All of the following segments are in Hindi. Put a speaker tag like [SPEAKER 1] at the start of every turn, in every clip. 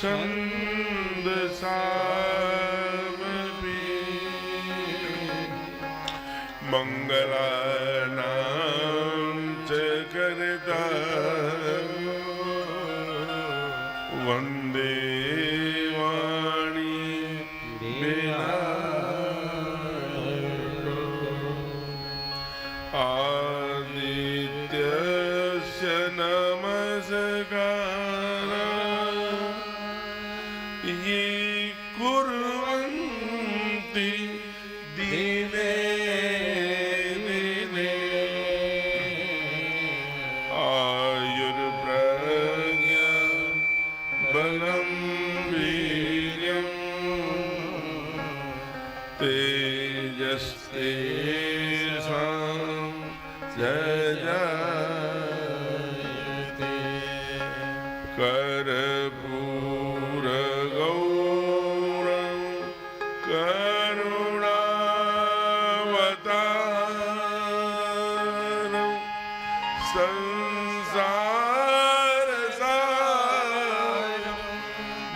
[SPEAKER 1] छंद साम भी मंगला नाम च करता वंदे वाणी बिना आदित्यस्य नमस्कार ये कुर्वन्ति दिने दिने आयुर्प्रज्ञा बलं वीर्यं तेजस्तेषां जयते कर्पूरगौरं करुणावतारं संसारसारं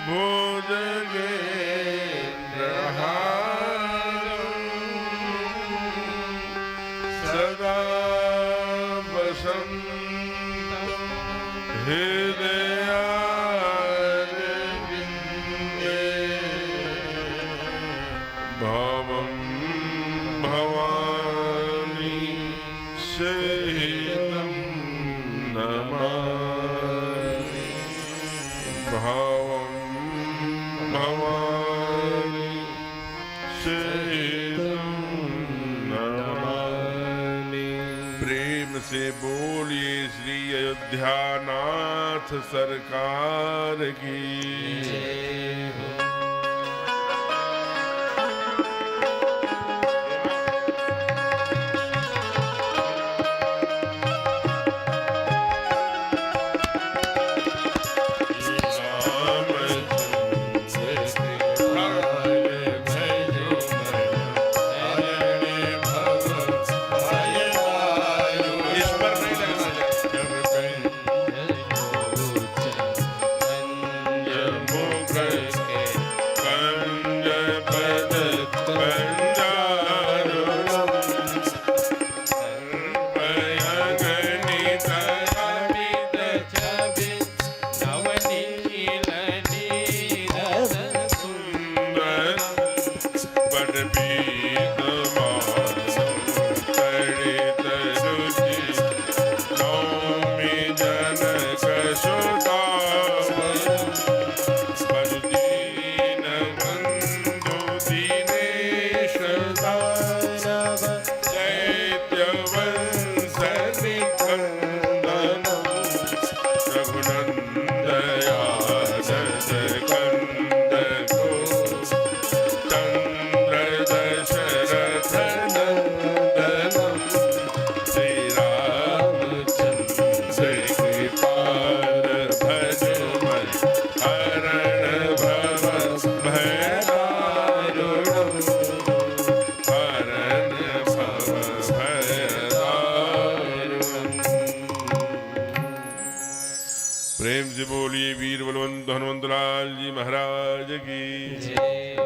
[SPEAKER 1] भुजगेन्द्रहारं सदा वसन्तं हृदयारविन्दे भवं भवानी सहितं नमामि भवं भवानी सहितं नमामि। प्रेम से बोलिए श्री अयोध्यानाथ सरकार की। इस पर नहीं लगना प्रेम से बोलिए वीर बलवंत हनुमंत लाल जी महाराज की
[SPEAKER 2] जय हो।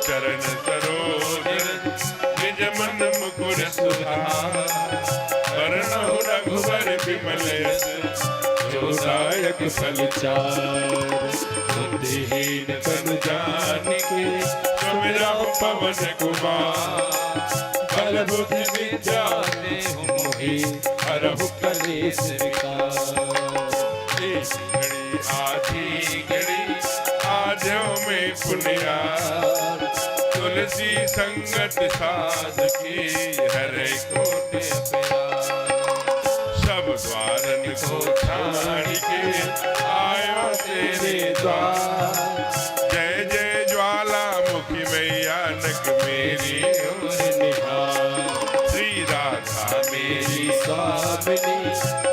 [SPEAKER 1] चरण सरोज निज मन मुकुर सुधार वरणहु रघुवर विमल यश जोदायक फलचार बुद्धिहीन तनु जानिके सुमिरहु पवन कुमार बल बुद्धि विद्या देहु मोहि हरहु कलेश विकार एक घड़ी आधी घड़ी आजो में पुनिया तुलसी संगत साध की हरे कोटि प्यार सब द्वारन को छाड़ के आयो तेरे द्वार जय जय ज्वालामुखी मैया नक मेरी ओर निहार श्री राधा मेरी स्वामिनी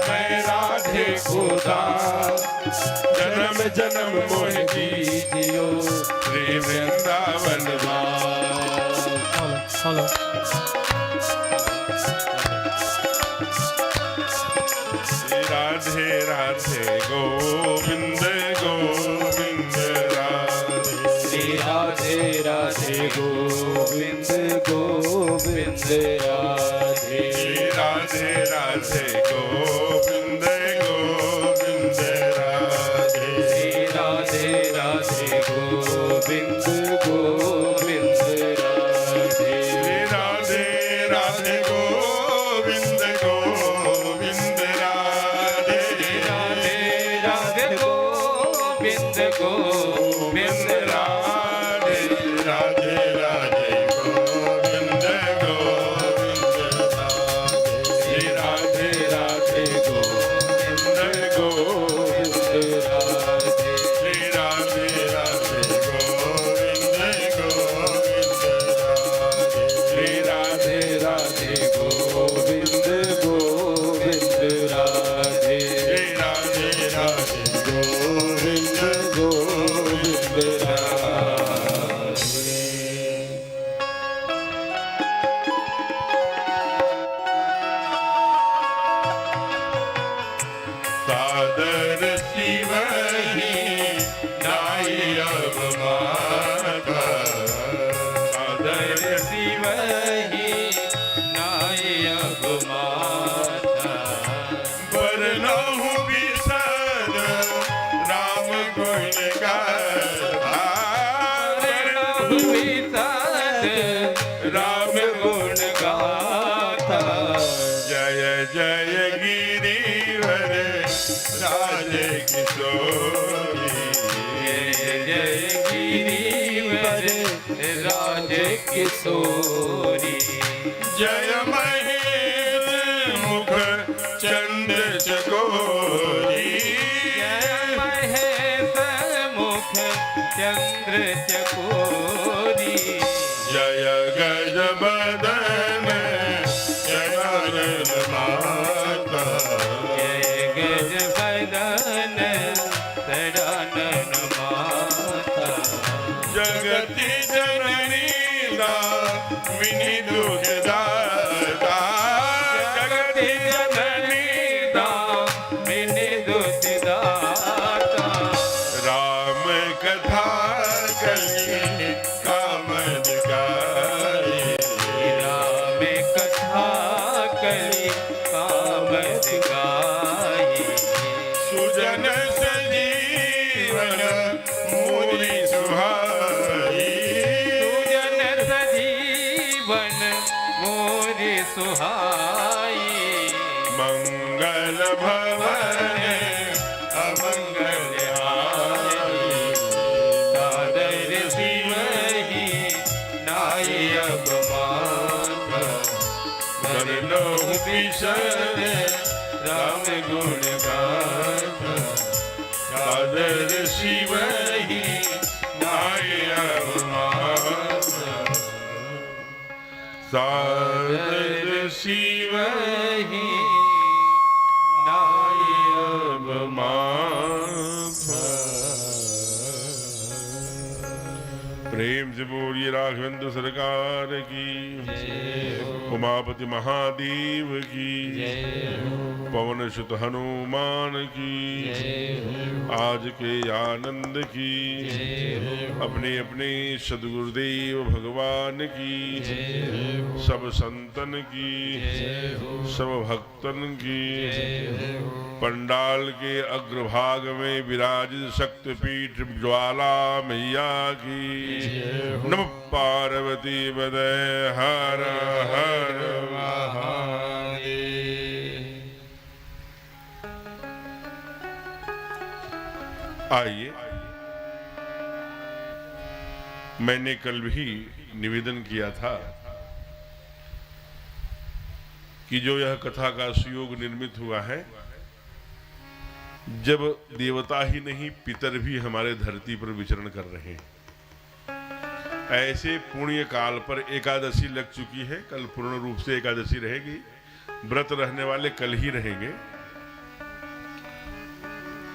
[SPEAKER 1] मैं राधे को दास जन जन्म जन्म मोह कीजियो श्री वृंदावन वास।
[SPEAKER 3] हेलो
[SPEAKER 1] राधे राधे गोविंद गोविंद राधे।
[SPEAKER 2] श्री राधे राधे गोविंद गोविंद राधे।
[SPEAKER 1] श्री राधे राधे गोविंद गोविंद राधे।
[SPEAKER 2] श्री राधे राधे गोविंद गोविंद राधे।
[SPEAKER 1] श्री राधे राधे गोविंद गोविंद राधे।
[SPEAKER 2] राधे राधे गोविंद गोविंद
[SPEAKER 1] राधे राधे राधे गोविंद गोविंद राधे।
[SPEAKER 2] श्री राधे राधे गोविंद गोविंद राधे।
[SPEAKER 1] श्री राधे राधे गोविंद गोविंद राधे।
[SPEAKER 2] श्री राधे राधे गोविंद गोविंद राधे।
[SPEAKER 1] श्री राधे राधे गोविंद
[SPEAKER 2] गोविंद राधे।
[SPEAKER 1] सादर शिव ही नाई अब माता। सादर
[SPEAKER 2] शिव ही नायक माता।
[SPEAKER 1] बरनहु बिसर राम गुण गाथा।
[SPEAKER 2] राम गुण गाथा।
[SPEAKER 1] जय जय गिरिवर राज किशोरी।
[SPEAKER 2] जय जय गिरिवर राज किशोरी।
[SPEAKER 1] जय महेश मुख चंद्र चकोरी।
[SPEAKER 2] जय महेश मुख चंद्र चकोरी।
[SPEAKER 1] जय गज बदन जय माता।
[SPEAKER 2] जय गज बदन सदानन माता।
[SPEAKER 1] जगति जननी दामिनी दुखदाता।
[SPEAKER 2] जगति जननी दामिनी दुखदाता।
[SPEAKER 1] राम कथा कली कामद गाई।
[SPEAKER 2] राम कथा कली कामद गाई।
[SPEAKER 1] सुजन सजीवन मूरी सुहाई।
[SPEAKER 2] सुजन सजीवन मोरी सुहाई।
[SPEAKER 1] मंगल भवन अमंगल हारी।
[SPEAKER 2] सादर शिव ही नायक माता।
[SPEAKER 1] बरनहु बिसर
[SPEAKER 2] राम गुण गाथा।
[SPEAKER 1] सादर शिव ही नायक माता। सादर शिव
[SPEAKER 2] ही नायक
[SPEAKER 1] माता। प्रेम से बोलिए राघवेंद्र सरकार की। उमापति महादेव की। पवन सुत हनुमान की। आज के आनंद की। अपने अपने सदगुरुदेव भगवान की। सब संतन की। सब भक्तन की। पंडाल के अग्रभाग में विराजित शक्तिपीठ ज्वाला मैया की। नमः पार्वती पदय हर हर महादेव। आइए, मैंने कल भी निवेदन किया था कि जो यह कथा का सुयोग निर्मित हुआ है, जब देवता ही नहीं पितर भी हमारे धरती पर विचरण कर रहे हैं, ऐसे पुण्य काल पर एकादशी लग चुकी है। कल पूर्ण रूप से एकादशी रहेगी। व्रत रहने वाले कल ही रहेंगे।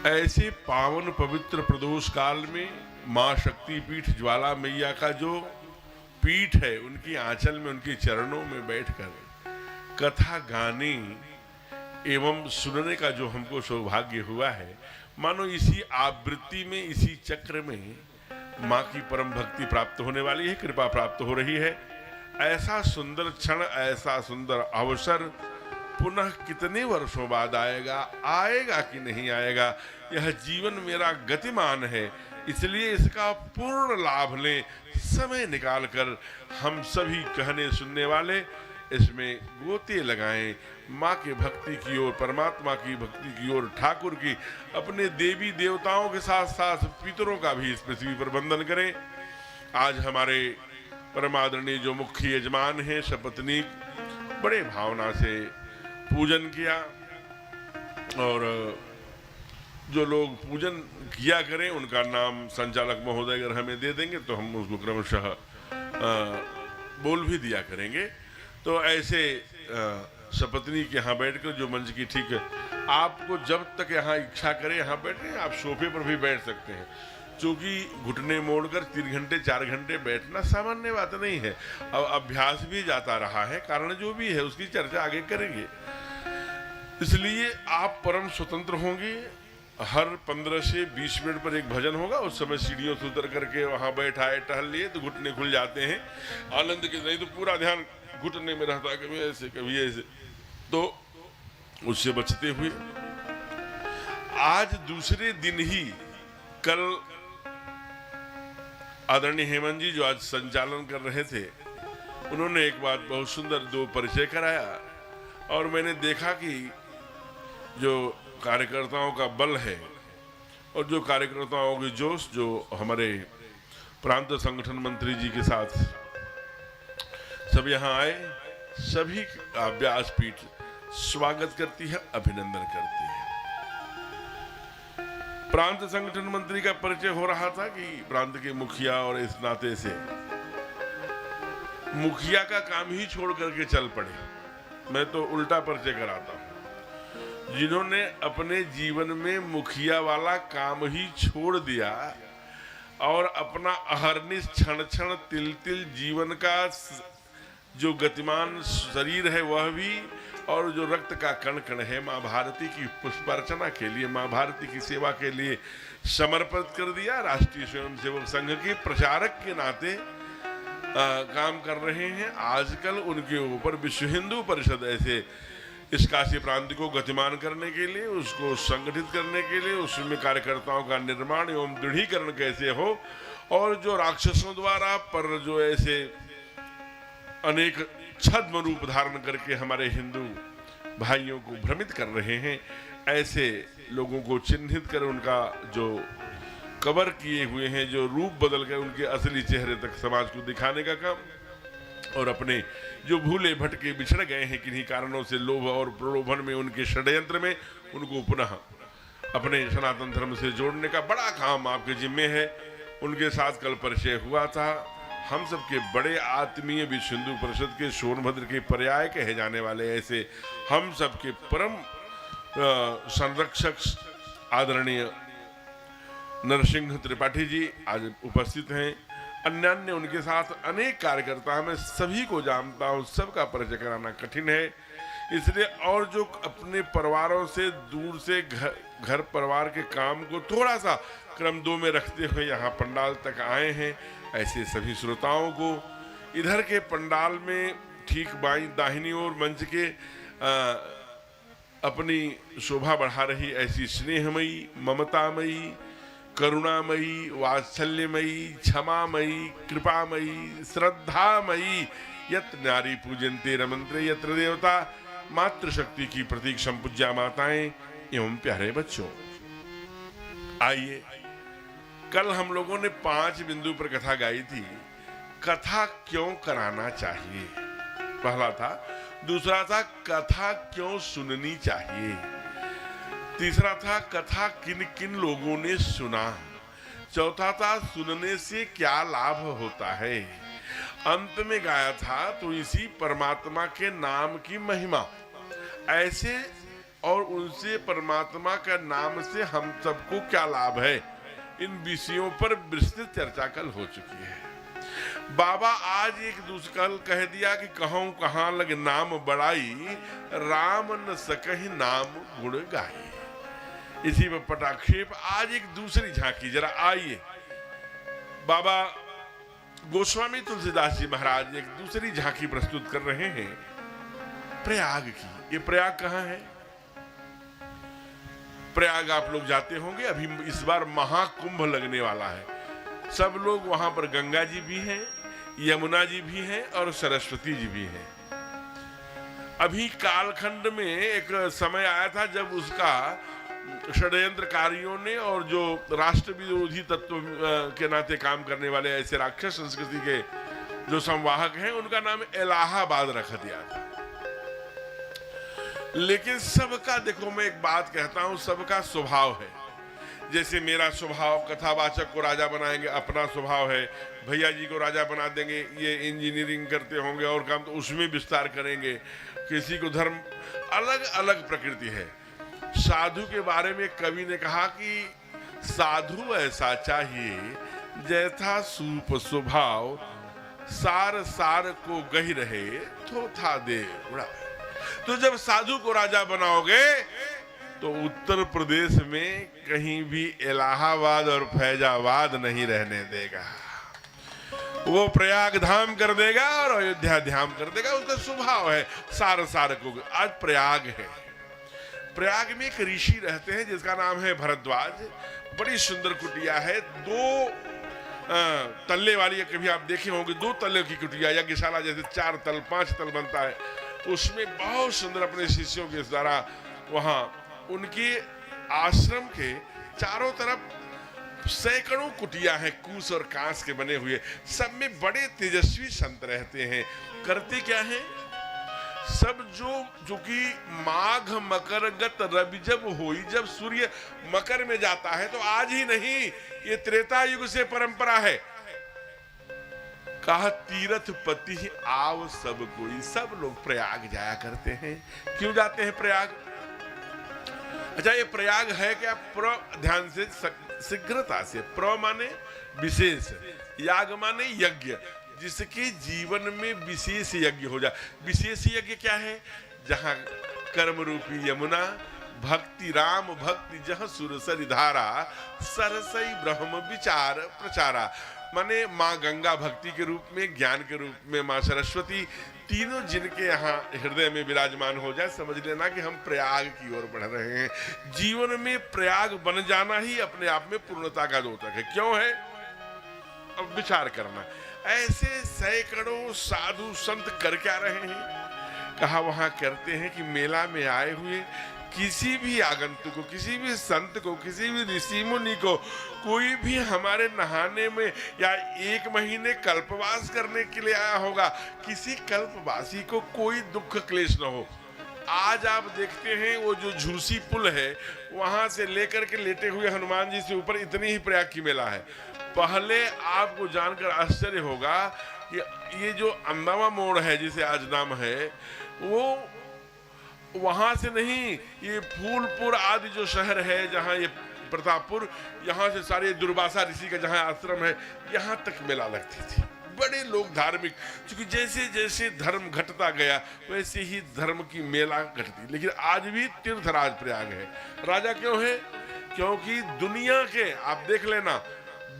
[SPEAKER 1] ऐसे पावन पवित्र प्रदोष काल में माँ शक्तिपीठ ज्वाला मैया का जो पीठ है, उनकी आंचल में, उनके चरणों में बैठकर कथा गाने एवं सुनने का जो हमको सौभाग्य हुआ है, मानो इसी आवृत्ति में, इसी चक्र में माँ की परम भक्ति प्राप्त होने वाली है, कृपा प्राप्त हो रही है। ऐसा सुंदर क्षण, ऐसा सुंदर अवसर पुनः कितने वर्षों बाद आएगा, आएगा कि नहीं आएगा। यह जीवन मेरा गतिमान है, इसलिए इसका पूर्ण लाभ लें। समय निकालकर हम सभी कहने सुनने वाले इसमें गोते लगाएं, माँ के भक्ति की ओर, परमात्मा की भक्ति की ओर, ठाकुर की, अपने देवी देवताओं के साथ साथ पितरों का भी इस पृथ्वी पर वंदन करें। आज हमारे परमादरणीय जो मुख्य यजमान हैं सपत्नीक, बड़े भावना से पूजन किया, और जो लोग पूजन किया करें उनका नाम संचालक महोदय अगर हमें दे देंगे तो हम उसको क्रमशः बोल भी दिया करेंगे। तो ऐसे सपत्नी के यहाँ बैठकर जो मंच की ठीक है, आपको जब तक यहाँ इच्छा करे यहाँ बैठे, आप सोफे पर भी बैठ सकते हैं, क्योंकि घुटने मोड़कर 3 घंटे 4 घंटे बैठना सामान्य बात नहीं है। अब अभ्यास भी जाता रहा है, कारण जो भी है उसकी चर्चा आगे करेंगे। इसलिए आप परम स्वतंत्र होंगे। हर 15 से 20 मिनट पर एक भजन होगा, उस समय सीढ़ियों से उतर करके वहां बैठाए, टहल लिए तो घुटने खुल जाते हैं आनंद के, नहीं तो पूरा ध्यान घुटने में रहता, कभी ऐसे कभी ऐसे, तो उससे बचते हुए आज दूसरे दिन ही, कल आदरणीय हेमंत जी जो आज संचालन कर रहे थे, उन्होंने एक बात बहुत सुंदर 2 परिचय कराया, और मैंने देखा कि जो कार्यकर्ताओं का बल है और जो कार्यकर्ताओं की जोश, जो हमारे प्रांत संगठन मंत्री जी के साथ सब यहाँ आए, सभी का व्यासपीठ स्वागत करती है, अभिनंदन करती है। प्रांत संगठन मंत्री का परिचय हो रहा था कि प्रांत के मुखिया, और इस नाते से मुखिया का काम ही छोड़ करके चल पड़े। मैं तो उल्टा परिचय कराता हूं, जिन्होंने अपने जीवन में मुखिया वाला काम ही छोड़ दिया और अपना अहर्निश क्षण क्षण तिल तिल जीवन का जो गतिमान शरीर है वह भी, और जो रक्त का कण कण है माँ भारती की पुष्पार्चना के लिए, माँ भारती की सेवा के लिए समर्पित कर दिया। राष्ट्रीय स्वयंसेवक संघ के प्रचारक के नाते काम कर रहे हैं। आजकल उनके ऊपर विश्व हिंदू परिषद ऐसे इस काशी प्रांत को गतिमान करने के लिए, उसको संगठित करने के लिए, उसमें कार्यकर्ताओं का निर्माण एवं दृढ़ीकरण कैसे हो, और जो राक्षसों द्वारा पर जो ऐसे अनेक छद्म रूप धारण करके हमारे हिंदू भाइयों को भ्रमित कर रहे हैं, ऐसे लोगों को चिन्हित कर उनका जो कवर किए हुए हैं, जो रूप बदल कर उनके असली चेहरे तक समाज को दिखाने का काम, और अपने जो भूले भटके बिछड़ गए हैं किन्हीं कारणों से, लोभ और प्रलोभन में, उनके षड्यंत्र में, उनको पुनः अपने सनातन धर्म से जोड़ने का बड़ा काम आपके जिम्मे है। उनके साथ कल परिचय हुआ था। हम सबके बड़े आत्मीय विश्व हिंदू परिषद के सोनभद्र के पर्याय कहे जाने वाले ऐसे हम सबके परम संरक्षक आदरणीय नरसिंह त्रिपाठी जी आज उपस्थित हैं। अन्य उनके साथ अनेक कार्यकर्ता, मैं सभी को जानता हूँ, सबका परिचय कराना कठिन है, इसलिए और जो अपने परिवारों से दूर से घर परिवार के काम को थोड़ा सा क्रम 2 में रखते हुए यहाँ पंडाल तक आए हैं, ऐसे सभी श्रोताओं को इधर के पंडाल में ठीक बाईं दाहिनी ओर मंच के अपनी शोभा बढ़ा रही ऐसी स्नेहमयी, ममतामयी, करुणामयी, वात्सल्यमयी, क्षमामयी, कृपामयी, श्रद्धामयी, यत नारी पूजन्ते रमन्ते यत्र देवता, मातृशक्ति की प्रतीक संपूज्या माताएं एवं प्यारे बच्चों, आइए। कल हम लोगों ने 5 बिंदु पर कथा गाई थी। कथा क्यों कराना चाहिए, पहला था। दूसरा था कथा क्यों सुननी चाहिए। तीसरा था कथा किन किन लोगों ने सुना। चौथा था सुनने से क्या लाभ होता है। अंत में गाया था तो इसी परमात्मा के नाम की महिमा। ऐसे और उनसे परमात्मा का नाम से हम सबको क्या लाभ है, इन विषयों पर विस्तृत चर्चा कल हो चुकी है। बाबा आज एक दूसरे कल कह दिया कि कहूं कहां लग नाम बड़ाई, राम न सकहि नाम गुण गाई। इसी पर पटाक्षेप आज एक दूसरी झांकी, जरा आइए। बाबा गोस्वामी तुलसीदास जी महाराज एक दूसरी झांकी प्रस्तुत कर रहे हैं प्रयाग की। ये प्रयाग कहाँ है? प्रयाग आप लोग जाते होंगे, अभी इस बार महाकुंभ लगने वाला है। सब लोग वहां पर, गंगा जी भी हैं, यमुना जी भी हैं और सरस्वती जी भी हैं। अभी कालखंड में एक समय आया था जब उसका षड्यंत्रकारियों ने और जो राष्ट्र विरोधी तत्व के नाते काम करने वाले ऐसे राक्षस संस्कृति के जो संवाहक हैं, उनका नाम इलाहाबाद रख दिया था। लेकिन सबका, देखो मैं एक बात कहता हूं, सबका स्वभाव है। जैसे मेरा स्वभाव कथावाचक को राजा बनाएंगे, अपना स्वभाव है। भैया जी को राजा बना देंगे, ये इंजीनियरिंग करते होंगे और काम तो उसमें विस्तार करेंगे। किसी को धर्म, अलग अलग प्रकृति है। साधु के बारे में कवि ने कहा कि साधु ऐसा चाहिए जैथा सूप स्वभाव, सार सार को गही रहे तो था दे उड़ा। तो जब साधु को राजा बनाओगे तो उत्तर प्रदेश में कहीं भी इलाहाबाद और फैजाबाद नहीं रहने देगा। वो प्रयाग धाम कर देगा और अयोध्या धाम कर देगा। उसका स्वभाव है सार सार को। आज प्रयाग है, प्रयाग में एक ऋषि रहते हैं जिसका नाम है भरद्वाज। बड़ी सुंदर कुटिया है, 2 तल्ले वाली, कभी आप देखे होंगे 2 तल्ले की कुटिया, यज्ञशाला जैसे 4 तल 5 तल बनता है, उसमें बहुत सुंदर अपने शिष्यों के द्वारा वहां उनके आश्रम के चारों तरफ सैकड़ों कुटिया हैं, कूस और कांस के बने हुए। सब में बड़े तेजस्वी संत रहते हैं। करते क्या है, सब जो कि माघ मकर गत रवि जब होई, जब सूर्य मकर में जाता है, तो आज ही नहीं, ये त्रेता युग से परंपरा है। कहा तीर्थ पति आव सब कोई, सब लोग प्रयाग जाया करते हैं। क्यों जाते हैं प्रयाग? अच्छा, ये प्रयाग है क्या? प्र, ध्यान से, शीघ्रता से। प्र माने विशेष, याग माने यज्ञ, जिसके जीवन में विशेष यज्ञ हो जाए। विशेष यज्ञ क्या है? जहां कर्म रूपी यमुना, भक्ति राम भक्ति जह सुरसरी धारा, सरसई ब्रह्म विचार प्रचारा। माने माँ गंगा भक्ति के रूप में, ज्ञान के रूप में माँ सरस्वती, तीनों जिनके यहाँ हृदय में विराजमान हो जाए, समझ लेना कि हम प्रयाग की ओर बढ़ रहे हैं। जीवन में प्रयाग बन जाना ही अपने आप में पूर्णता का द्योतक है। क्यों है? अब विचार करना। ऐसे सैकड़ों साधु संत कर क्या रहे हैं? कहा वहां करते हैं कि मेला में आए हुए किसी भी आगंतुक को, किसी भी संत को, किसी भी ऋषि मुनि को, कोई भी हमारे नहाने में या 1 महीने कल्पवास करने के लिए आया होगा, किसी कल्पवासी को कोई दुख क्लेश न हो। आज आप देखते हैं वो जो झूसी पुल है, वहां से लेकर के लेटे हुए हनुमान जी से ऊपर इतनी ही प्रयाग की मेला है। पहले आपको जानकर आश्चर्य होगा कि ये जो अंबावा मोड़ है, जिसे आज नाम है, वो वहां से नहीं, ये फूलपुर आदि जो शहर है, जहां ये प्रतापपुर, यहाँ से सारे दुर्वासा ऋषि का जहाँ आश्रम है, यहाँ तक मेला लगती थी। बड़े लोग धार्मिक, क्योंकि जैसे जैसे धर्म घटता गया वैसे ही धर्म की मेला घटती। लेकिन आज भी तीर्थराज प्रयाग है। राजा क्यों है? क्योंकि दुनिया के, आप देख लेना,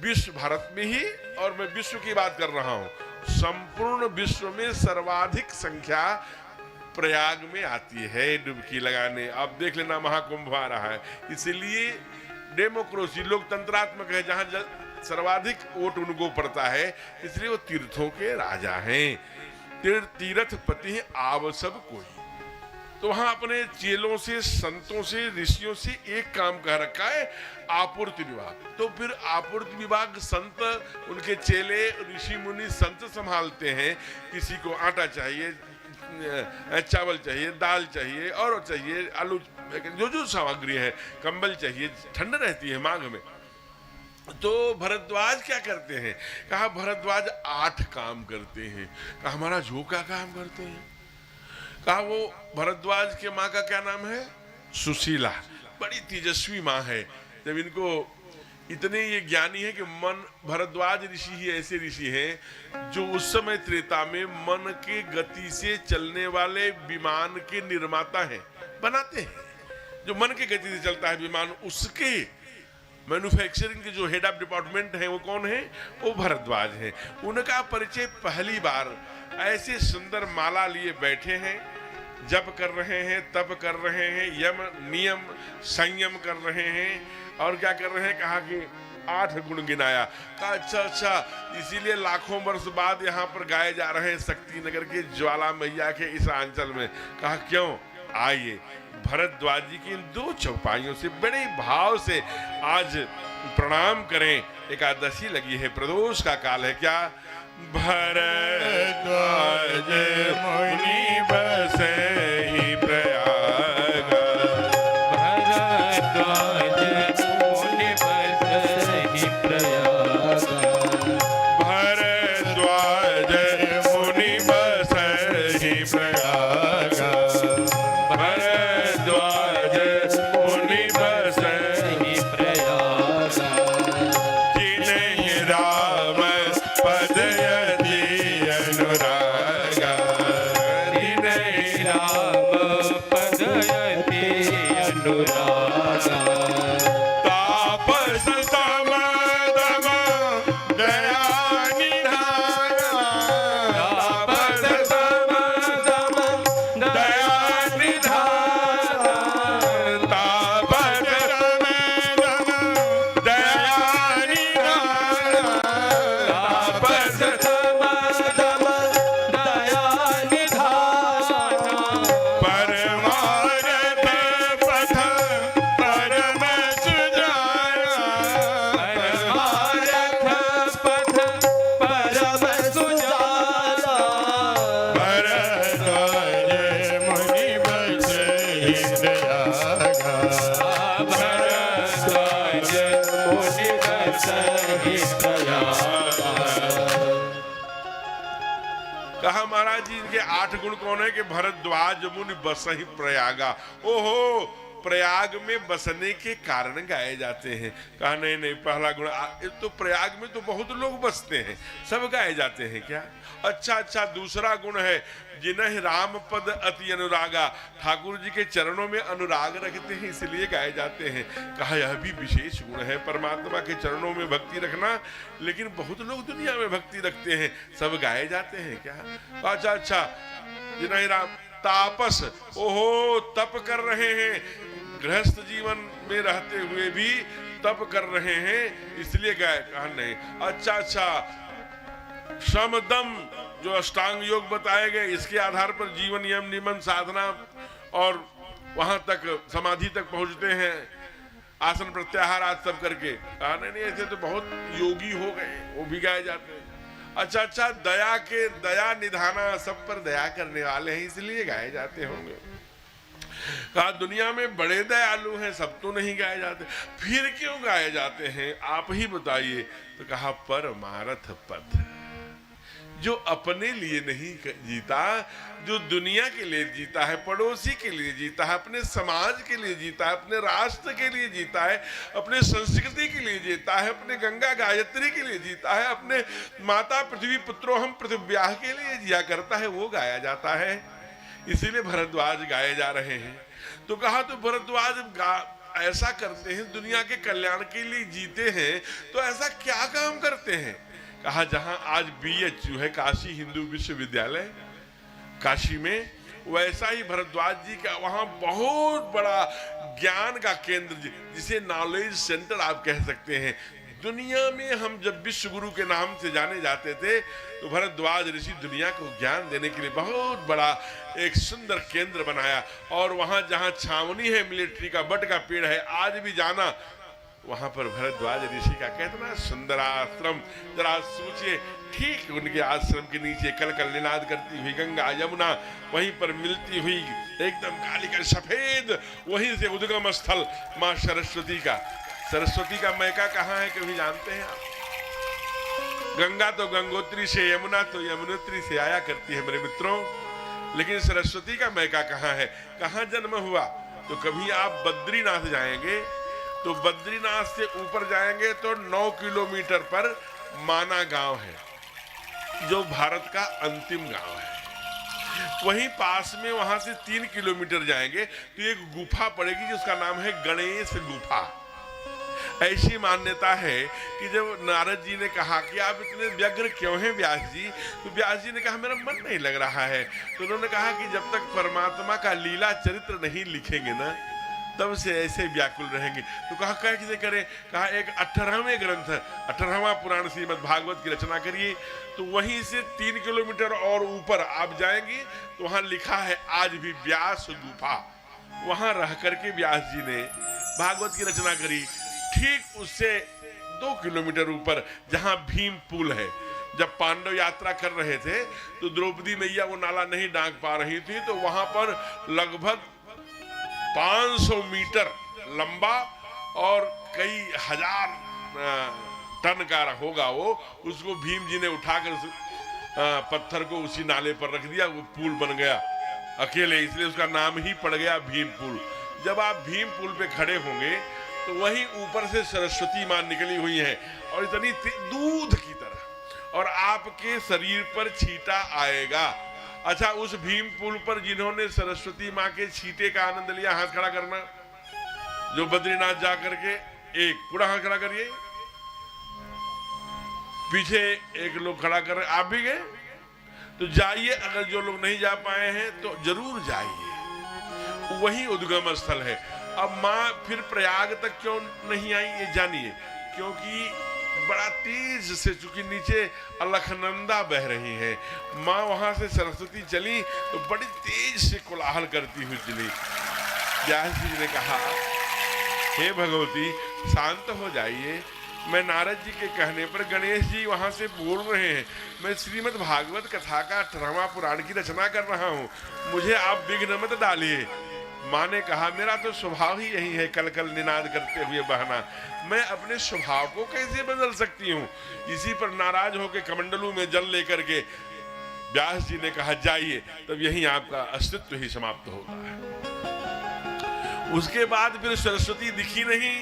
[SPEAKER 1] विश्व, भारत में ही, और मैं विश्व की बात कर रहा हूं, संपूर्ण विश्व में सर्वाधिक संख्या प्रयाग में आती है डुबकी लगाने। आप देख लेना, महाकुंभ आ रहा है, इसलिए डेमोक्रेसी, लोकतंत्रात्मक है, जहां सर्वाधिक वोट उनको पड़ता है, इसलिए वो तीर्थों के राजा हैं। तीर्थपति आव सब कोई। तो वहां अपने चेलों से, संतों से, ऋषियों से एक काम कह रखा है, आपूर्ति विभाग। तो फिर आपूर्ति विभाग संत, उनके चेले, ऋषि मुनि संत संभालते हैं। किसी को आटा चाहिए, चावल चाहिए, दाल चाहिए, और चाहिए आलू, जो जो सामग्री है, कंबल चाहिए, ठंड रहती है माघ में। तो भरद्वाज क्या करते हैं? कहा भरद्वाज 8 काम करते हैं। कहा हमारा जो क्या काम करते हैं? कहा वो भरद्वाज के माँ का क्या नाम है? सुशीला, बड़ी तेजस्वी माँ है। जब इनको इतने ये ज्ञानी है कि मन, भरद्वाज ऋषि ही ऐसे ऋषि हैं जो उस समय त्रेता में मन के गति से चलने वाले विमान के निर्माता हैं, बनाते हैं। जो मन के गति से चलता है विमान, उसके मैन्युफैक्चरिंग के जो हेड ऑफ डिपार्टमेंट है वो कौन है? वो भरद्वाज है। उनका परिचय पहली बार ऐसे सुंदर माला लिए बैठे हैं, जप कर रहे हैं, तप कर रहे हैं, यम नियम संयम कर रहे हैं, और क्या कर रहे हैं? कहा कि 8 गुण गिनाया। कहा अच्छा, इसीलिए लाखों वर्ष बाद यहाँ पर गाए जा रहे हैं शक्ति नगर के ज्वाला मैया के इस अंचल में। कहा क्यों? आइए भरद्वाज जी की इन 2 चौपाइयों से बड़े भाव से आज प्रणाम करें। एकादशी लगी है, प्रदोष का काल है। क्या? भरद्वाज मुनि बसहि प्रयाग,
[SPEAKER 2] भरद्वाज मुनि बसहि प्रयाग,
[SPEAKER 1] भरद्वाज मुनि बसहि प्रयाग, भरद्वाज मुनि बसहि
[SPEAKER 2] प्रयाग,
[SPEAKER 1] जिन्हि राम पद यति अनुरागा, जिन्हि
[SPEAKER 2] राम पदयति अनुरागा,
[SPEAKER 1] तापस समदम दया निधाना,
[SPEAKER 2] तापस समदम दया निधाना,
[SPEAKER 1] तापस समदम दया निधाना,
[SPEAKER 2] तापस समदम दया निधाना,
[SPEAKER 1] परमारथ पथ परम सुजाना,
[SPEAKER 2] परमारथ पथ परम सुजाना,
[SPEAKER 1] भरद्वाज मुनि बसहि प्रयागा,
[SPEAKER 2] भरद्वाज मुनि बसहि प्रयागा।
[SPEAKER 1] कहा महाराज जी इनके 8 गुण कौन है? कि भरद्वाज मुनि बसहि प्रयागा। ओहो, प्रयाग में बसने के कारण गाए जाते हैं। कहा नहीं, पहला गुण तो प्रयाग में तो बहुत लोग बसते हैं, सब गाए जाते हैं क्या? अच्छा, दूसरा गुण है जिन्हें राम पद अति अनुरागा, ठाकुर जी के चरणों में अनुराग रखते हैं इसलिए गाए जाते हैं। कहा यह भी विशेष गुण है, परमात्मा के चरणों में भक्ति रखना। लेकिन बहुत लोग दुनिया में भक्ति रखते हैं, सब गाए जाते हैं क्या? अच्छा, जिन्हें राम तापस, ओहो तप कर रहे हैं, गृहस्थ जीवन में रहते हुए भी तप कर रहे हैं इसलिए गाय। कहा नहीं। अच्छा, श्रम दम जो अष्टांग योग बताए गए, इसके आधार पर जीवन यम नियमन साधना और वहां तक समाधि तक पहुंचते हैं, आसन प्रत्याहार आज सब करके। कहा नहीं, ऐसे तो बहुत योगी हो गए, वो भी गाए जाते हैं। अच्छा, दया निधाना, सब पर दया करने वाले हैं इसलिए गाए जाते होंगे। कहा दुनिया में बड़े दयालु हैं, सब तो नहीं गाए जाते, फिर क्यों गाए जाते हैं आप ही बताइए। तो कहा परमारथ पथ, जो अपने लिए नहीं जीता, जो दुनिया के लिए जीता है, पड़ोसी के लिए जीता है, अपने समाज के लिए जीता है, अपने राष्ट्र के लिए जीता है, अपने संस्कृति के लिए जीता है, अपने गंगा गायत्री के लिए जीता है, अपने माता पृथ्वी पुत्रोहम पृथ्व्याः के लिए जिया करता है, वो गाया जाता है। इसीलिए भरद्वाज गाए जा रहे हैं। तो कहा तो भरद्वाज ऐसा करते हैं, दुनिया के कल्याण के लिए जीते हैं, तो ऐसा क्या काम करते हैं? कहा जहां आज BHU है, काशी हिंदू विश्वविद्यालय काशी में, वैसा ही भरद्वाज जी का वहां बहुत बड़ा ज्ञान का केंद्र, जिसे नॉलेज सेंटर आप कह सकते हैं। दुनिया में हम जब विश्व गुरु के नाम से जाने जाते थे, तो भरद्वाज ऋषि दुनिया को ज्ञान देने के लिए बहुत बड़ा एक सुंदर केंद्र बनाया। और वहां जहां छावनी है मिलिट्री का, बट का पेड़ है, आज भी जाना वहां पर भरद्वाज ऋषि का कितना सुंदर आश्रम। जरा सोचिए, ठीक उनके आश्रम के नीचे कल कल निनाद करती हुई गंगा यमुना, वहीं पर मिलती हुई एकदम काली का सफेद, वहीं से उद्गम स्थल माँ सरस्वती का। सरस्वती का मैका कहाँ है कभी जानते हैं आप? गंगा तो गंगोत्री से, यमुना तो यमुनोत्री से आया करती है मेरे मित्रों, लेकिन सरस्वती का मैका कहाँ है, कहाँ जन्म हुआ? तो कभी आप बद्रीनाथ जाएंगे तो बद्रीनाथ से ऊपर जाएंगे तो 9 किलोमीटर पर माना गांव है, जो भारत का अंतिम गांव है। वहीं पास में वहां से 3 किलोमीटर जाएंगे तो एक गुफा पड़ेगी जिसका नाम है गणेश गुफा। ऐसी मान्यता है कि जब नारद जी ने कहा कि आप इतने व्यग्र क्यों हैं व्यास जी, तो व्यास जी ने कहा मेरा मन नहीं लग रहा है। तो उन्होंने कहा कि जब तक परमात्मा का लीला चरित्र नहीं लिखेंगे ना, तब से ऐसे व्याकुल रहेंगे। तो कहा कैसे करें? कहा एक 18वें ग्रंथ 18वां पुराण श्रीमद् भागवत की रचना करिए। तो वहीं से 3 किलोमीटर और ऊपर आप जाएंगे तो वहां लिखा है आज भी व्यास गुफा। वहां रह करके व्यास जी ने भागवत की रचना करी। ठीक उससे 2 किलोमीटर ऊपर जहां भीम पुल है, जब पांडव यात्रा कर रहे थे तो द्रौपदी मैया वो नाला नहीं डांक पा रही थी, तो वहां पर लगभग 500 मीटर लंबा और कई हजार टन का होगा वो, उसको भीम जी ने उठाकर पत्थर को उसी नाले पर रख दिया, वो पुल बन गया अकेले, इसलिए उसका नाम ही पड़ गया भीम पुल। जब आप भीम पुल पे खड़े होंगे तो वहीं ऊपर से सरस्वती मां निकली हुई है और इतनी दूध की तरह, और आपके शरीर पर छींटा आएगा। अच्छा, उस भीम पुल पर जिन्होंने सरस्वती मां के छींटे का आनंद लिया, हाथ खड़ा करना। जो बद्रीनाथ जा करके, एक पूरा हाथ खड़ा करिए। पीछे एक लोग खड़ा कर रहे, आप भी गए तो जाइए। अगर जो लोग नहीं जा पाए हैं तो जरूर जाइए, वही उद्गम स्थल है। अब माँ फिर प्रयाग तक क्यों नहीं आई ये जानिए, क्योंकि बड़ा तेज से, चूंकि नीचे अलखनंदा बह रही है, माँ वहां से सरस्वती चली तो बड़ी तेज से कोलाहल करती हुई चली। व्यास जी ने कहा हे भगवती शांत हो जाइए। मैं नारद जी के कहने पर गणेश जी वहां से बोल रहे हैं, मैं श्रीमद् भागवत कथा का 18वां पुराण की रचना कर रहा हूँ, मुझे आप विघ्न मत डालिए। माँ ने कहा मेरा तो स्वभाव ही यही है कल कल निनाद करते हुए बहना, मैं अपने स्वभाव को कैसे बदल सकती हूँ। इसी पर नाराज होकर कमंडलू में जल लेकर के व्यास जी ने कहा जाइए, तब यही आपका अस्तित्व ही समाप्त होगा। उसके बाद फिर सरस्वती दिखी नहीं।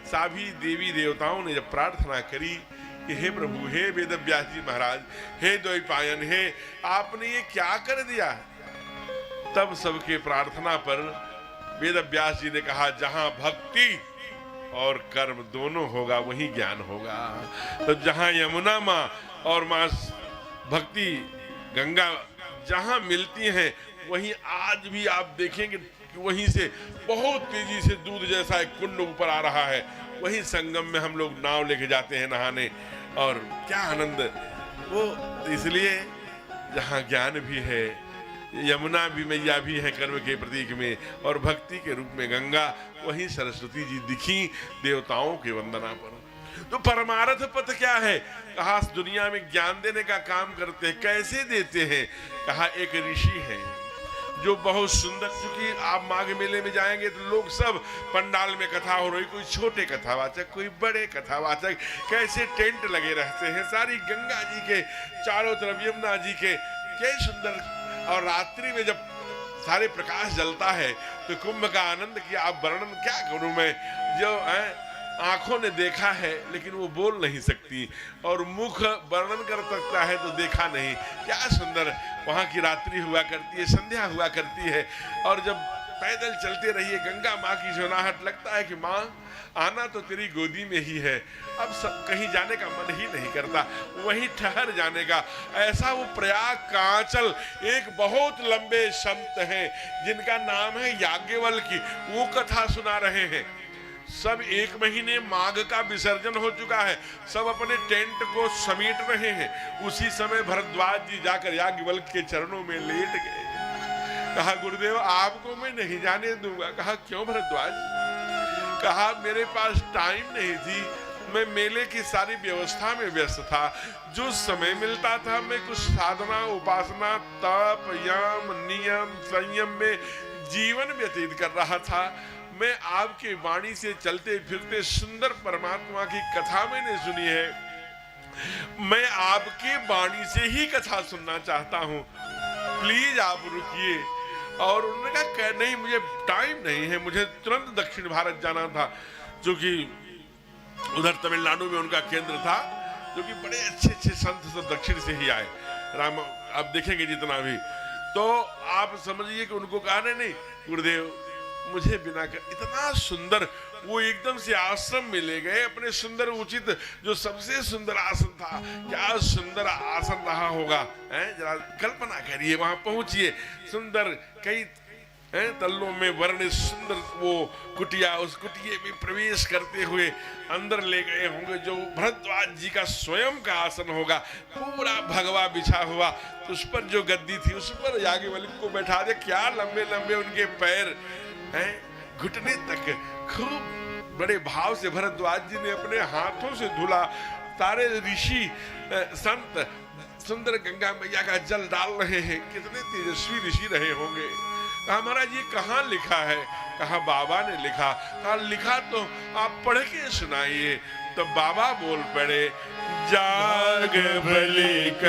[SPEAKER 1] सभी देवी देवताओं ने जब प्रार्थना करी कि हे प्रभु, हे वेद व्यास जी महाराज, हे द्वैपायन, हे आपने ये क्या कर दिया, तब सबके प्रार्थना पर वेद व्यास जी ने कहा जहां भक्ति और कर्म दोनों होगा वहीं ज्ञान होगा। तो जहां यमुना माँ और माँ भक्ति गंगा जहां मिलती हैं, वहीं आज भी आप देखेंगे कि वहीं से बहुत तेजी से दूध जैसा एक कुंड ऊपर आ रहा है। वहीं संगम में हम लोग नाव लेके जाते हैं नहाने, और क्या आनंद वो। इसलिए जहां ज्ञान भी है, यमुना भी मैया भी है कर्म के प्रतीक में, और भक्ति के रूप में गंगा, वहीं सरस्वती जी दिखी देवताओं के वंदना पर। तो परमार्थ पथ क्या है? कहा दुनिया में ज्ञान देने का काम करते हैं। कैसे देते हैं? कहा एक ऋषि है जो बहुत सुंदर, क्योंकि आप माघ मेले में जाएंगे तो लोग सब पंडाल में कथा हो रही, कोई छोटे कथावाचक, कोई बड़े कथावाचक, कैसे टेंट लगे रहते हैं सारी गंगा जी के चारों तरफ, यमुना जी के, क्या सुंदर। और रात्रि में जब सारे प्रकाश जलता है तो कुंभ का आनंद की आप वर्णन क्या करूं मैं, जो आंखों ने देखा है लेकिन वो बोल नहीं सकती, और मुख वर्णन कर सकता है तो देखा नहीं। क्या सुंदर वहां की रात्रि हुआ करती है, संध्या हुआ करती है, और जब पैदल चलते रहिए गंगा माँ की सोनाहट, लगता है कि माँ आना तो तेरी गोदी में ही है, अब सब कहीं जाने का मन ही नहीं करता, वहीं ठहर जाने का। ऐसा वो प्रयाग कांचल एक बहुत लंबे संत हैं जिनका नाम है याज्ञवल्क्य, वो कथा सुना रहे हैं। सब 1 महीने माघ का विसर्जन हो चुका है, सब अपने टेंट को समेट रहे हैं। उसी समय भरद्वाज जी जाकर याज्ञवल्क्य के चरणों में लेट गए। कहा गुरुदेव आपको मैं नहीं जाने दूंगा। कहा क्यों भरद्वाज? कहा मेरे पास टाइम नहीं थी, मैं मेले की सारी व्यवस्था में व्यस्त था, जो समय मिलता था मैं कुछ साधना, उपासना, तप, यम, नियम, संयम में जीवन व्यतीत कर रहा था। मैं आपके वाणी से चलते फिरते सुंदर परमात्मा की कथा मैंने सुनी है, मैं आपके वाणी से ही कथा सुनना चाहता हूं, प्लीज आप रुकिए। और उन्होंने कहा नहीं, मुझे टाइम नहीं है, मुझे तुरंत दक्षिण भारत जाना था, जो कि उधर तमिलनाडु में उनका केंद्र था, जो कि बड़े अच्छे अच्छे संत सब दक्षिण से ही आए। राम आप देखेंगे जितना भी, तो आप समझिए कि उनको कहा नहीं गुरुदेव मुझे बिना कर, इतना सुंदर वो एकदम से आश्रम में ले गए, अपने सुंदर उचित जो सबसे सुंदर आसन था, क्या सुंदर आसन रहा होगा, जरा कल्पना करिए, वहां पहुंचिए, सुंदर कई तल्लों में वर्णित सुंदर वो कुटिया, उस कुटिये में प्रवेश करते हुए अंदर ले गए होंगे, जो भरद्वाज जी का स्वयं का आसन होगा, पूरा भगवा बिछा हुआ, उस पर जो गद्दी थी उस पर याज्ञवल्क्य को बैठा दे, क्या लंबे लंबे उनके पैर हैं, घुटने तक, खूब बड़े भाव से भरद्वाज जी ने अपने हाथों से धुला। सारे ऋषि संत सुंदर गंगा मैया का जल डाल रहे हैं, कितने तेजस्वी ऋषि रहे होंगे। कहा महाराज ये कहाँ लिखा है? कहा बाबा ने लिखा। कहा लिखा तो आप पढ़ के सुनाइए। तो बाबा बोल पड़े, जाग
[SPEAKER 4] बलिक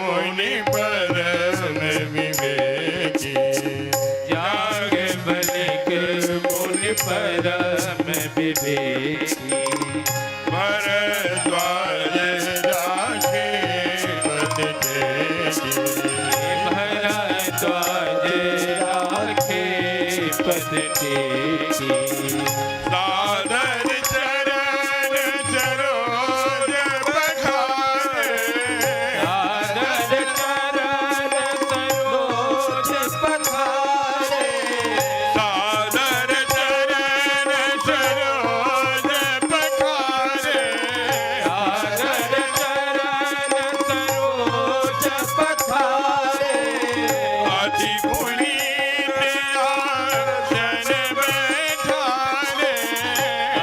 [SPEAKER 4] मुनि परम विवेकी,
[SPEAKER 2] जाग बलिक मुनि परम विवेकी,
[SPEAKER 4] भरद्वाज राखे पद टेकी,
[SPEAKER 2] भरद्वाज राखे पद टेकी,
[SPEAKER 4] सादर चरण सरोज पखारे,
[SPEAKER 2] सादर चरण सरोज पखारे,
[SPEAKER 4] सादर चरण सरोज पखारे,
[SPEAKER 2] सादर चरण सरोज पखारे,
[SPEAKER 4] अति पुनीत आसन बैठारे,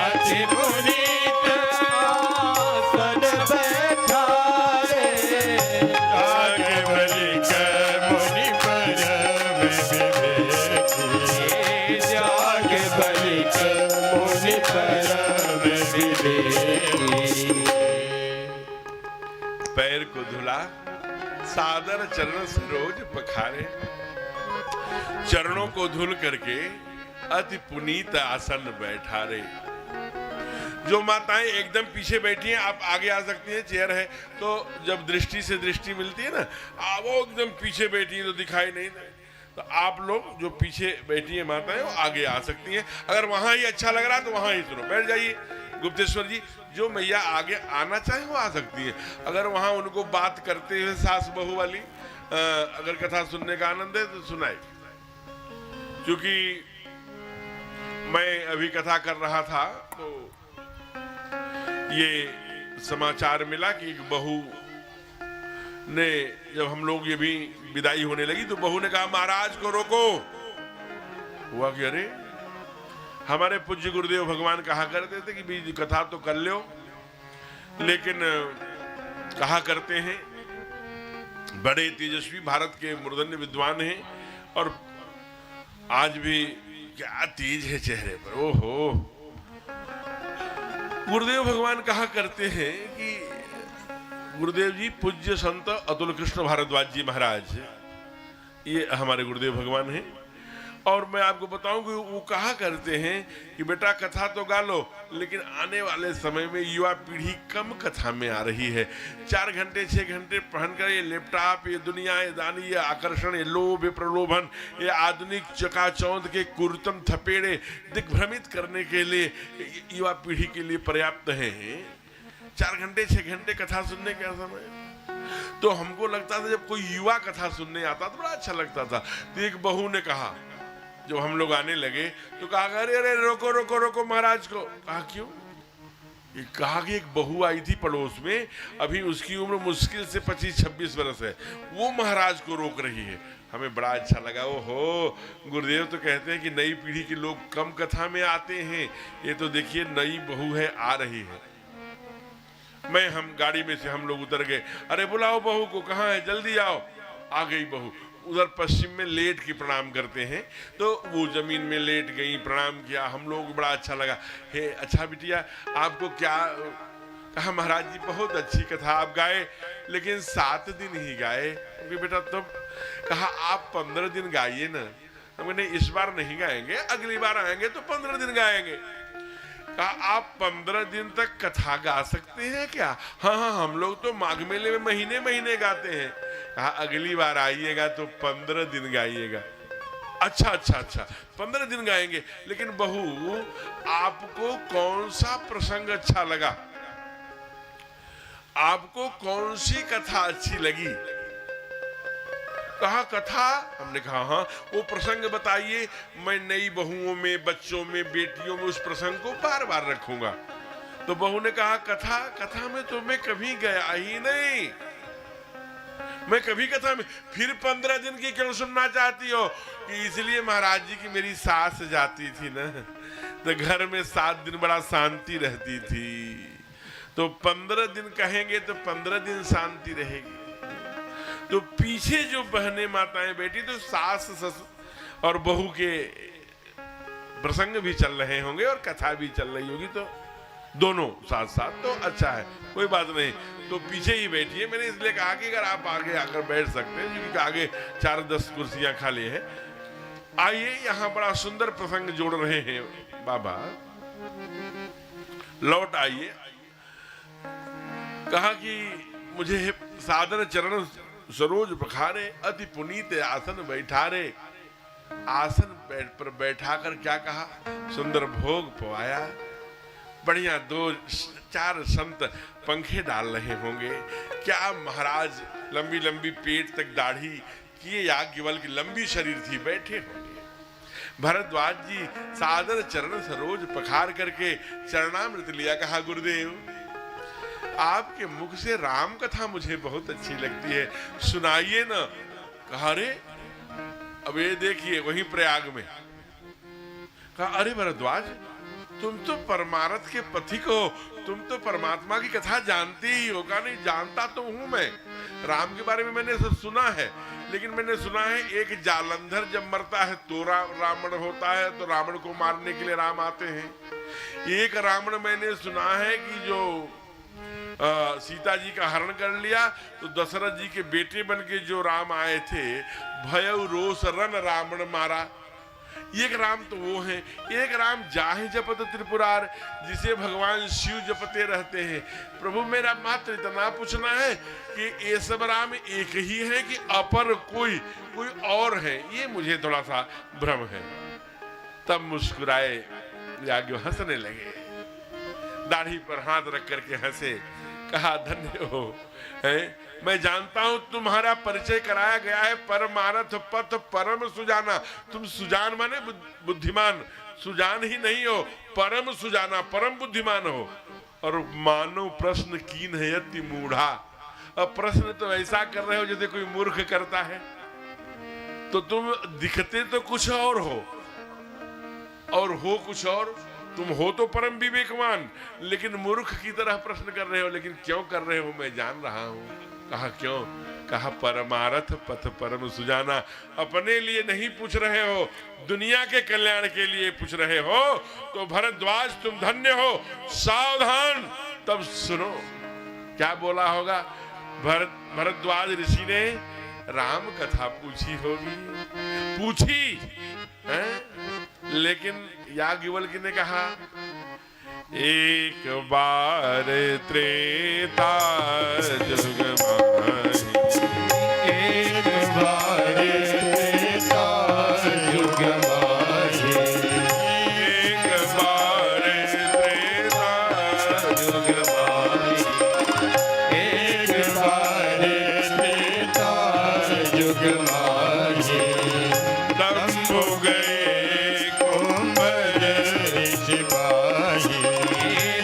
[SPEAKER 2] अति पुनीत आसन बैठारे,
[SPEAKER 4] जाग बलिक मुनि परम विवेकी,
[SPEAKER 2] जाग बलिक मुनि परम विवेकी।
[SPEAKER 1] पैर को धुला, सादर चरण सरोज पखारे, चरणों को धुल करके अति पुनीत आसन बैठा रे। जो माताएं एकदम पीछे बैठी हैं, आप आगे आ सकती हैं, चेयर है, तो जब दृष्टि से दृष्टि मिलती है ना, वो एकदम पीछे बैठी है तो दिखाई नहीं दे, तो आप लोग जो पीछे बैठी है माताएं, वो आगे आ सकती हैं। अगर वहां ही अच्छा लग रहा है तो वहां ही सुनो, बैठ जाइए। गुप्तेश्वर जी, जो मैया आगे आना चाहे वो आ सकती है। अगर वहां उनको बात करते हुए सास बहू वाली अगर कथा सुनने का आनंद है तो सुनाए। क्योंकि मैं अभी कथा कर रहा था तो ये समाचार मिला कि एक बहू ने, जब हम लोग ये भी विदाई होने लगी तो बहू ने कहा महाराज को रोको। हुआ कि अरे हमारे पूज्य गुरुदेव भगवान कहा करते थे कि भी कथा तो कर लो, लेकिन कहा करते हैं बड़े तेजस्वी भारत के मूर्धन्य विद्वान हैं, और आज भी क्या तेज है चेहरे पर, ओहो। गुरुदेव भगवान कहा करते हैं कि गुरुदेव जी पूज्य संत अतुल कृष्ण भारद्वाज जी महाराज, ये हमारे गुरुदेव भगवान हैं। और मैं आपको बताऊं कि वो कहा करते हैं कि बेटा कथा तो गा लो, लेकिन आने वाले समय में युवा पीढ़ी कम कथा में आ रही है। 4 घंटे 6 घंटे पहनकर ये लैपटॉप, ये दुनिया, ये दानी, ये आकर्षण, ये लोभ, ये प्रलोभन, ये आधुनिक चकाचौंध के कुरुतम थपेड़े दिग्भ्रमित करने के लिए युवा पीढ़ी के लिए पर्याप्त है। 4 घंटे 6 घंटे कथा सुनने का समय, तो हमको लगता था जब कोई युवा कथा सुनने आता तो बड़ा अच्छा लगता था। तो एक बहू ने कहा, जब हम लोग आने लगे तो कहा अरे अरे रोको रोको रोको महाराज को। कहा क्यों? ये कहा कि एक बहू आई थी पड़ोस में, अभी उसकी उम्र मुश्किल से 25-26 वर्ष है, वो महाराज को रोक रही है। हमें बड़ा अच्छा लगा। ओहो, गुरुदेव तो कहते हैं कि नई पीढ़ी के लोग कम कथा में आते हैं, ये तो देखिए नई बहू है आ रही है। हम गाड़ी में से हम लोग उतर गए, अरे बुलाओ बहू को, कहाँ है, जल्दी आओ। आ गई बहू। उधर पश्चिम में लेट के प्रणाम करते हैं, तो वो जमीन में लेट गई, प्रणाम किया। हम लोग बड़ा अच्छा लगा। हे अच्छा बिटिया, आपको क्या? कहा महाराज जी बहुत अच्छी कथा आप गाए, लेकिन 7 दिन ही गाए। बेटा तब कहा आप 15 दिन गाइए ना। तो मैंने इस बार नहीं गाएंगे, अगली बार आएंगे तो 15 दिन गाएंगे। कहा आप 15 दिन तक कथा गा सकते हैं क्या? हाँ हाँ, हम लोग तो माघ मेले में महीने महीने गाते हैं। कहा अगली बार आइएगा तो 15 दिन गाइएगा। अच्छा अच्छा अच्छा, 15 दिन गाएंगे। लेकिन बहू आपको कौन सा प्रसंग अच्छा लगा, आपको कौन सी कथा अच्छी लगी? कहा कथा। हमने कहा हाँ, वो प्रसंग बताइए, मैं नई बहुओं में, बच्चों में, बेटियों में उस प्रसंग को बार बार रखूंगा। तो बहू ने कहा कथा, कथा में तो मैं कभी गया ही नहीं, मैं कभी कथा में। फिर 15 दिन की क्यों सुनना चाहती हो? कि इसलिए महाराज जी की मेरी सास जाती थी ना, तो घर में 7 दिन बड़ा शांति रहती थी, तो 15 दिन कहेंगे तो 15 दिन शांति रहेगी। तो पीछे जो बहनें माताएं बैठी, तो सास ससुर और बहू के प्रसंग भी चल रहे होंगे और कथा भी चल रही होगी, तो दोनों साथ साथ, तो अच्छा है, कोई बात नहीं। तो पीछे ही बैठिए। मैंने इसलिए कहा कि अगर आप आगे आकर बैठ सकते हैं, क्योंकि आगे 4-10 कुर्सियां खाली हैं। आइए, यहाँ बड़ा सुंदर प्रसंग जोड़ रहे हैं बाबा, लौट आइए। कहा कि मुझे सादर चरण सरोज पखारे, अति पुनीत आसन बैठारे। आसन पर बैठा कर क्या कहा? सुंदर भोग पवाया। बढ़िया 2-4 संत पंखे डाल रहे होंगे। क्या महाराज लंबी लंबी पेट तक दाढ़ी किए, याज्ञवल की लंबी शरीर थी, बैठे होंगे। भरद्वाज जी सादर चरण सरोज पखार करके चरणामृत लिया। कहा गुरुदेव, आपके मुख से राम कथा मुझे बहुत अच्छी लगती है, सुनाइए ना। कहा अरे अब ये देखिए वहीं प्रयाग में। कहा अरे भरद्वाज, तुम तो परमार्थ के पथिक हो, तुम तो परमात्मा की कथा जानते ही हो। कहा नहीं, जानता तो हूं मैं, राम के बारे में मैंने सब सुना है, लेकिन मैंने सुना है एक जालंधर जब मरता है तो रावण होता है, तो रावण को मारने के लिए राम आते हैं। एक रावण मैंने सुना है कि जो सीता जी का हरण कर लिया, तो दशरथ जी के बेटे बन के जो राम आए थे, भयउ रोष रन रावण मारा। एक राम तो वो है। एक राम जाहि जपत त्रिपुरार, जिसे भगवान शिव जपते रहते हैं। प्रभु मेरा मात्र इतना पूछना है कि ये सब राम एक ही है कि अपर कोई और है? ये मुझे थोड़ा सा भ्रम है। तब मुस्कुराए, याज्ञ हंसने लगे, दाढ़ी पर हाथ रख करके हंसे। कहा धन्य हो, है मैं जानता हूं तुम्हारा परिचय कराया गया है, परमार्थ पथ परम सुजाना। तुम सुजान माने बुद्धिमान, सुजान ही नहीं हो, परम सुजाना, परम बुद्धिमान हो। और मानो प्रश्न कीन है यति मूढ़ा। अब प्रश्न तो ऐसा कर रहे हो जैसे कोई मूर्ख करता है। तो तुम दिखते तो कुछ और हो कुछ और। तुम हो तो परम विवेकवान, लेकिन मूर्ख की तरह प्रश्न कर रहे हो। लेकिन क्यों कर रहे हो मैं जान रहा हूं। कहा क्यों? कहा परमार्थ पथ परम सुजाना। अपने लिए नहीं पूछ रहे हो, दुनिया के कल्याण के लिए पूछ रहे हो। तो भरद्वाज तुम धन्य हो, सावधान। तब सुनो क्या बोला होगा। भरद्वाज ऋषि ने राम कथा पूछी होगी, पूछी है? लेकिन याज्ञवल्क्य ने कहा एक बार त्रेता जुग माही,
[SPEAKER 2] एक बार त्रेता युग माही,
[SPEAKER 1] एक बार त्रेता
[SPEAKER 2] युग माही, एक बार त्रेता युग माही।
[SPEAKER 1] तब हो गए
[SPEAKER 2] कुंवर सिपाही,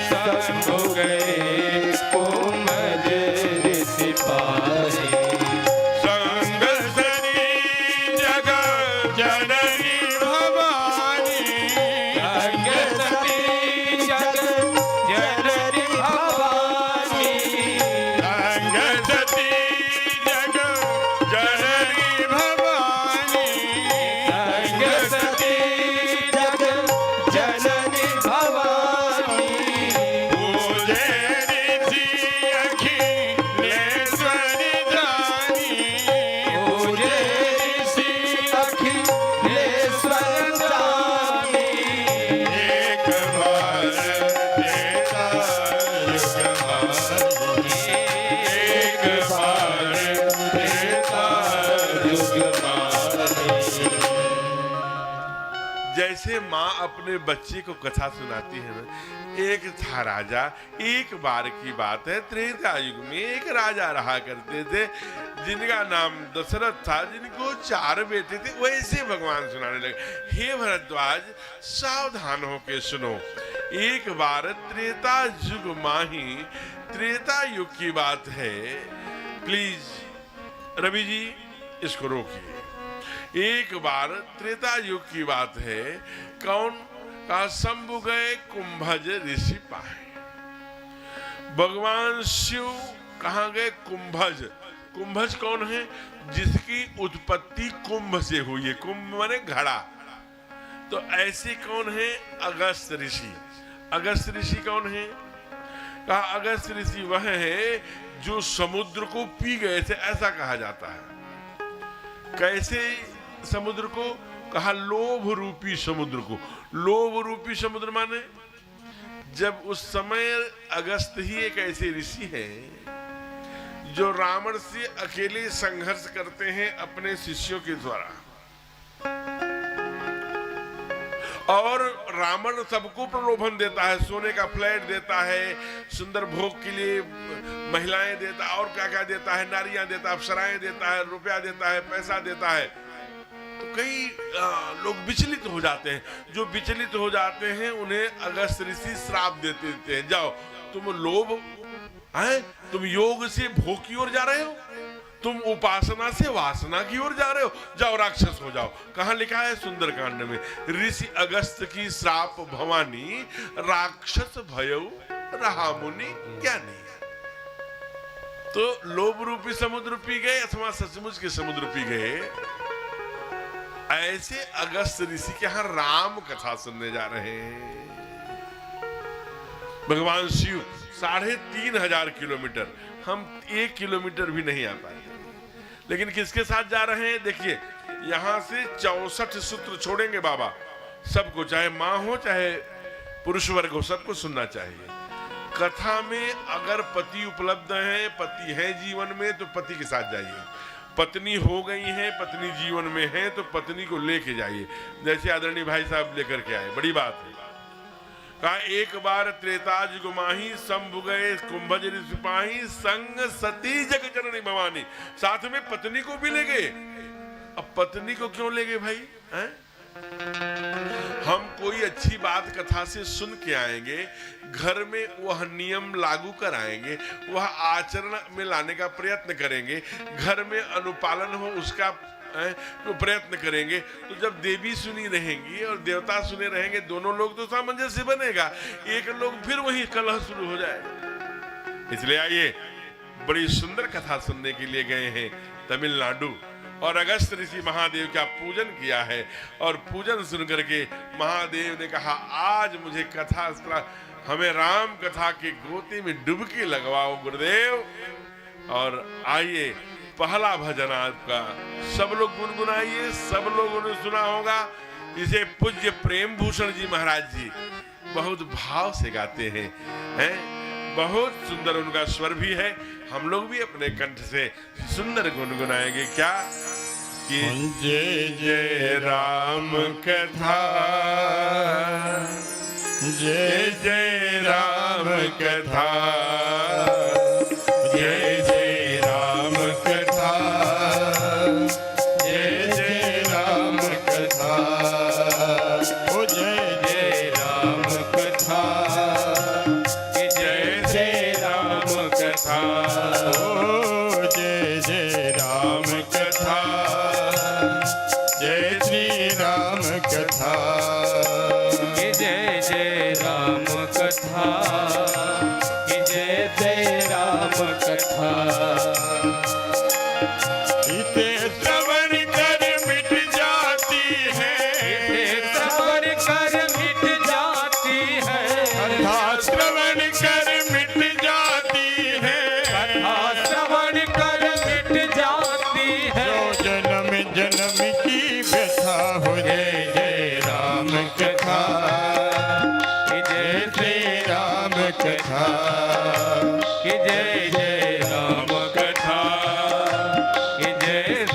[SPEAKER 2] सब हो गए कुंवर सिपाही।
[SPEAKER 1] माँ अपने बच्चे को कथा सुनाती है ना, एक था राजा, एक बार की बात है, त्रेता युग में एक राजा रहा करते थे जिनका नाम दशरथ था, जिनको 4 बेटे थे। वैसे भगवान सुनाने लगे, हे भरद्वाज सावधान होके सुनो। एक बार त्रेता युग माही, त्रेता युग की बात है। प्लीज रवि जी इसको रोकिए। एक बार त्रेता युग की बात है। कौन का शंभु गए कुंभज ऋषि पाए। भगवान शिव कहाँ गए? कुंभज। कुंभज कौन है? जिसकी उत्पत्ति कुंभ से हुई है। कुंभ माने घड़ा। तो ऐसे कौन है? अगस्त ऋषि। अगस्त ऋषि कौन है? कहा अगस्त ऋषि वह है जो समुद्र को पी गए थे, ऐसा कहा जाता है। कैसे समुद्र को? कहा लोभ रूपी समुद्र को। लोभ रूपी समुद्र माने जब उस समय अगस्त ही एक ऐसे ऋषि हैं जो रावण से अकेले संघर्ष करते हैं अपने शिष्यों के द्वारा, और रावण सबको प्रलोभन देता है, सोने का फ्लैट देता है, सुंदर भोग के लिए महिलाएं देता है, और क्या क्या देता है, नारियां देता है, अप्सराएं देता है, रुपया देता है, पैसा देता है। तो कई लोग विचलित हो जाते हैं। जो विचलित हो जाते हैं उन्हें अगस्त ऋषि श्राप देते हैं, जाओ तुम लोभ है, तुम योग से भोग की ओर जा रहे हो, तुम उपासना से वासना की ओर जा रहे हो, जाओ राक्षस हो जाओ। कहाँ लिखा है? सुंदरकांड में। ऋषि अगस्त की श्राप भवानी, राक्षस भयउ रहा मुनि ज्ञानी। तो लोभ रूपी समुद्र पी गए अथवा सचमुच के समुद्र पी गए। ऐसे अगस्त ऋषि के यहां राम कथा सुनने जा रहे हैं। भगवान शिव 3500 किलोमीटर, हम 1 किलोमीटर भी नहीं आ पाए, लेकिन किसके साथ जा रहे हैं? देखिए, यहां से 64 सूत्र छोड़ेंगे बाबा सबको, चाहे माँ हो चाहे पुरुष वर्ग हो, सबको सुनना चाहिए। कथा में अगर पति उपलब्ध है, पति है जीवन में, तो पति के साथ जाइए। पत्नी हो गई है, पत्नी जीवन में है, तो पत्नी को लेके जाइए, जैसे आदरणीय भाई साहब लेकर के आए, बड़ी बात है। कहा एक बार त्रेता युग माही, शंभु गए कुंभज ऋषि पाही, संग सती जग जननी भवानी। साथ में पत्नी को भी ले गए। अब पत्नी को क्यों ले गए भाई? हैं? हम कोई अच्छी बात कथा से सुन के आएंगे, घर में वह नियम लागू कराएंगे, वह आचरण में लाने का प्रयत्न करेंगे, घर में अनुपालन हो उसका तो प्रयत्न करेंगे। तो जब देवी सुनी रहेंगी और देवता सुने रहेंगे, दोनों लोग तो सामंजस्य बनेगा। एक लोग फिर वही कलह शुरू हो जाएगा। इसलिए आइए, बड़ी सुंदर कथा सुनने के लिए गए हैं तमिलनाडु, और अगस्त ऋषि महादेव का पूजन किया है। और पूजन सुन करके महादेव ने कहा आज मुझे कथा, हमें राम कथा के गोते में डुबकी लगवाओ गुरुदेव। और आइए, पहला भजन आपका सब लोग गुनगुनाइए, सब लोगों ने सुना होगा। इसे पूज्य प्रेम भूषण जी महाराज जी बहुत भाव से गाते हैं, बहुत सुंदर उनका स्वर भी है। हम लोग भी अपने कंठ से सुंदर गुनगुनाएंगे। क्या कि
[SPEAKER 4] जय जय राम कथा, जय जय राम कथा, जय जय राम कथा, जय जय राम कथा, ओ जय जय राम कथा, जय जय राम कथा, ओ जय जय राम कथा, जय श्री राम कथा,
[SPEAKER 2] जय जय राम कथा, जय जय राम कथा।
[SPEAKER 4] इसे श्रवण कर मिट जाती है,
[SPEAKER 2] श्रवण कर मिट जाती है,
[SPEAKER 4] कथा श्रवण कर मिट जाती है,
[SPEAKER 2] कथा श्रवण कर मिट जाती है।
[SPEAKER 4] जो जन्म जन्म की व्यथा हो, जय जय राम कथा, जय श्री राम कथा,
[SPEAKER 2] जय जय राम कथा, जय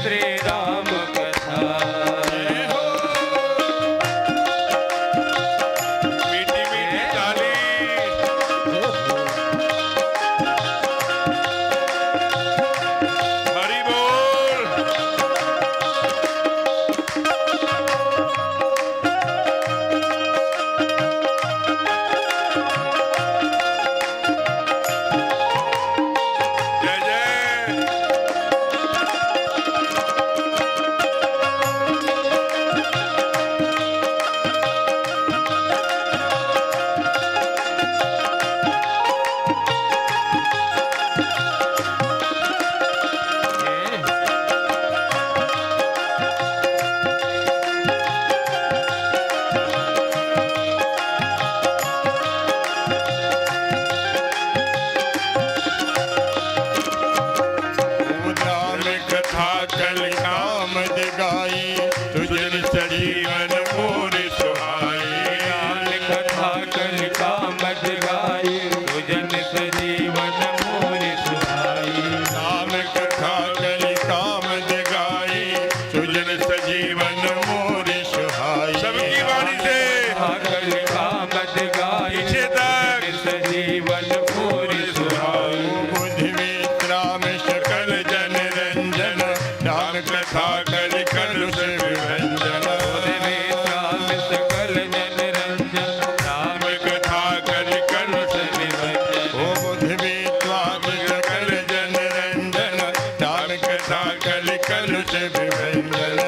[SPEAKER 4] कथा कल कामद गाई तुझन सजीवन मोर सुहाई
[SPEAKER 2] लाल कथा कल कामद गाई तुझन सजीवन मोर सुहाई
[SPEAKER 4] राम कथा कल कामद गाई तुझन सजीवन मोर सुहाई
[SPEAKER 1] सबकी वाणी से
[SPEAKER 2] कल कामद गाई
[SPEAKER 1] पीछे तक
[SPEAKER 2] सजीवन मोर सुहाई
[SPEAKER 4] बुद्धि विश्राम सकल जन रंजन राम कथा कल कलुष विभंजन
[SPEAKER 2] राम सकल जन रंजन राम
[SPEAKER 4] कथा कल कलुष
[SPEAKER 2] विभंजन
[SPEAKER 4] ओ बुद्धि विश्राम सकल जन रंजन राम कथा कल कलुष विभंजन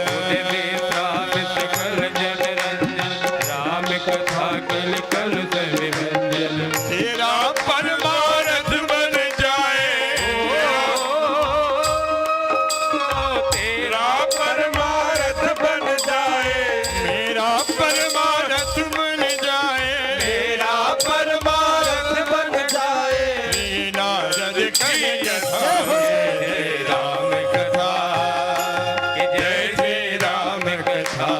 [SPEAKER 2] राम सकल जन रंजन राम कथा कल कल विभंजन
[SPEAKER 4] तेरा परमारथ बन जाए
[SPEAKER 2] तेरा
[SPEAKER 4] परमारथ बन जाए मेरा परमारथ बन जाए
[SPEAKER 2] मेरा परमारथ बन जाए
[SPEAKER 4] नारद की यथा जय राम कथा जय श्री राम कथा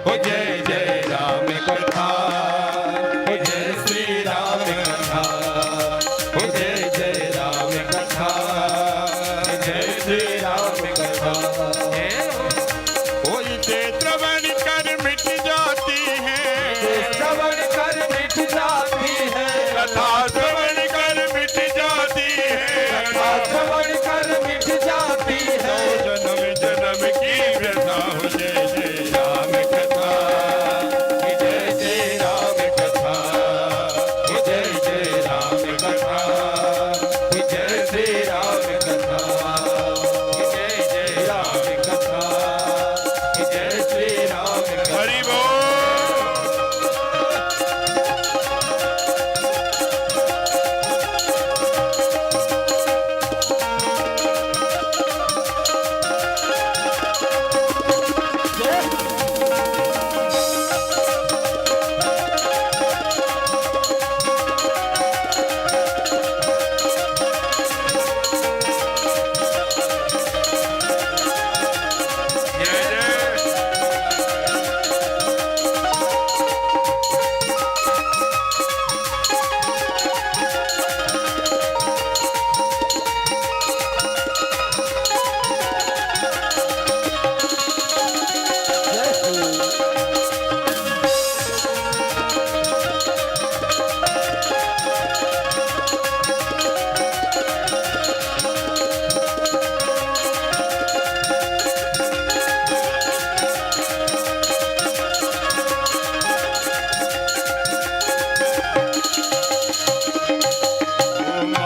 [SPEAKER 4] हो जय जय राम कथा हो जय श्री राम कथा हो जय जय राम कथा जय श्री राम कथा कोई श्रवण कर मिट जाती है
[SPEAKER 2] श्रवण कर मिट जाती है
[SPEAKER 4] कथा श्रवण कर मिट जाती है
[SPEAKER 2] श्रवण कर मिट जाती है
[SPEAKER 4] जन्म जन्म की व्यथा हो जय जय राम कथा जय जय राम कथा जय जय राम कथा जय श्री राम कथा जय जय राम कथा जय श्री राम कथा
[SPEAKER 1] हरि बोल जय जय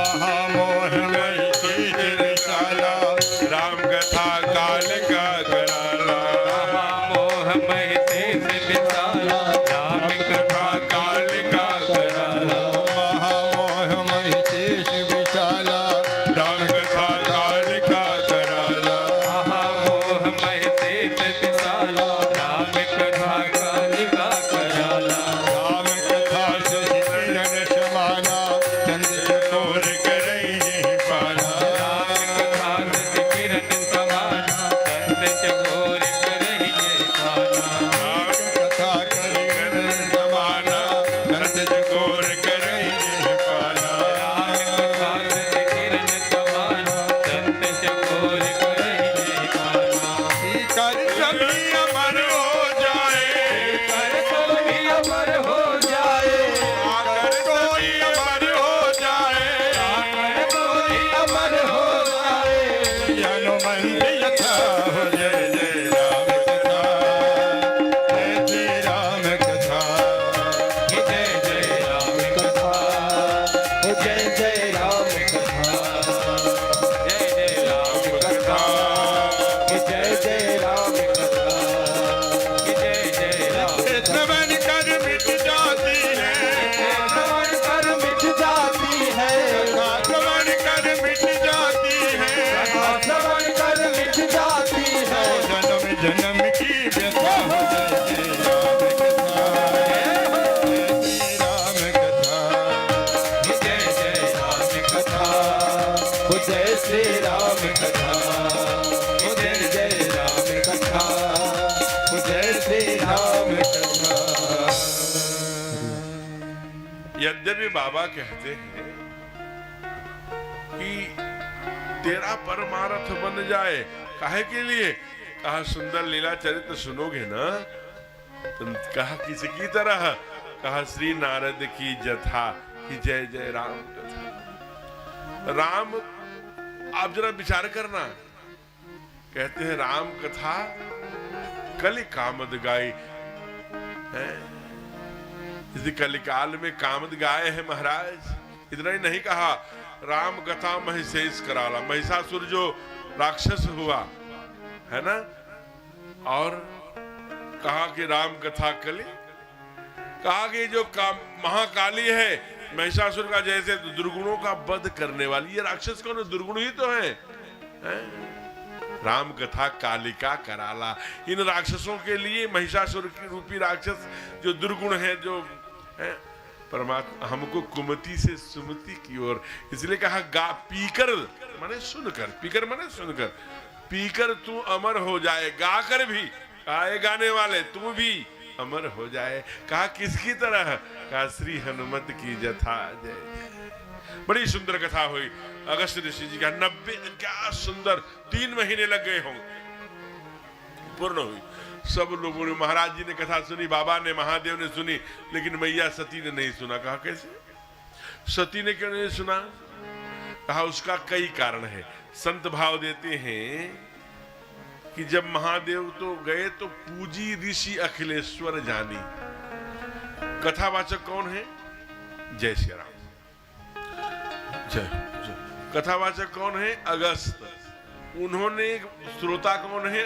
[SPEAKER 4] महामोहमय तेज विशाला राम कथा काल का कराला
[SPEAKER 2] मोहमय तेज विशाला राम
[SPEAKER 4] कथा काल का कराला महामोहमय तेज विशाला राम कथा काल का कराला
[SPEAKER 2] मोहमय तेज विशाला राम कथा कालिका कराला
[SPEAKER 4] राम कथा शशि किरण समाना चंद्र चकोर करई पाना
[SPEAKER 2] राम कथा सच किरण समाना चंद चकोर करहि जय पाना
[SPEAKER 4] राम कथा करिकर समाना चंद्र चकोर करई पाना
[SPEAKER 2] राम कथा सच किरण समाना चंद चकोर करहि जय पाना
[SPEAKER 4] कर सभी अमर हो जाए
[SPEAKER 2] कर सभी अमर हो जाए
[SPEAKER 4] आकर कोई अमर हो जाए
[SPEAKER 2] कर कोई अमर हो जाए
[SPEAKER 4] हनुमंत यथा हो जय जय राम कथा जय श्री राम कथा
[SPEAKER 2] जय जय राम कथा जय जय राम कथा जय जय राम कथा जय जय राम कथा जय जय राम
[SPEAKER 4] श्रवण कर मिट जाती है
[SPEAKER 2] श्रवण कर मिट जाती है
[SPEAKER 4] श्रवण कर मिट जाती है
[SPEAKER 2] श्रवण कर मिट जाती है
[SPEAKER 4] जन्म जन्म की व्यथा हो जय जय राम कथा जय श्री राम कथा
[SPEAKER 2] जय जय राम कथा जय श्री राम कथा
[SPEAKER 1] में बाबा कहते हैं कि तेरा परमार्थ बन जाए, काहे के लिए? कहा सुंदर लीला चरित्र सुनोगे ना, तुम कहा किसकी तरह? कहा श्री नारद की जथा कि जय जय राम कथा। राम, आप जरा विचार करना, कहते हैं राम कथा कलि कामद गाय है, इस कलिकाल में कामद गाय है महाराज। इतना ही नहीं कहा, राम कथा महिषेष कराला, महिषासुर जो राक्षस हुआ है ना, और कहा कि राम कथा कली, कहा कि जो महाकाली है महिषासुर का जैसे दुर्गुणों का वध करने वाली, ये राक्षस कौन है? दुर्गुण ही तो है? राम कथा कालिका कराला। इन राक्षसों के लिए महिषासुर की रूपी राक्षस जो दुर्गुण है, जो है, परमात्मा हमको कुमति से सुमति की ओर, इसलिए कहा गा पीकर माने सुनकर, पीकर माने सुनकर, पीकर तू अमर हो जाए, गाकर भी, गाए गाने वाले तू भी अमर हो जाए। कहा किसकी तरह? कहा श्री हनुमत की जथा जय। बड़ी सुंदर कथा हुई अगस्त्य ऋषि जी का, 90 क्या सुंदर 3 महीने लग गए होंगे, पूर्ण हुई। सब लोगों ने, महाराज जी ने कथा सुनी, बाबा ने, महादेव ने सुनी, लेकिन मैया सती ने नहीं सुना। कहा कैसे? सती ने क्यों नहीं सुना? कहा उसका कई कारण है। संत भाव देते हैं कि जब महादेव तो गए तो पूजी ऋषि अखिलेश्वर जानी। कथावाचक कौन है? जय श्री राम। जय, जय। कथावाचक कौन है? अगस्त। उन्होंने, श्रोता कौन है?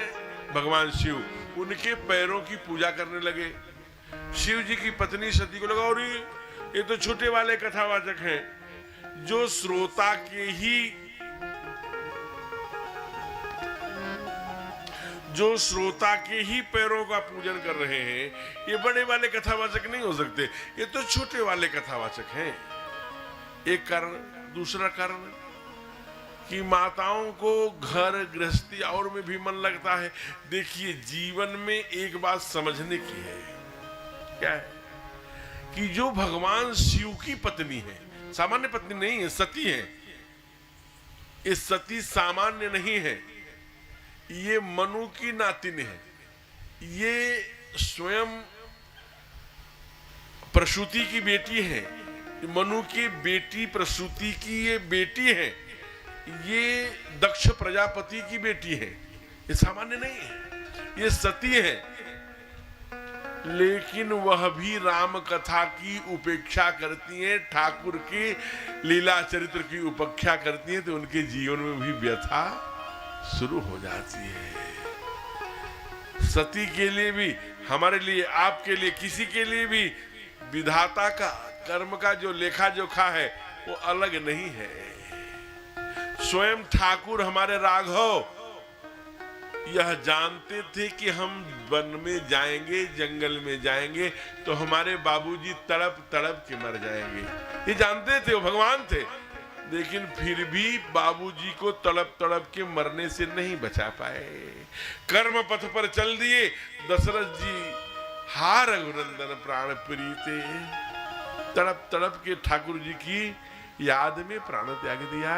[SPEAKER 1] भगवान शिव। उनके पैरों की पूजा करने लगे। शिव जी की पत्नी सती को लगा और ये तो छोटे वाले कथावाचक हैं, जो श्रोता के ही पैरों का पूजन कर रहे हैं, ये बड़े वाले कथावाचक नहीं हो सकते, ये तो छोटे वाले कथावाचक हैं। एक कारण। दूसरा कारण कि माताओं को घर गृहस्थी और में भी मन लगता है। देखिए, जीवन में एक बात समझने की है, क्या है? कि जो भगवान शिव की पत्नी है, सामान्य पत्नी नहीं है, सती है। ये सती सामान्य नहीं है, ये मनु की नातिन है, ये स्वयं प्रसूति की बेटी है, मनु की बेटी प्रसूति की ये बेटी है, ये दक्ष प्रजापति की बेटी है। ये सामान्य नहीं है, ये सती है। लेकिन वह भी राम कथा की उपेक्षा करती हैं, ठाकुर की लीला चरित्र की उपेक्षा करती हैं, तो उनके जीवन में भी व्यथा शुरू हो जाती है। सती के लिए भी, हमारे लिए, आपके लिए, किसी के लिए भी विधाता का कर्म का जो लेखा जोखा है वो अलग नहीं है। स्वयं ठाकुर हमारे राघव यह जानते थे कि हम वन में जाएंगे, जंगल में जाएंगे तो हमारे बाबूजी तड़प तड़प के मर जाएंगे। ये जानते थे, वो भगवान थे, लेकिन फिर भी बाबूजी को तड़प तड़प के मरने से नहीं बचा पाए। कर्म पथ पर चल दिए। दशरथ जी, हा रघुनंदन प्राण प्रीते, तड़प तड़प के ठाकुर जी की याद में प्राण त्याग दिया।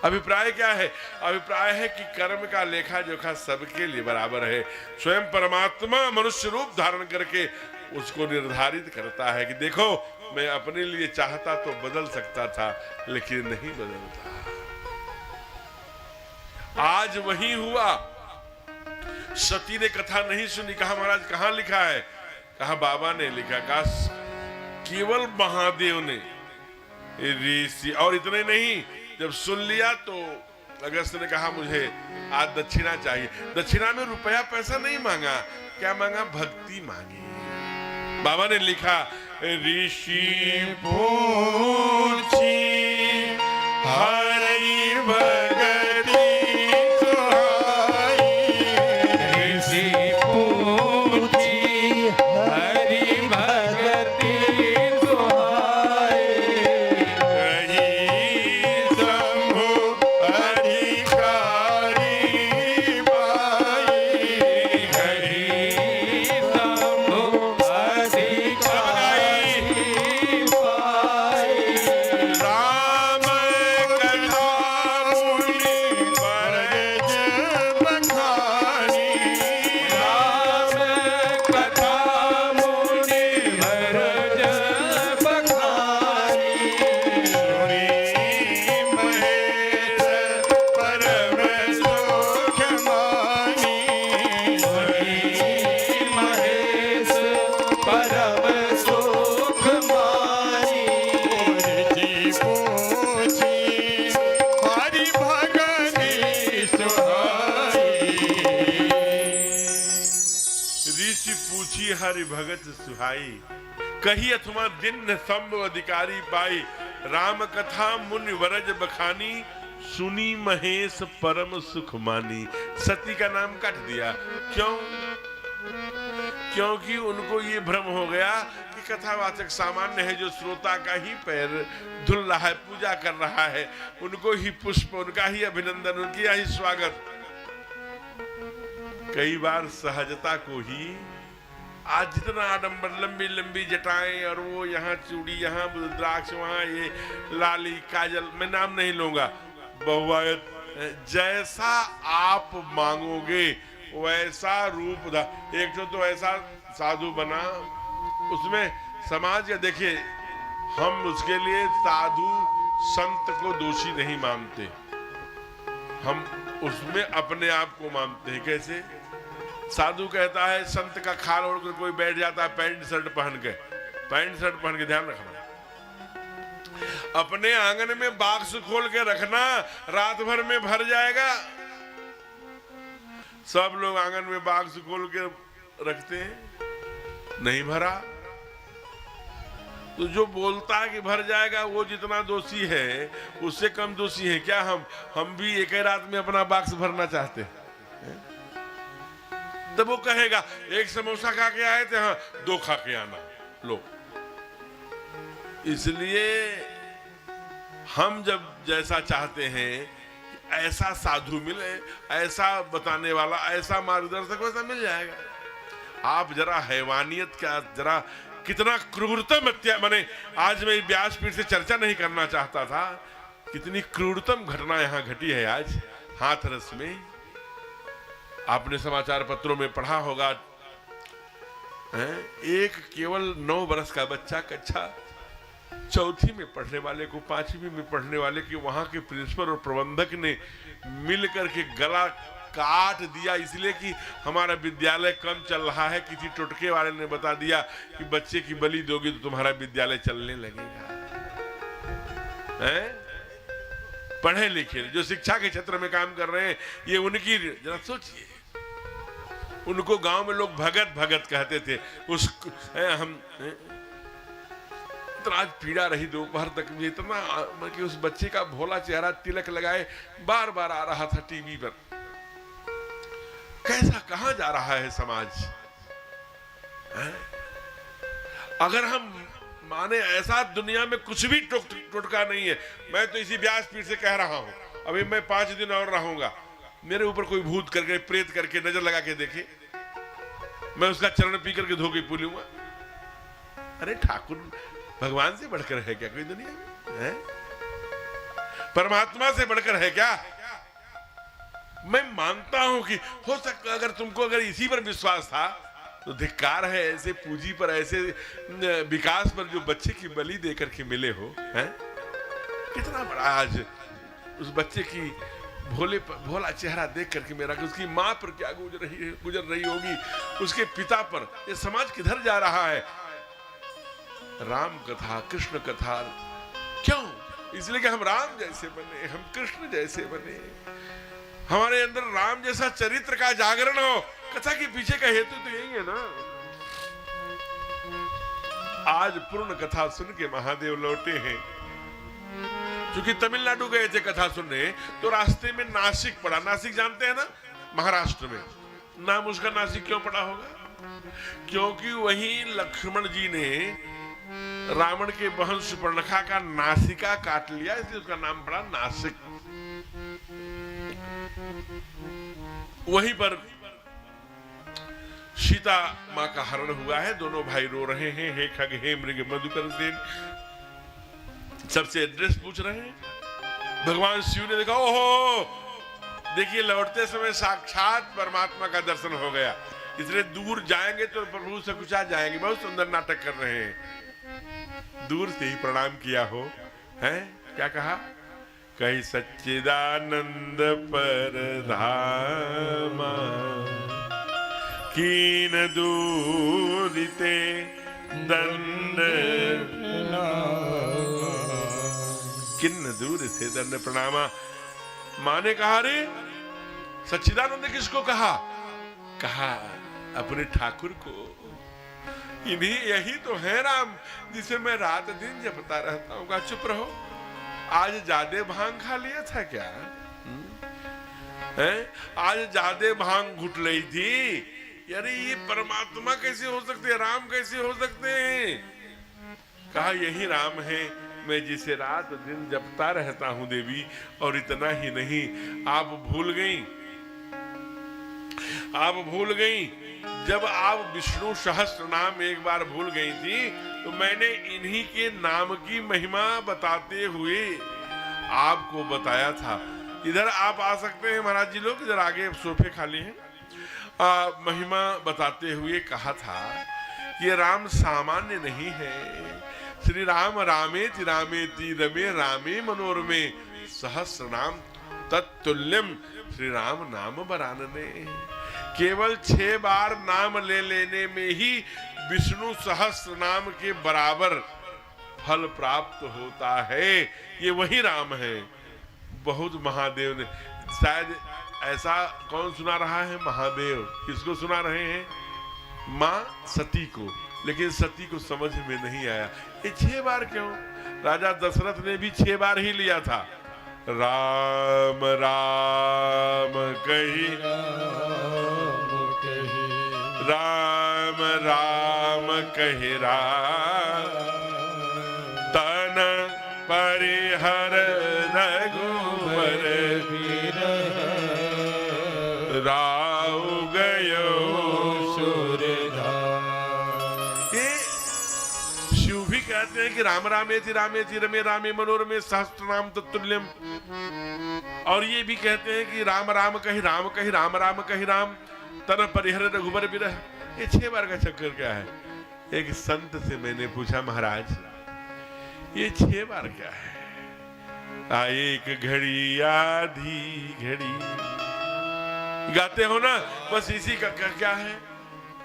[SPEAKER 1] अभिप्राय क्या है? अभिप्राय है कि कर्म का लेखा जोखा सबके लिए बराबर है। स्वयं परमात्मा मनुष्य रूप धारण करके उसको निर्धारित करता है कि देखो, मैं अपने लिए चाहता तो बदल सकता था, लेकिन नहीं बदलता। आज वही हुआ। सती ने कथा नहीं सुनी। कहा महाराज कहां लिखा है? कहा बाबा ने लिखा। कहा केवल महादेव ने, ऋषि, और इतने नहीं, जब सुन लिया तो अगस्त ने कहा मुझे आज दक्षिणा चाहिए। दक्षिणा में रुपया पैसा नहीं मांगा, क्या मांगा? भक्ति मांगी। बाबा ने लिखा, ऋषि पूछी हरि भगति सुहाई,
[SPEAKER 2] ऋषि पूछी हरि भगति सुहाई,
[SPEAKER 4] कही शंभु अधिकारी पाई,
[SPEAKER 2] हरि शंभु अधिकारी पाए।
[SPEAKER 1] पूछी हरि भगत सुहाई, कही अथवा दिन संभ अधिकारी पाई, राम कथा मुनि वरज बखानी, सुनी महेश परम सुख मानी। सती का नाम काट दिया, क्यों? क्योंकि उनको ये भ्रम हो गया कि कथावाचक सामान्य है जो श्रोता का ही पैर धुल रहा है, पूजा कर रहा है, उनको ही पुष्प, उनका ही अभिनंदन, उनकी ही स्वागत। कई बार सहजता को ही आज जितना आडंबर, लंबी लंबी जटाएं और वो यहाँ चूड़ी, यहाँ रुद्राक्ष, वहाँ ये लाली काजल, मैं नाम नहीं लूंगा, बहुआयत, जैसा आप मांगोगे वैसा रूप था। एक तो ऐसा साधु बना, उसमें समाज, या देखिए हम उसके लिए साधु संत को दोषी नहीं मानते, हम उसमें अपने आप को मानते हैं। कैसे? साधु कहता है, संत का खाल ओढ़कर कोई बैठ जाता है पैंट शर्ट पहन के, ध्यान रखना, अपने आंगन में बाक्स खोल के रखना, रात भर में भर जाएगा। सब लोग आंगन में बाक्स खोल के रखते हैं, नहीं भरा तो जो बोलता है कि भर जाएगा वो जितना दोषी है उससे कम दोषी है क्या? हम भी एक ही रात में अपना बाक्स भरना चाहते हैं। तब वो कहेगा एक समोसा खा के आए थे, हाँ 2 खा के आना लो। इसलिए हम जब जैसा चाहते हैं, ऐसा साधु मिले, ऐसा बताने वाला, ऐसा मार्गदर्शक, वैसा मिल जाएगा। आप जरा हैवानियत का, जरा कितना क्रूरतम माने, आज मैं व्यासपीठ से चर्चा नहीं करना चाहता था, कितनी क्रूरतम घटना यहाँ घटी है आज हाथरस में। आपने समाचार पत्रों में पढ़ा होगा, एक केवल 9 वर्ष का बच्चा, कक्षा 4 में पढ़ने वाले को, 5वीं में पढ़ने वाले की वहां के प्रिंसिपल और प्रबंधक ने मिलकर के गला काट दिया, इसलिए कि हमारा विद्यालय कम चल रहा है। किसी टोटके वाले ने बता दिया कि बच्चे की बलि दोगे तो तुम्हारा विद्यालय चलने लगेगा। पढ़े लिखे जो शिक्षा के क्षेत्र में काम कर रहे हैं, ये उनकी, जरा सोचिए, उनको गांव में लोग भगत भगत कहते थे। हम इतना आज पीड़ा रही दोपहर तक में, इतना कि उस बच्चे का भोला चेहरा तिलक लगाए बार बार आ रहा था टीवी पर। कैसा कहां जा रहा है समाज? अगर हम माने ऐसा दुनिया में कुछ भी टोटका नहीं है। मैं तो इसी व्यासपीठ से कह रहा हूं, अभी मैं 5 दिन और रहूंगा, मेरे ऊपर कोई भूत करके, प्रेत करके नजर लगा के देखे, मैं उसका चरण पी करके धो के पी लूंगा। अरे ठाकुर भगवान से बढ़कर है क्या कोई दुनिया में? है? परमात्मा से बढ़कर है क्या? मैं मानता हूं कि हो सकता, अगर तुमको अगर इसी पर विश्वास था तो धिक्कार है ऐसे पूंजी पर, ऐसे विकास पर जो बच्चे की बलि देकर के मिले हो। हैं? कितना बड़ा आज उस बच्चे की भोला चेहरा देख करके मेरा, कि उसकी माँ पर क्या गुजर रही होगी, उसके पिता पर। ये समाज किधर जा रहा है? राम कथा, कृष्ण कथा, क्यों? इसलिए कि हम राम जैसे बने, हम कृष्ण जैसे बने, हमारे अंदर राम जैसा चरित्र का जागरण हो। कथा के पीछे का हेतु तो यही है ना। आज पूर्ण कथा सुन के महादेव लौटे हैं, क्योंकि तमिलनाडु गए थे कथा सुनने, तो रास्ते में नासिक पड़ा। नासिक जानते हैं ना, महाराष्ट्र में। नाम उसका नासिक क्यों पड़ा होगा? क्योंकि वहीं लक्ष्मण जी ने रावण के बहन सुपर्णखा का नासिका काट लिया, इसलिए उसका नाम पड़ा नासिक। वहीं पर सीता मां का हरण हुआ है, दोनों भाई रो रहे हैं, हे खग हे मृग मधुकर सेन, सबसे एड्रेस पूछ रहे हैं। भगवान शिव ने देखा, ओहो देखिए लौटते समय साक्षात परमात्मा का दर्शन हो गया, इसलिए दूर जाएंगे तो प्रभु से कुछ आ जाएंगे। बहुत सुंदर नाटक कर रहे हैं। दूर से ही प्रणाम किया हो, हैं? क्या कहा? कही सच्चिदानंद परधामा कीन दूरिते दंड, किन्न दूर से दंड प्रणामा। माँ ने कहा, रे सच्चिदानंद किसको कहा? कहा अपने ठाकुर को। इन्हीं यही तो है राम जिसे मैं रात दिन जपता रहता हूँ। कहा चुप रहो, आज ज्यादा भांग खा लिया था क्या? है आज ज्यादा भांग घुट ली थी। अरे ये परमात्मा कैसे हो सकते हैं, राम कैसे हो सकते हैं? कहा यही राम है मैं जिसे रात दिन जपता रहता हूं देवी। और इतना ही नहीं, आप भूल गई जब आप विष्णु सहस्त्र नाम एक बार भूल गई थी तो मैंने इन्हीं के नाम की महिमा बताते हुए आपको बताया था। इधर आप आ सकते हैं महाराज जी लोग, इधर आगे सोफे खाली हैं। महिमा बताते हुए कहा था कि राम सामान्य नहीं है। श्री राम रामेति रामेति रमे रामे मनोरमे सहस्र नाम तत्तुल्यम श्री राम नाम बरानने। केवल 6 बार नाम ले लेने में ही विष्णु सहस्र नाम के बराबर फल प्राप्त होता है। ये वही राम है। बहुत महादेव ने, शायद ऐसा कौन सुना रहा है? महादेव। किसको सुना रहे हैं? माँ सती को। लेकिन सती को समझ में नहीं आया ये 6 बार क्यों? राजा दशरथ ने भी 6 बार ही लिया था। राम राम कही राम राम कही राम तन परिहर रघुवर राव गयो शिव भी कहते हैं कि राम रामेति रामेति रमे रामे मनोरमे सहस्त्र नाम तत्तुल्यम। और ये भी कहते हैं कि राम राम कही राम कही राम राम कही राम तन परिहर रघुबर विरह। ये 6 बार का चक्कर क्या है? एक संत से मैंने पूछा, महाराज ये 6 बार क्या है? एक घड़ी आधी घड़ी गाते हो ना, बस इसी का क्या है?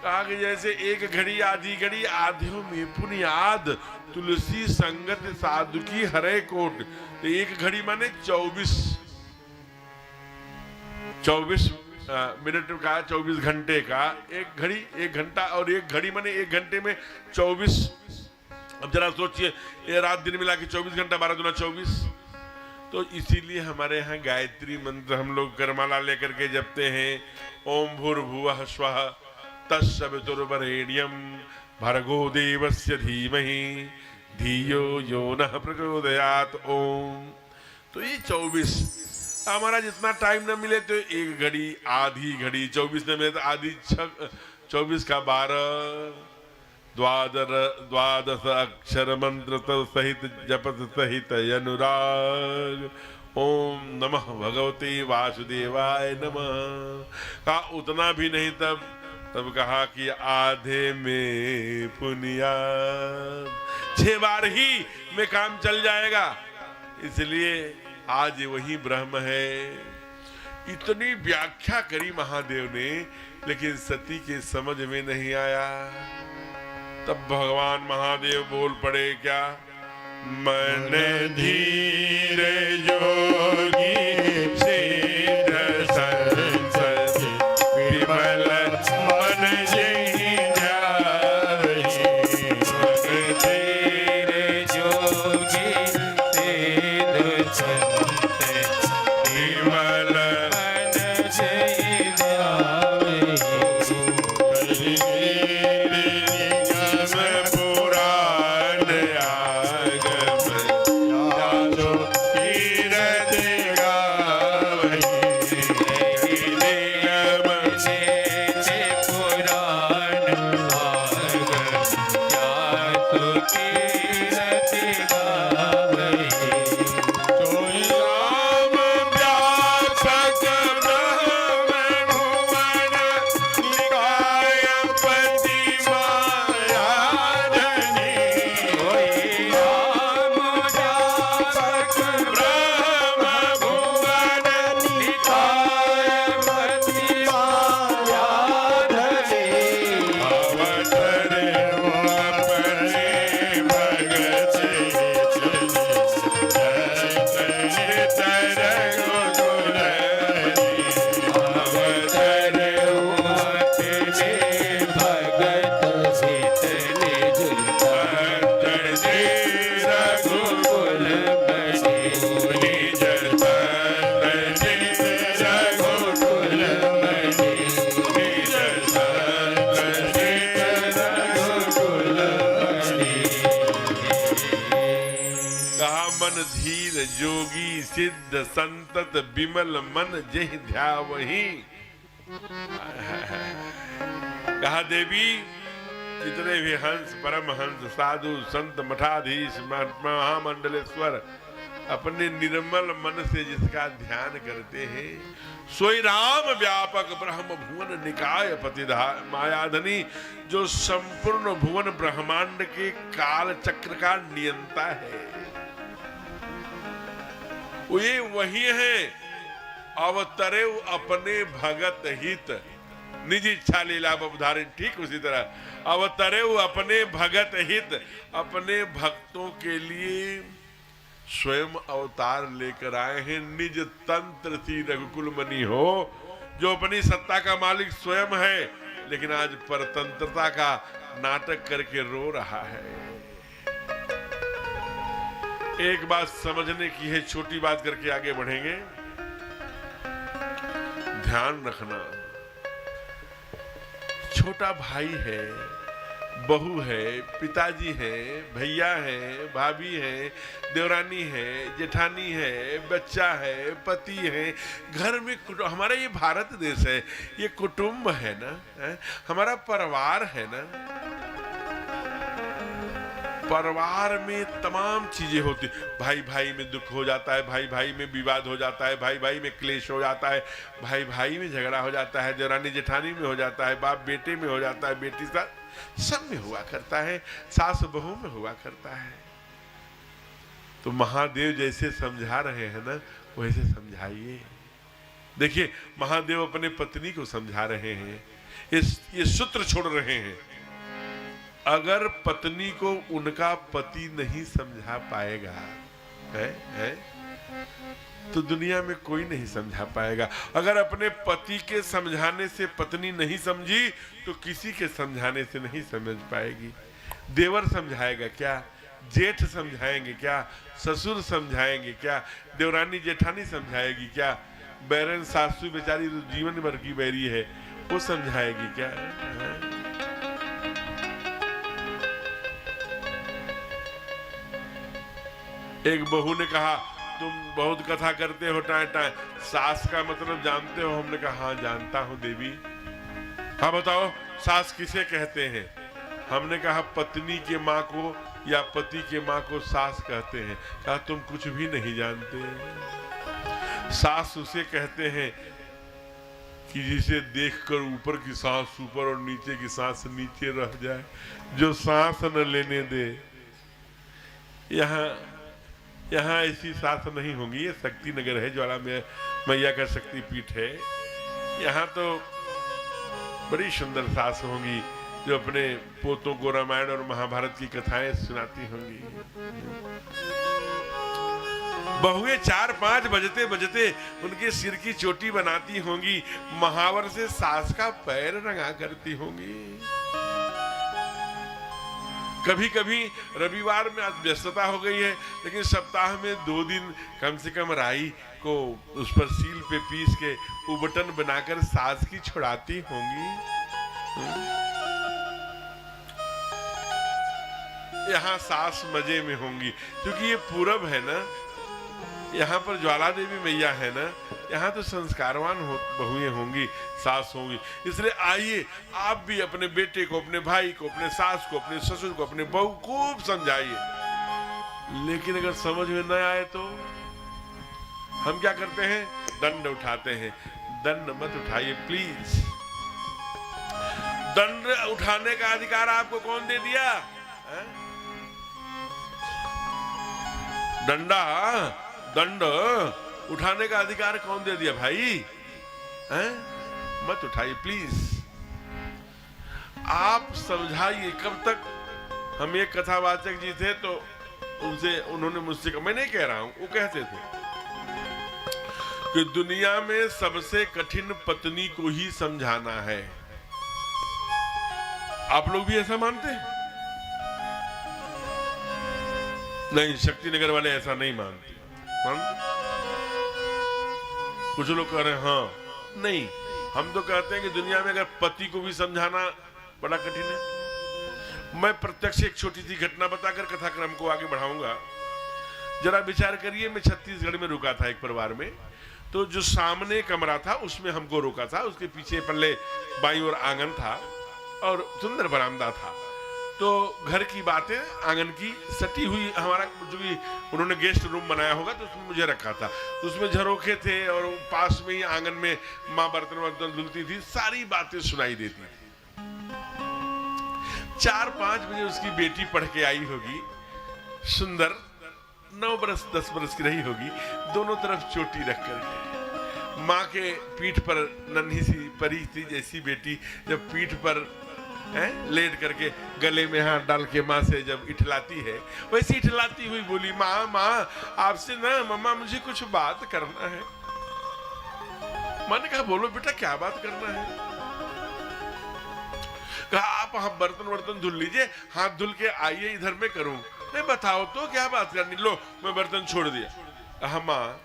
[SPEAKER 1] कहा कि जैसे एक घड़ी आधी घड़ी आध्यों में पुनियाद तुलसी संगत साधु की हरे कोट। तो एक घड़ी माने 24 मिनट का, 24 घंटे का एक घड़ी, 1 घंटा। और एक घड़ी माने 1 घंटे में 24। अब जरा सोचिए, ये रात दिन मिला के 24 घंटा, 12 दूना 24। तो इसीलिए हमारे यहाँ गायत्री मंत्र हम लोग करमाला लेकर के जपते हैं। ओम भूर्भुवः स्वः तत्सवितुर्वरेण्यं भर्गो देवस्य धीमहि धियो यो नः प्रचोदयात्। ओम। तो ये 24। हमारा जितना टाइम न मिले तो 1 घड़ी आधी घड़ी, 24 न मिले तो आधी 24 का 12 द्वादश अक्षर मंत्र सहित जपत सहित अनुराग। ओम नमः भगवते वासुदेवाय नमः। कहा उतना भी नहीं, तब कहा कि आधे में पुनियाद। 6 बार ही में काम चल जाएगा। इसलिए आज वही ब्रह्म है। इतनी व्याख्या करी महादेव ने, लेकिन सती के समझ में नहीं आया। तब भगवान महादेव बोल पड़े क्या? मन धीरे योगी सिद्ध संसद विमल मन जहि जाहि। मन धीरे योगी सिद्ध संसद विमल मन जहि जाहि। पुराण आगम तीरथ जोगी सिद्ध संतत विमल मन जेहि ध्यावहि। कहा देवी जितने भी हंस परमहंस साधु संत मठाधीश महामंडलेश्वर अपने निर्मल मन से जिसका ध्यान करते हैं सोई राम व्यापक ब्रह्म भुवन निकाय पति मायाधनी, जो संपूर्ण भुवन ब्रह्मांड के काल चक्र का नियंता है। ये वही है अवतरे अपने भगत हित निज इच्छा लीला बधारिन। ठीक उसी तरह अवतरे अपने भगत हित, अपने भक्तों के लिए स्वयं अवतार लेकर आए हैं। निज तंत्र सी रघुकुल मणि हो, जो अपनी सत्ता का मालिक स्वयं है लेकिन आज परतंत्रता का नाटक करके रो रहा है। एक बात समझने की है, छोटी बात करके आगे बढ़ेंगे। ध्यान रखना, छोटा भाई है, बहू है, पिताजी है, भैया है, भाभी है, देवरानी है, जेठानी है, बच्चा है, पति है, घर में हमारा ये भारत देश है, ये कुटुंब है ना, है? हमारा परिवार है ना। परिवार में तमाम चीजें होती, भाई भाई में दुख हो जाता है, भाई भाई में विवाद हो जाता है, भाई भाई में क्लेश हो जाता है, भाई भाई में झगड़ा हो जाता है, देवरानी जेठानी में हो जाता है, बाप बेटे में हो जाता है, बेटी साथ सब में हुआ करता है, सास बहू में हुआ करता है। तो महादेव जैसे समझा रहे हैं ना वैसे समझाइए। देखिए महादेव अपने पत्नी को समझा रहे हैं, ये सूत्र छोड़ रहे हैं। अगर पत्नी को उनका पति नहीं समझा पाएगा है तो दुनिया में कोई नहीं समझा पाएगा। अगर अपने पति के समझाने से पत्नी नहीं समझी तो किसी के समझाने से नहीं समझ पाएगी। देवर समझाएगा क्या, जेठ समझाएंगे क्या, ससुर समझाएंगे क्या, देवरानी जेठानी समझाएगी क्या, बैरन सासू बेचारी तो जीवन भर की बैरी है वो समझाएगी क्या। एक बहू ने कहा तुम बहुत कथा करते हो टाए टाए, सास का मतलब जानते हो? हमने कहा हाँ जानता हूं देवी। हाँ बताओ सास किसे कहते हैं? हमने कहा पत्नी के माँ को या पति के माँ को सास कहते हैं। कहा तुम कुछ भी नहीं जानते। सास उसे कहते हैं कि जिसे देखकर ऊपर की सांस ऊपर और नीचे की सांस नीचे रह जाए, जो सांस न लेने दे। यहाँ ऐसी सास नहीं होंगी। ये शक्ति नगर है, ज्वाला में मैया का शक्ति पीठ है। यहाँ तो बड़ी सुंदर सास होंगी जो अपने पोतों को रामायण और महाभारत की कथाएं सुनाती होंगी। बहुएं 4-5 बजते बजते उनके सिर की चोटी बनाती होंगी, महावर से सास का पैर रंगा करती होंगी। कभी कभी रविवार में आज व्यस्तता हो गई है लेकिन सप्ताह में 2 दिन कम से कम राई को उस पर सील पे पीस के उबटन बनाकर सास की छुड़ाती होंगी। यहाँ सास मजे में होंगी क्योंकि ये पूरब है ना, यहाँ पर ज्वाला देवी मैया है ना, यहाँ तो संस्कारवान बहुएं होंगी, सास होंगी। इसलिए आइए आप भी अपने बेटे को, अपने भाई को, अपने सास को, अपने ससुर को, अपने बहू खूब समझाइए। लेकिन अगर समझ में न आए तो हम क्या करते हैं? दंड उठाते हैं। दंड मत उठाइए प्लीज। दंड उठाने का अधिकार आपको कौन दे दिया? दंड उठाने का अधिकार कौन दे दिया भाई? हैं? मत उठाइए प्लीज। आप समझाइए। कब तक? हम एक कथावाचक जी थे तो उन्होंने मुझसे कहा, मैं नहीं कह रहा हूं, वो कहते थे कि दुनिया में सबसे कठिन पत्नी को ही समझाना है। आप लोग भी ऐसा मानते हैं? नहीं, शक्तिनगर वाले ऐसा नहीं मानते। कुछ लोग कह रहे हैं हाँ। नहीं, हम तो कहते हैं कि दुनिया में अगर पति को भी समझाना बड़ा कठिन है। मैं प्रत्यक्ष एक छोटी सी घटना बताकर कथाक्रम को आगे बढ़ाऊंगा। जरा विचार करिए, मैं छत्तीसगढ़ में रुका था एक परिवार में, तो जो सामने कमरा था उसमें हमको रोका था, उसके पीछे पल्ले बाईं ओर आंगन था और सुंदर बरामदा था। तो घर की बातें आंगन की सटी हुई, हमारा जो भी उन्होंने गेस्ट रूम बनाया होगा तो उसमें मुझे रखा था, तो उसमें झरोखे थे और पास में ही आंगन में माँ बर्तन वर्तन धुलती थी, सारी बातें सुनाई देती थी। 4-5 बजे उसकी बेटी पढ़ के आई होगी, सुंदर 9 बरस 10 बरस की रही होगी, दोनों तरफ चोटी रख करके माँ के पीठ पर नन्ही सी परी थी जैसी बेटी, जब पीठ पर लेट करके गले में हाथ डाल के माँ से जब इठलाती है, वैसी इठलाती हुई बोली, माँ माँ आपसे ना मम्मा मुझे कुछ बात करना है। माँ ने कहा बोलो बेटा क्या बात करना है। कहा आप बर्तन वर्तन धुल लीजिए, हाथ धुल के आइए इधर मैं करूं। नहीं बताओ तो क्या बात करनी। लो मैं बर्तन छोड़ दिया। कहा माँ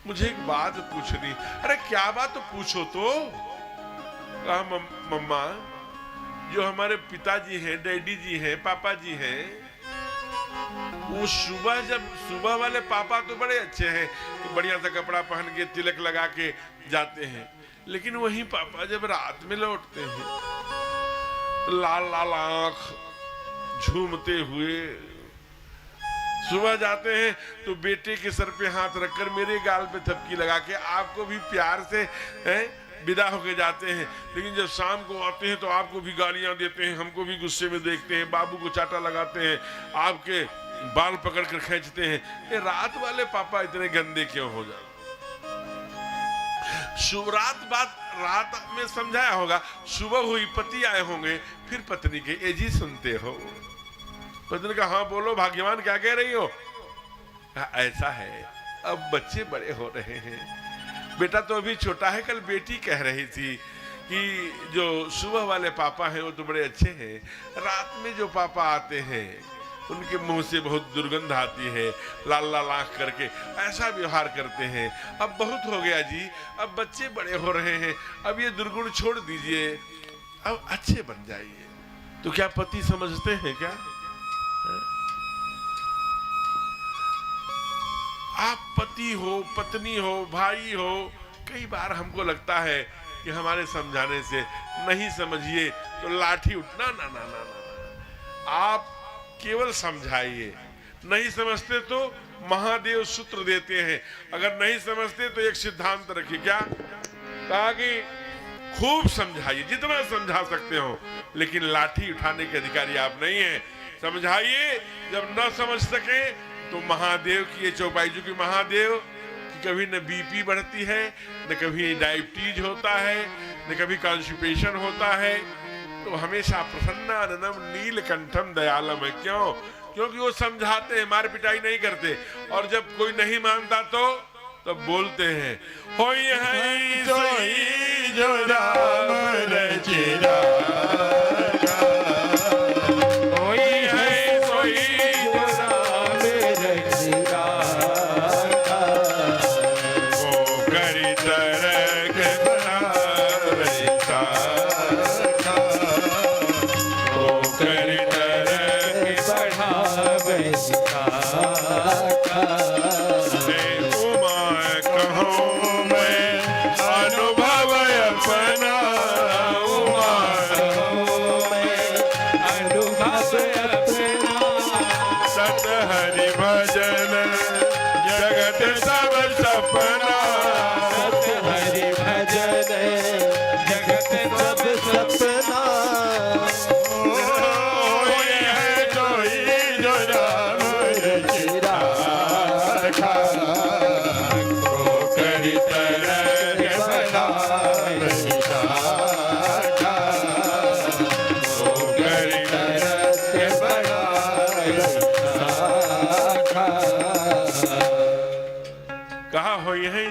[SPEAKER 1] मुझे एक बात पूछनी। अरे क्या बात तो पूछो तो। कहा मम्मा जो हमारे पिताजी हैं, डैडी जी हैं, पापा जी हैं, वो सुबह वाले पापा तो बड़े अच्छे हैं, तो बढ़िया सा कपड़ा पहन के तिलक लगा के जाते हैं, लेकिन वही पापा जब रात में लौटते हैं तो लाल लाल आंख झूमते हुए सुबह जाते हैं तो बेटे के सर पे हाथ रखकर मेरे गाल पे थपकी लगा के आपको भी प्यार से विदा होके जाते हैं, लेकिन जब शाम को आते हैं तो आपको भी गालियां देते हैं, हमको भी गुस्से में देखते हैं, बाबू को चाटा लगाते हैं, आपके बाल पकड़ कर खींचते हैं। ये रात वाले पापा इतने गंदे क्यों हो जाते। रात में समझाया होगा, सुबह हुई पति आए होंगे, फिर पत्नी के एजी सुनते हो। पत्नी का हाँ बोलो भाग्यवान क्या कह रही हो। ऐसा है अब बच्चे बड़े हो रहे हैं, बेटा तो अभी छोटा है। कल बेटी कह रही थी कि जो सुबह वाले पापा हैं वो तो बड़े अच्छे हैं, रात में जो पापा आते हैं उनके मुंह से बहुत दुर्गंध आती है, लाल लाल आंख करके ऐसा व्यवहार करते हैं। अब बहुत हो गया जी, अब बच्चे बड़े हो रहे हैं, अब ये दुर्गुण छोड़ दीजिए, अब अच्छे बन जाइए। तो क्या पति समझते हैं क्या? आप पति हो, पत्नी हो, भाई हो, कई बार हमको लगता है कि हमारे समझाने से नहीं समझिए तो लाठी उठना। ना ना ना ना, आप केवल समझाइए। नहीं समझते तो महादेव सूत्र देते हैं, अगर नहीं समझते तो एक सिद्धांत रखिए। क्या कहा कि खूब समझाइए, जितना समझा सकते हो, लेकिन लाठी उठाने के अधिकारी आप नहीं हैं। समझाइए, जब न समझ सके तो महादेव की ये चौपाई, जो कि महादेव की कभी न बीपी बढ़ती है, न कभी डायबिटीज होता है, न कभी कॉन्स्टिपेशन होता है, तो हमेशा प्रसन्नाननम नीलकंठम दयालम है। क्यों? क्योंकि वो समझाते हैं, मार पिटाई नहीं करते। और जब कोई नहीं मानता तो बोलते हैं, होई है सोई जो राम रचिरा,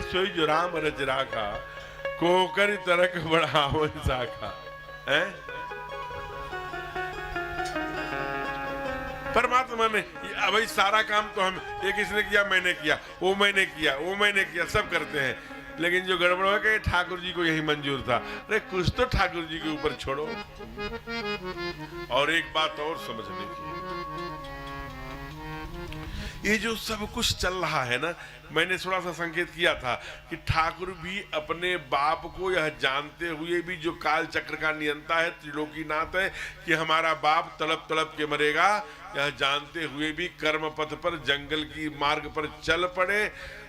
[SPEAKER 1] सोई जो राम रच राखा, को कर तरक बढ़ाओ साखा। परमात्मा ने भाई सारा काम तो हम, ये किसने किया, मैंने किया, वो मैंने किया, वो मैंने किया, सब करते हैं, लेकिन जो गड़बड़ हो गया ठाकुर जी को यही मंजूर था। अरे कुछ तो ठाकुर जी के ऊपर छोड़ो। और एक बात और समझने की, ये जो सब कुछ चल रहा है ना, मैंने थोड़ा सा संकेत किया था कि ठाकुर भी अपने बाप को यह जानते हुए भी जो काल चक्र का नियंता है, त्रिलोकीनाथ है, कि हमारा बाप तड़प तड़प के मरेगा, यह जानते हुए भी कर्म पथ पर जंगल की मार्ग पर चल पड़े।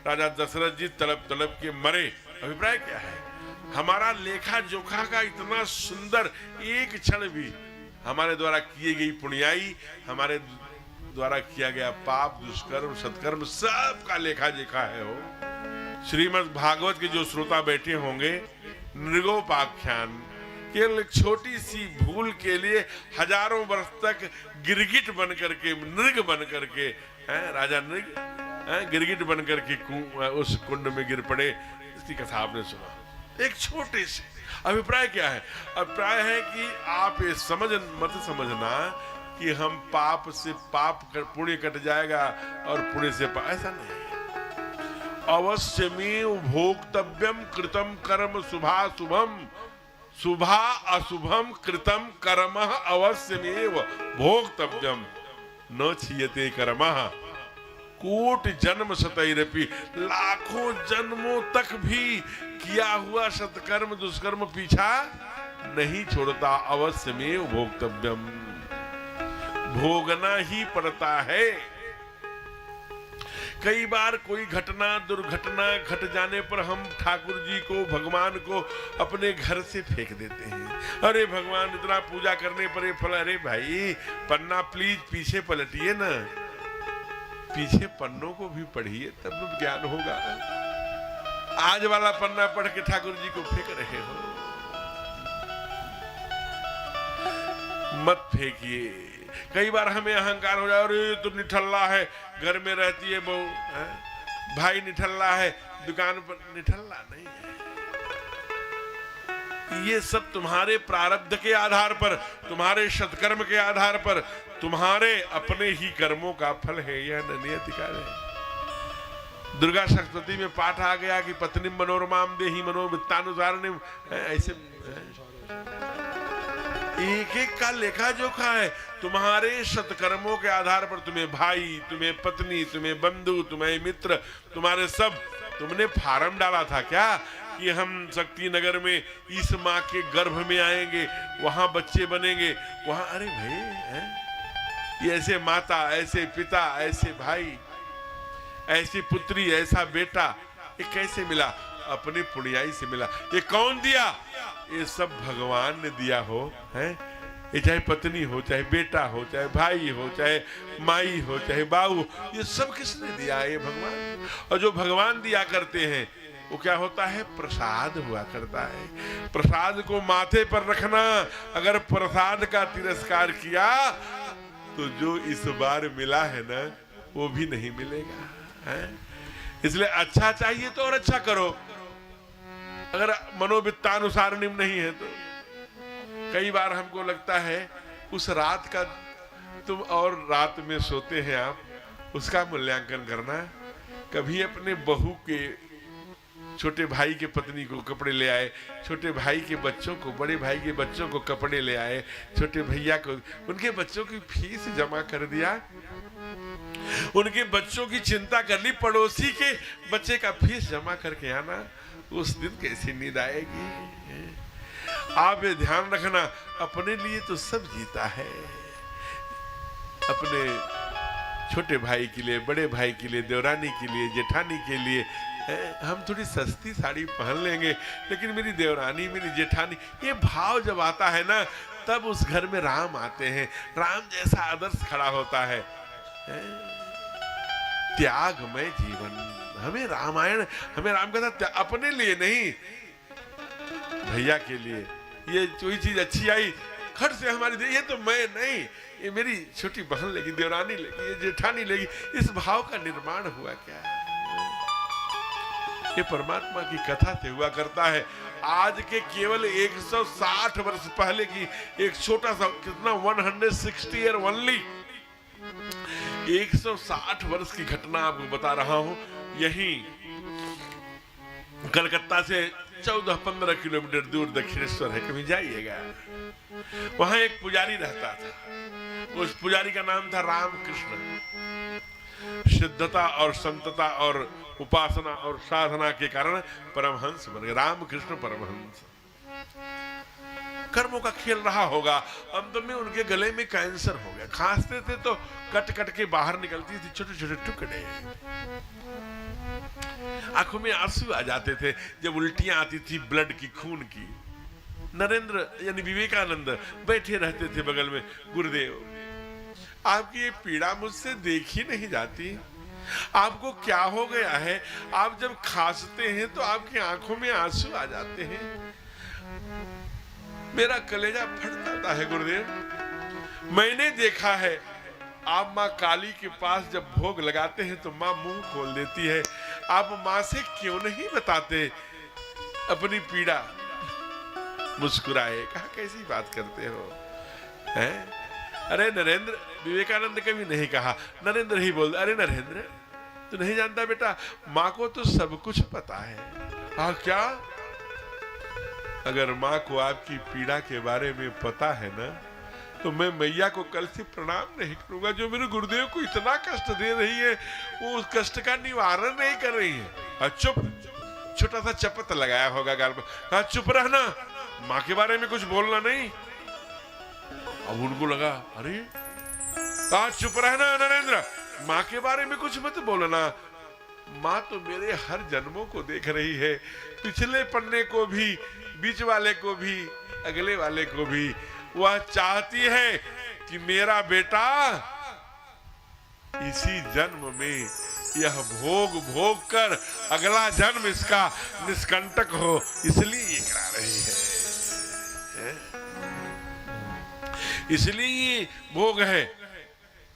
[SPEAKER 1] राजा दशरथ जी तड़प तड़प के मरे। अभिप्राय क्या है? हमारा लेखा जोखा का इतना सुंदर एक क्षण भी हमारे द्वारा किए गई पुण्याई, हमारे द्वारा किया गया पाप, दुष्कर्म, सत्कर्म, सब का लेखा जोखा है। हो श्रीमद् भागवत के जो श्रोता बैठे होंगे, नृगोपाख्यान, केवल छोटी सी भूल के लिए हजारों वर्ष तक गिरगिट बन करके, नृग बन करके, राजा नृग गिरगिट बन करके उस कुंड में गिर पड़े। इसकी कथा आपने सुना। एक छोटे से अभिप्राय क्या है? अभिप्राय है कि आप ये मत समझना कि हम पाप से पाप पुण्य कट जाएगा और पुण्य से ऐसा नहीं। अवश्यमेव भोक्तव्यम कृतम कर्म शुभाशुभम, शुभा अशुभम कृतम कर्म अवश्यमेव भोक्तव्यम न क्षीयते कर्मः। कोट जन्म शतैरपि, लाखों जन्मों तक भी किया हुआ सत्कर्म दुष्कर्म पीछा नहीं छोड़ता। अवश्यमेव भोक्तव्यम, भोगना ही पड़ता है। कई बार कोई घटना दुर्घटना घट जाने पर हम ठाकुर जी को, भगवान को अपने घर से फेंक देते हैं। अरे भगवान, इतना पूजा करने पर ये फल। अरे भाई, पन्ना प्लीज पीछे पलटिए ना, पीछे पन्नों को भी पढ़िए, तब ज्ञान होगा। आज वाला पन्ना पढ़ के ठाकुर जी को फेंक रहे हो, मत फेंकिए। कई बार हमें अहंकार हो जाए, अरे तो निठल्ला है, घर में रहती है बहू, भाई निठल्ला है, दुकान पर निठल्ला नहीं है। ये सब तुम्हारे प्रारब्ध के आधार पर, तुम्हारे सत्कर्म के आधार पर, तुम्हारे अपने ही कर्मों का फल है। यह नियति कार्य है। दुर्गा सप्तशती में पाठ आ गया कि पत्नी मनोरमाम देहि मनोवित्तानुसारिणीम, ऐसे एक एक का लेखा जोखा है। तुम्हारे सत्कर्मों के आधार पर तुम्हें भाई, तुम्हें पत्नी, तुम्हें बंधु, तुम्हें मित्र, तुम्हारे सब, तुमने फार्म डाला था क्या कि हम शक्ति नगर में इस माँ के गर्भ में आएंगे, वहां बच्चे बनेंगे, वहां। अरे भाई, ये ऐसे माता, ऐसे पिता, ऐसे भाई, ऐसी पुत्री, ऐसा बेटा, ये कैसे मिला? अपनी पुण्याई से मिला। ये कौन दिया? ये सब भगवान ने दिया हो, है? ये चाहे पत्नी हो, चाहे बेटा हो, चाहे भाई हो, चाहे माई हो, चाहे बाबू, ये सब किसने दिया? ये भगवान। और जो भगवान दिया करते हैं वो क्या होता है? प्रसाद हुआ करता है। प्रसाद को माथे पर रखना। अगर प्रसाद का तिरस्कार किया तो जो इस बार मिला है ना, वो भी नहीं मिलेगा, है? इसलिए अच्छा चाहिए तो और अच्छा करो। अगर मनोवित्तानुसारिणीम नहीं है तो कई बार हमको लगता है उस रात का, तुम और रात में सोते हैं आप, उसका मूल्यांकन करना। कभी अपने बहू के, छोटे भाई के पत्नी को कपड़े ले आए, छोटे भाई के बच्चों को, बड़े भाई के बच्चों को कपड़े ले आए, छोटे भैया को उनके बच्चों की फीस जमा कर दिया, उनके बच्चों की चिंता कर ली, पड़ोसी के बच्चे का फीस जमा करके आना। उस दिन कैसी नींद आएगी? आप ये ध्यान रखना, अपने लिए तो सब जीता है। अपने छोटे भाई के लिए, बड़े भाई के लिए, देवरानी के लिए, जेठानी के लिए हम थोड़ी सस्ती साड़ी पहन लेंगे, लेकिन मेरी देवरानी, मेरी जेठानी, ये भाव जब आता है ना, तब उस घर में राम आते हैं। राम जैसा आदर्श खड़ा होता है। त्यागमय जीवन, हमें रामायण, हमें राम कथा अपने लिए नहीं, भैया के लिए। ये कोई चीज अच्छी आई, खट से हमारी, ये तो मैं नहीं, ये मेरी छोटी बहन लेगी, देवरानी लेगी, ये जेठानी लेगी। इस भाव का निर्माण हुआ क्या? ये परमात्मा की कथा से हुआ करता है। आज के केवल 160 वर्ष पहले की एक छोटा सा, कितना, 160 ईयर ओनली, 160 वर्ष की घटना आपको बता रहा हूं। यही कलकत्ता से 14-15 किलोमीटर दूर दक्षिणेश्वर है, कभी जाइएगा। वहां एक पुजारी रहता था, उस पुजारी का नाम था रामकृष्ण। सिद्धता और संतता और उपासना और साधना के कारण परमहंस बन गए, रामकृष्ण परमहंस। कर्मों का खेल रहा होगा, अंत में उनके गले में कैंसर हो गया। खांसते थे तो कट कट के बाहर निकलती थी छोटे छोटे टुकड़े, आंखों में आंसू आ जाते थे जब उल्टियां आती थी ब्लड की, खून की। नरेंद्र यानी विवेकानंद बैठे रहते थे बगल में, गुरुदेव आपकी ये पीड़ा मुझसे देखी नहीं जाती, आपको क्या हो गया है? आप जब खांसते हैं तो आपकी आंखों में आंसू आ जाते हैं, मेरा कलेजा फट जाता है गुरुदेव। मैंने देखा है आप माँ काली के पास जब भोग लगाते हैं तो माँ मुंह खोल देती है, आप माँ से क्यों नहीं बताते अपनी पीड़ा? मुस्कुराए, कहा कैसी बात करते हो हैं? अरे नरेंद्र, विवेकानंद कभी नहीं कहा, नरेंद्र ही बोल, अरे नरेंद्र तू नहीं जानता बेटा, माँ को तो सब कुछ पता है। हाँ क्या? अगर माँ को आपकी पीड़ा के बारे में पता है ना, तो मैं मैया को कल से प्रणाम नहीं करूंगा। जो मेरे गुरुदेव को इतना कष्ट दे रही है, वो उस कष्ट का निवारण नहीं कर रही है। चुप, छोटा सा चपत लगाया होगा गाल पर, कहा चुप रहना, माँ के बारे में कुछ बोलना नहीं। अब उनको लगा, अरे कहा चुप रहना नरेंद्र, माँ के बारे में कुछ मत बोलना। माँ तो मेरे हर जन्मों को देख रही है, पिछले पन्ने को भी, बीच वाले को भी, अगले वाले को भी। वह चाहती है कि मेरा बेटा इसी जन्म में यह भोग भोग कर अगला जन्म इसका निष्कंटक हो, इसलिए ये करा रही है, इसलिए ये भोग है।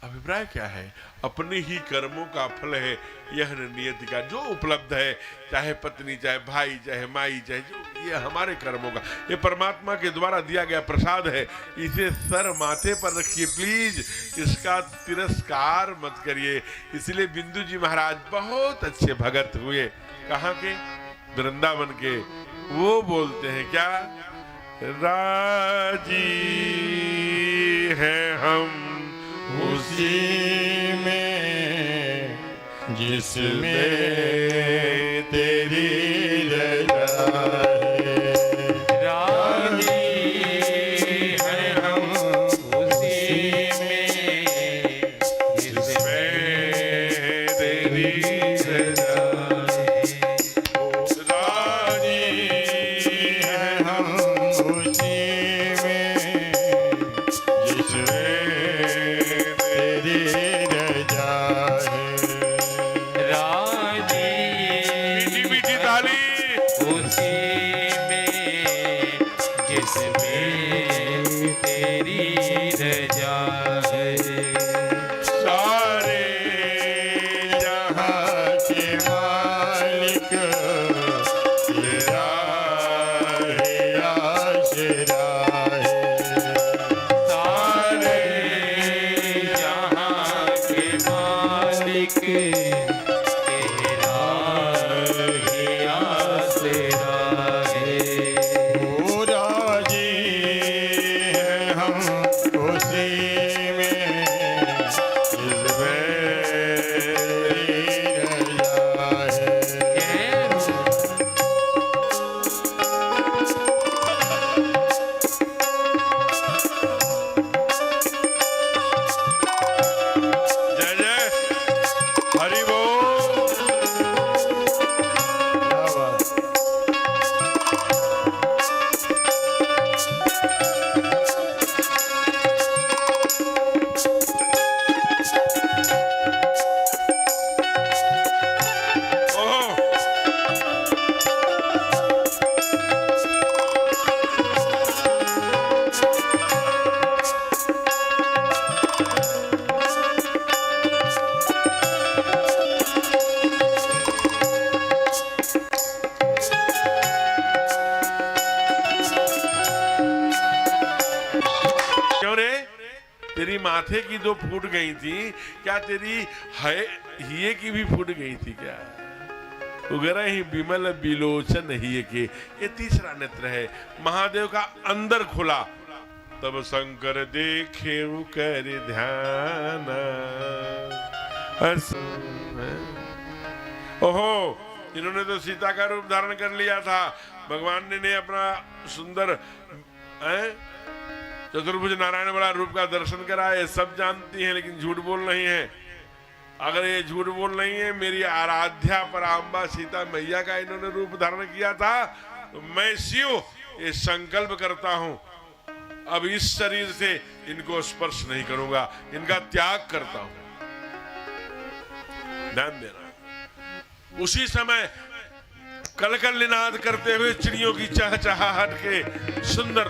[SPEAKER 1] अभिप्राय क्या है? अपने ही कर्मों का फल है यह नियति का, जो उपलब्ध है, चाहे पत्नी, चाहे भाई, चाहे माई, चाहे जो, ये हमारे कर्मों का, ये परमात्मा के द्वारा दिया गया प्रसाद है। इसे सर माथे पर रखिए प्लीज, इसका तिरस्कार मत करिए। इसलिए बिंदु जी महाराज बहुत अच्छे भगत हुए। कहाँ के? वृंदावन के। वो बोलते हैं क्या? राजी है हम
[SPEAKER 4] उसी में जिसमें तेरी रजा है,
[SPEAKER 2] राजी है हम उसी में जिसमें
[SPEAKER 1] तेरी रजा
[SPEAKER 4] राजी है हम उसी में जिसमें तेरी रजा है।
[SPEAKER 2] राजी
[SPEAKER 1] मीठी मीठी ताली।
[SPEAKER 2] उसी में जिसमें तेरी रजा है।
[SPEAKER 4] सारे जहां के मालिक तेरा ही आसरा है।
[SPEAKER 2] सारे जहां के मालिक तेरा ही आसरा है।
[SPEAKER 4] ओ राजी है हम उसी में जिसमें तेरी रजा है।
[SPEAKER 1] जय जय हरि बोल।
[SPEAKER 4] क्या बात।
[SPEAKER 1] ओहो, क्यों रे? तेरी माथे की दो फूट गई थी, क्या तेरी है हिये की भी फूट गई थी क्या? उगरा ही बिमल बिलोचन हिये के। ये तीसरा नेत्र है महादेव का, अंदर खुला। तब शंकर देखे कर ध्यान, ओहो, इन्होंने तो सीता का रूप धारण कर लिया था, भगवान ने अपना सुंदर चतुर्भुज नारायण वाला रूप का दर्शन कराए, सब जानती हैं, लेकिन झूठ बोल रही हैं। अगर ये झूठ बोल रही है, मेरी आराध्या परांबा सीता मैया का इन्होंने रूप धारण किया था, तो मैं शिव ये संकल्प करता हूं, अब इस शरीर से इनको स्पर्श नहीं करूंगा, इनका त्याग करता हूं। ध्यान देना। उसी समय कलकल निनाद करते हुए चिड़ियों की चहचहाहट के सुंदर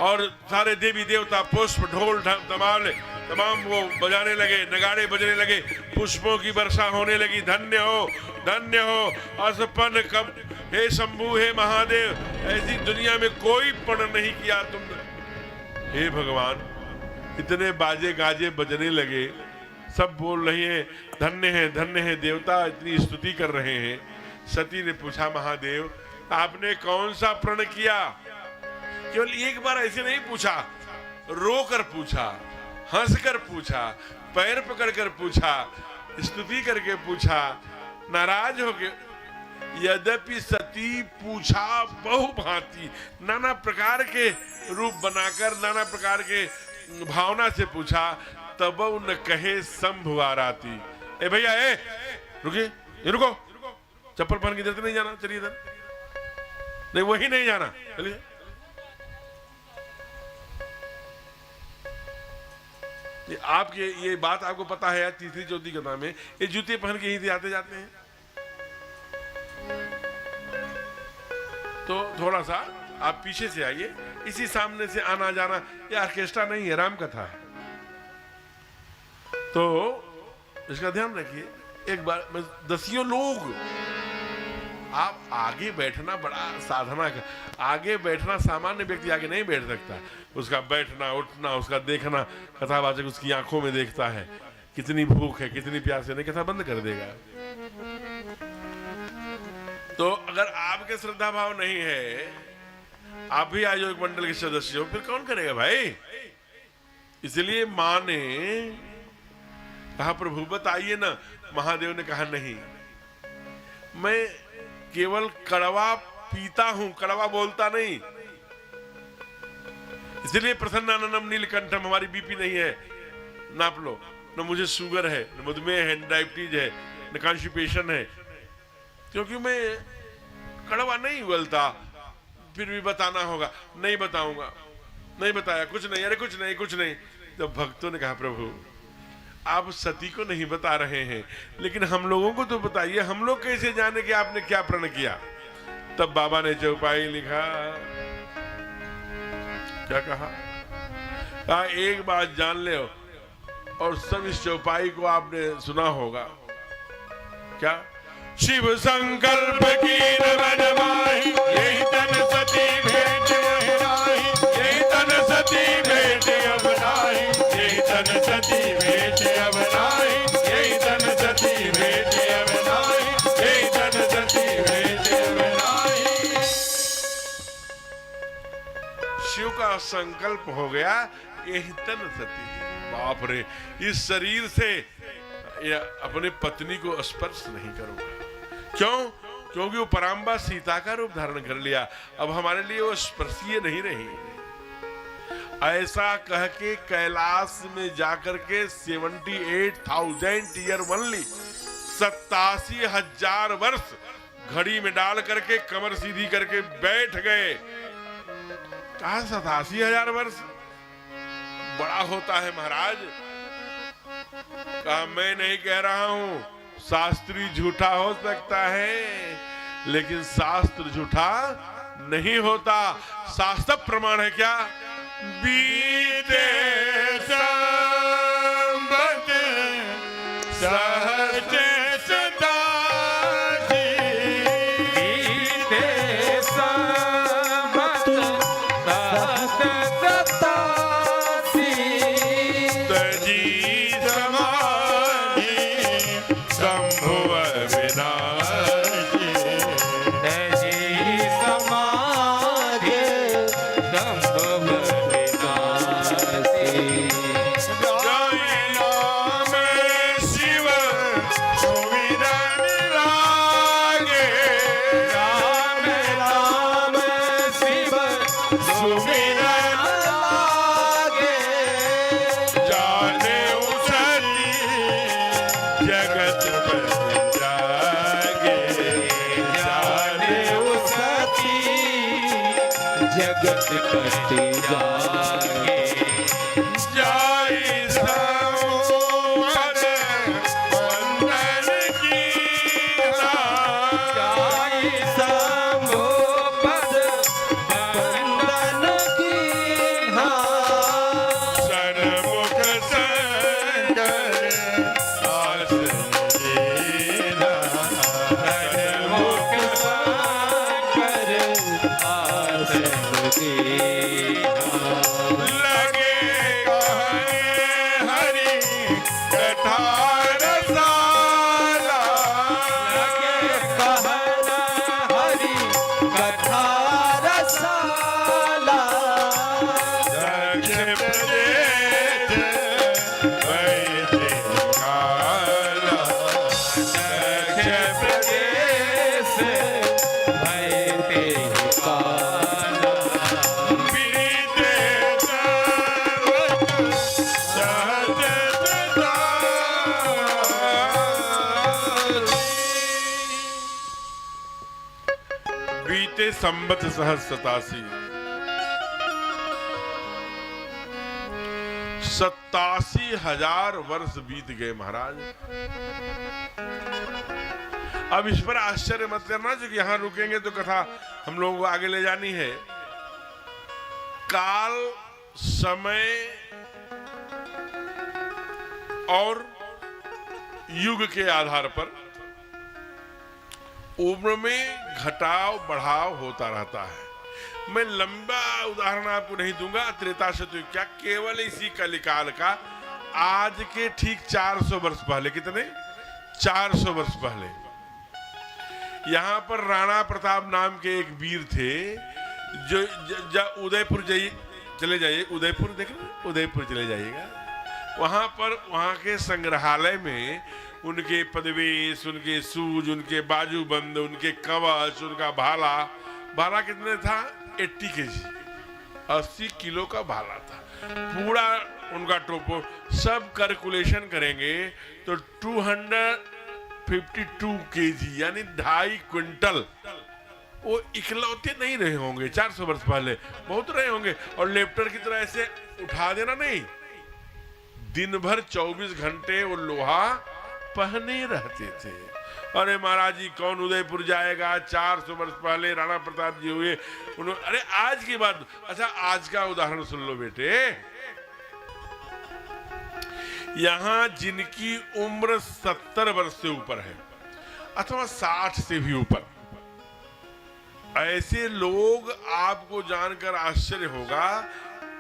[SPEAKER 1] और सारे देवी देवता पुष्प ढोल धमाल तमाम वो बजाने लगे, नगाड़े बजने लगे, पुष्पों की वर्षा होने लगी। धन्य हो असपन कब, हे शंभु हे महादेव, ऐसी दुनिया में कोई पण नहीं किया तुमने। हे भगवान, इतने बाजे गाजे बजने लगे, सब बोल रही है धन्य है देवता, इतनी स्तुति कर रहे हैं। सती ने पूछा, महादेव आपने कौन सा प्रण किया? केवल एक बार ऐसे नहीं पूछा, रो कर पूछा, हंस कर पूछा, पैर पकड़ कर पूछा, स्तुति करके पूछा, नाराज हो के। यद्यपि सती पूछा बहु भांति, नाना प्रकार के रूप बनाकर, नाना प्रकार के भावना से पूछा, तब न कहे संभुआराती। ए भैया रुकिए, रुको, चप्पल पहन के इधर से नहीं जाना, चलिए इधर, नहीं वही नहीं जाना, चलिए। आपके ये बात आपको पता है यार, तीसरी चौथी कथा में ये जूते पहन के ही आते जाते हैं। तो थोड़ा सा आप पीछे से आइए, इसी सामने से आना जाना, ये ऑर्केस्ट्रा नहीं है, राम कथा है, तो इसका ध्यान रखिए। एक बार दसियों लोग, आप आगे बैठना बड़ा साधना का, आगे बैठना सामान्य व्यक्ति आगे नहीं बैठ सकता, उसका बैठना उठना, उसका देखना, कथावाचक उसकी आंखों में देखता है कितनी भूख है, कितनी प्यास है, नहीं कथा बंद कर देगा। तो अगर आपके श्रद्धा भाव नहीं है, आप भी आयोग मंडल के सदस्य हो, फिर कौन करेगा भाई? इसलिए मां ने कहा, प्रभु बताइए ना। महादेव ने कहा, नहीं, मैं केवल कड़वा पीता हूं, कड़वा बोलता नहीं। इसलिए प्रसन्नानंदम नीलकंठम, हमारी बीपी नहीं है, नाप लो, न मुझे शुगर है, न मधुमेह है, न डायबिटीज है, न कॉन्स्टिपेशन है, क्योंकि मैं कड़वा नहीं बोलता। फिर भी बताना होगा, नहीं बताऊंगा, नहीं बताया, कुछ नहीं, अरे कुछ नहीं। तो भक्तों ने कहा, प्रभु आप सती को नहीं बता रहे हैं, लेकिन हम लोगों को तो बताइए, हम लोग कैसे जाने कि आपने क्या प्रण किया? तब बाबा ने चौपाई लिखा, क्या कहा, एक बात जान ले, और सब इस चौपाई को आपने सुना होगा, क्या? शिव संकल्प की रमनमाही, यही तन सती भेंट वहराही, यही तन सती भेंट अब नाही, यही तन सती भेंट अब नाही, यही तन सती भेंट अब नाही, यही तन सती भेंट अब नाही। शिव का संकल्प हो गया, यही तन सती। बाप रे, इस शरीर से अपने पत्नी को स्पर्श नहीं करूंगा। क्यों? क्योंकि वो परांबा सीता का रूप धारण कर लिया, अब हमारे लिए वो स्पर्शीय नहीं रही। ऐसा कह के कैलाश में जाकर के 78,000 ईयर ओनली, 87,000 वर्ष घड़ी में डाल करके कमर सीधी करके बैठ गए। कहा 87,000 वर्ष बड़ा होता है महाराज? कहा मैं नहीं कह रहा हूं, शास्त्री झूठा हो सकता है, लेकिन शास्त्र झूठा नहीं होता। शास्त्र प्रमाण है क्या? बीते संबत सहज सदासी, बीते संबत सहज सदासी, तजी समाधि संभव विनाशी, तजी समाधि संभव विनाशी।
[SPEAKER 2] जगत कष्ट जागे
[SPEAKER 4] जाई संवर वंदन कीना
[SPEAKER 2] जाई शंभु पद वंदन कीन्हा
[SPEAKER 4] सन्मुख शंकर आसन लीना
[SPEAKER 2] सन्मुख शंकर आसन कीन्हा
[SPEAKER 4] लगे कहने हरि कथा रसाला
[SPEAKER 2] लगे कहना हरि कथा रसाला
[SPEAKER 4] दक्ष प्रदेश वैदिक काला
[SPEAKER 2] दक्ष प्रदेश भयते काला
[SPEAKER 4] बीते सर्वत्र सहजता बीते संवत सहस्र 87,000 वर्ष बीत गए महाराज। अब इस पर आश्चर्य मत करना, जो कि यहां रुकेंगे तो कथा हम लोगों को आगे ले जानी है। काल, समय और युग के आधार पर उम्र में घटाव बढ़ाव होता रहता है। मैं लंबा उदाहरण आपको नहीं दूंगा, त्रेता शतयुग क्या, केवल इसी कलिकाल का आज के ठीक 400 वर्ष पहले, कितने 400 वर्ष पहले यहां पर राणा प्रताप नाम के एक वीर थे, जो उदयपुर चले जाइए, उदयपुर देख रहे, उदयपुर चले जाइएगा, वहां पर वहां के संग्रहालय में उनके पदवेश, उनके सूज, उनके बाजूबंद, उनके कवच, उनका भाला, भाला कितने था 80 केजी, 80 किलो का भाला था, पूरा उनका टोपो, सब कैलकुलेशन करेंगे तो 252 केजी यानी 2.5 क्विंटल। वो इकलौते नहीं रहे होंगे 400 वर्ष पहले, बहुत रहे होंगे। और लेफ्टर की तरह ऐसे उठा देना नहीं, दिन भर 24 घंटे वो लोहा पहने रहते थे। अरे महाराज जी कौन उदयपुर जाएगा, 400 वर्ष पहले राणा प्रताप जी हुए, उन्होंने, अरे आज की बात, अच्छा आज का उदाहरण सुन लो बेटे। यहां जिनकी उम्र 70 वर्ष से ऊपर है अथवा 60 से भी ऊपर, ऐसे लोग आपको जानकर आश्चर्य होगा,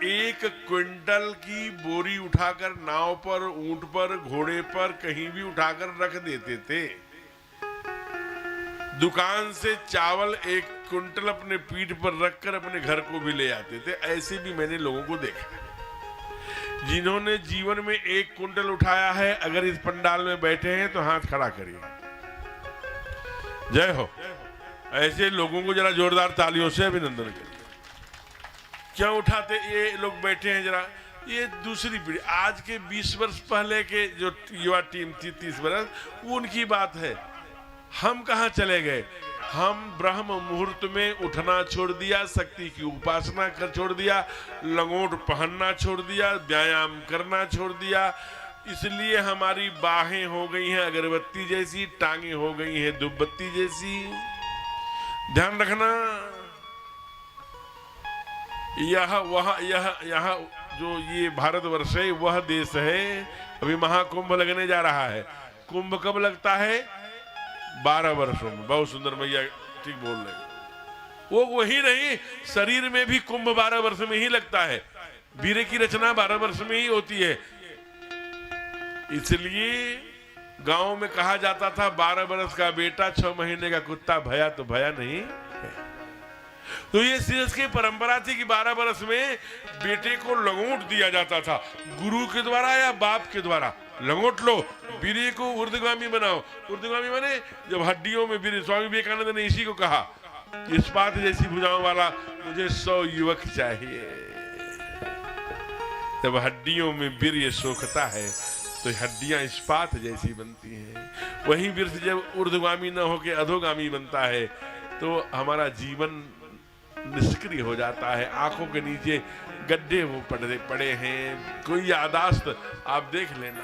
[SPEAKER 4] 1 क्विंटल की बोरी उठाकर नाव पर, ऊंट पर, घोड़े पर कहीं भी उठाकर रख देते थे। दुकान से चावल 1 क्विंटल अपने पीठ पर रखकर अपने घर को भी ले आते थे। ऐसे भी मैंने लोगों को देखा जिन्होंने जीवन में 1 क्विंटल उठाया है। अगर इस पंडाल में बैठे हैं तो हाथ खड़ा करिए, जय हो। ऐसे लोगों को जरा जोरदार तालियों से अभिनंदन करिए। क्यों उठाते ये लोग बैठे हैं, जरा ये दूसरी पीढ़ी, आज के 20 वर्ष पहले के जो युवा टीम थी 30 वर्ष, वो उनकी बात है। हम कहाँ चले गए, हम ब्रह्म मुहूर्त में उठना छोड़ दिया, शक्ति की उपासना कर छोड़ दिया, लंगोट पहनना छोड़ दिया, व्यायाम करना छोड़ दिया। इसलिए हमारी बाहें हो गई हैं अगरबत्ती जैसी, टांगे हो गई हैं धूपबत्ती जैसी। ध्यान रखना, यह जो ये भारतवर्ष है वह देश है। अभी महाकुंभ लगने जा रहा है। कुंभ कब लगता है? 12 वर्षों में। बहुत सुंदर भैया ठीक बोल रहे। वो वही नहीं, शरीर में भी कुंभ 12 वर्ष में ही लगता है। वीर्य की रचना 12 वर्ष में ही होती है। इसलिए गांव में कहा जाता था 12 वर्ष का बेटा 6 महीने का कुत्ता, भया तो भया नहीं। तो ये सीरस की परंपरा थी कि 12 वर्ष में बेटे को लंगोट दिया जाता था, गुरु के द्वारा या बाप के द्वारा। लंगोट लो, वीर्य को ऊर्ध्वगामी बनाओ। ऊर्ध्वगामी माने जब हड्डियों में वीर्य। स्वामी विवेकानंद ने इसी को कहा, इस्पात जैसी भुजाओं वाला मुझे 100 युवक चाहिए। जब हड्डियों में वीर्य सोखता है तो हड्डियां इस्पात जैसी बनती हैं। वही वीर्य जब ऊर्ध्वगामी न होकर अधोगामी बनता है तो हमारा जीवन
[SPEAKER 1] निष्क्रिय हो जाता है, आंखों के नीचे गड्ढे वो पड़े हैं। कोई यादाश्त आप देख लेना।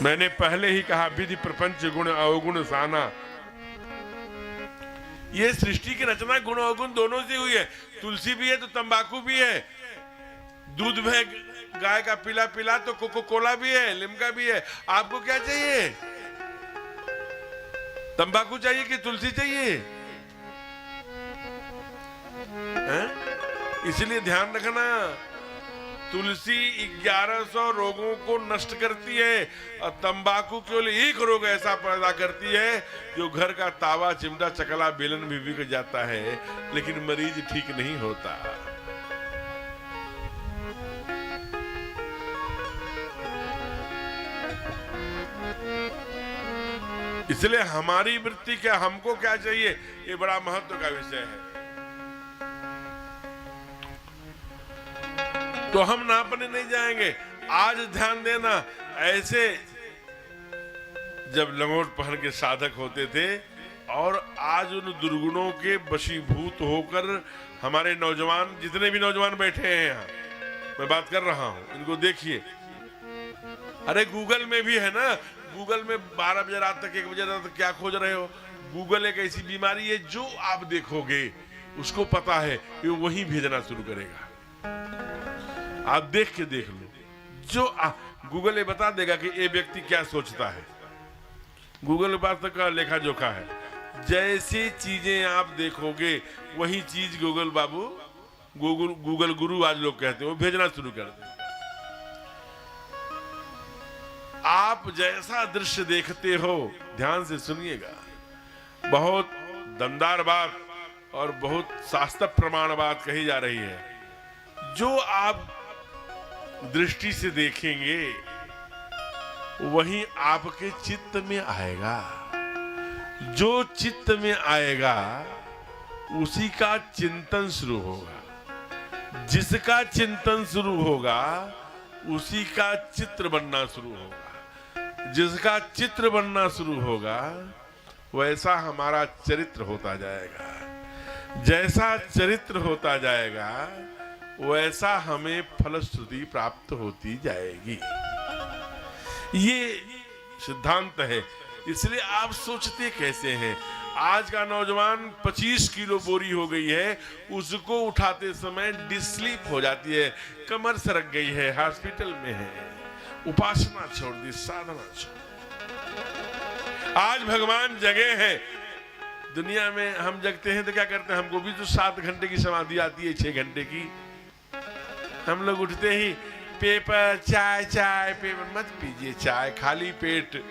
[SPEAKER 1] मैंने पहले ही कहा, विधि प्रपंच गुण अवगुण साना। ये सृष्टि की रचना गुण अवगुण दोनों से हुई है। तुलसी भी है तो तंबाकू भी है, दूध है गाय का पीला पीला तो कोको कोला भी है, लिम्का भी है। आपको क्या चाहिए? तंबाकू चाहिए कि तुलसी चाहिए? इसलिए ध्यान रखना, तुलसी 1100 रोगों को नष्ट करती है और तंबाकू केवल एक रोग ऐसा पैदा करती है जो घर का तावा चिमटा चकला बेलन भी बिक जाता है, लेकिन मरीज ठीक नहीं होता। इसलिए हमारी वृत्ति क्या, हमको क्या चाहिए, ये बड़ा महत्व का विषय है। तो हम नापने नहीं जाएंगे। आज ध्यान देना, ऐसे जब लंगोट पहन के साधक होते थे और आज उन दुर्गुणों के वशीभूत होकर हमारे नौजवान, जितने भी नौजवान बैठे हैं यहाँ, मैं बात कर रहा हूं, इनको देखिए। अरे गूगल में भी है ना, गूगल में 12 बजे रात तक 1 बजे रात तक क्या खोज रहे हो? गूगल एक ऐसी बीमारी है, जो आप देखोगे उसको पता है, वो वही भेजना शुरू करेगा। आप देख के देख लो, जो गूगल ये बता देगा कि ये व्यक्ति क्या सोचता है। गूगल के पास तक का लेखा जोखा है। जैसी चीजें आप देखोगे वही चीज गूगल बाबू, गूगल गुरु आज लोग कहते हैं, वो भेजना शुरू कर दे। आप जैसा दृश्य देखते हो, ध्यान से सुनिएगा, बहुत दमदार बात और बहुत शास्त्र प्रमाण बात कही जा रही है। जो आप दृष्टि से देखेंगे वही आपके चित्त में आएगा। जो चित्त में आएगा उसी का चिंतन शुरू होगा। जिसका चिंतन शुरू होगा उसी का चित्र बनना शुरू होगा। जिसका चित्र बनना शुरू होगा वैसा हमारा चरित्र होता जाएगा। जैसा चरित्र होता जाएगा वैसा हमें फलश्रुति प्राप्त होती जाएगी। ये सिद्धांत है। इसलिए आप सोचते कैसे हैं? आज का नौजवान 25 किलो बोरी हो गई है, उसको उठाते समय डिस्लीप हो जाती है, कमर सरक गई है, हॉस्पिटल में है। उपासना छोड़ दी, साधना छोड़। आज भगवान जगे हैं। दुनिया में हम जगते हैं तो क्या करते हैं? हमको भी तो 7 घंटे की समाधि आती है, 6 घंटे की। हम लोग उठते ही पेपर, चाय चाय, पेपर मत पीजिए, चाय खाली पेट।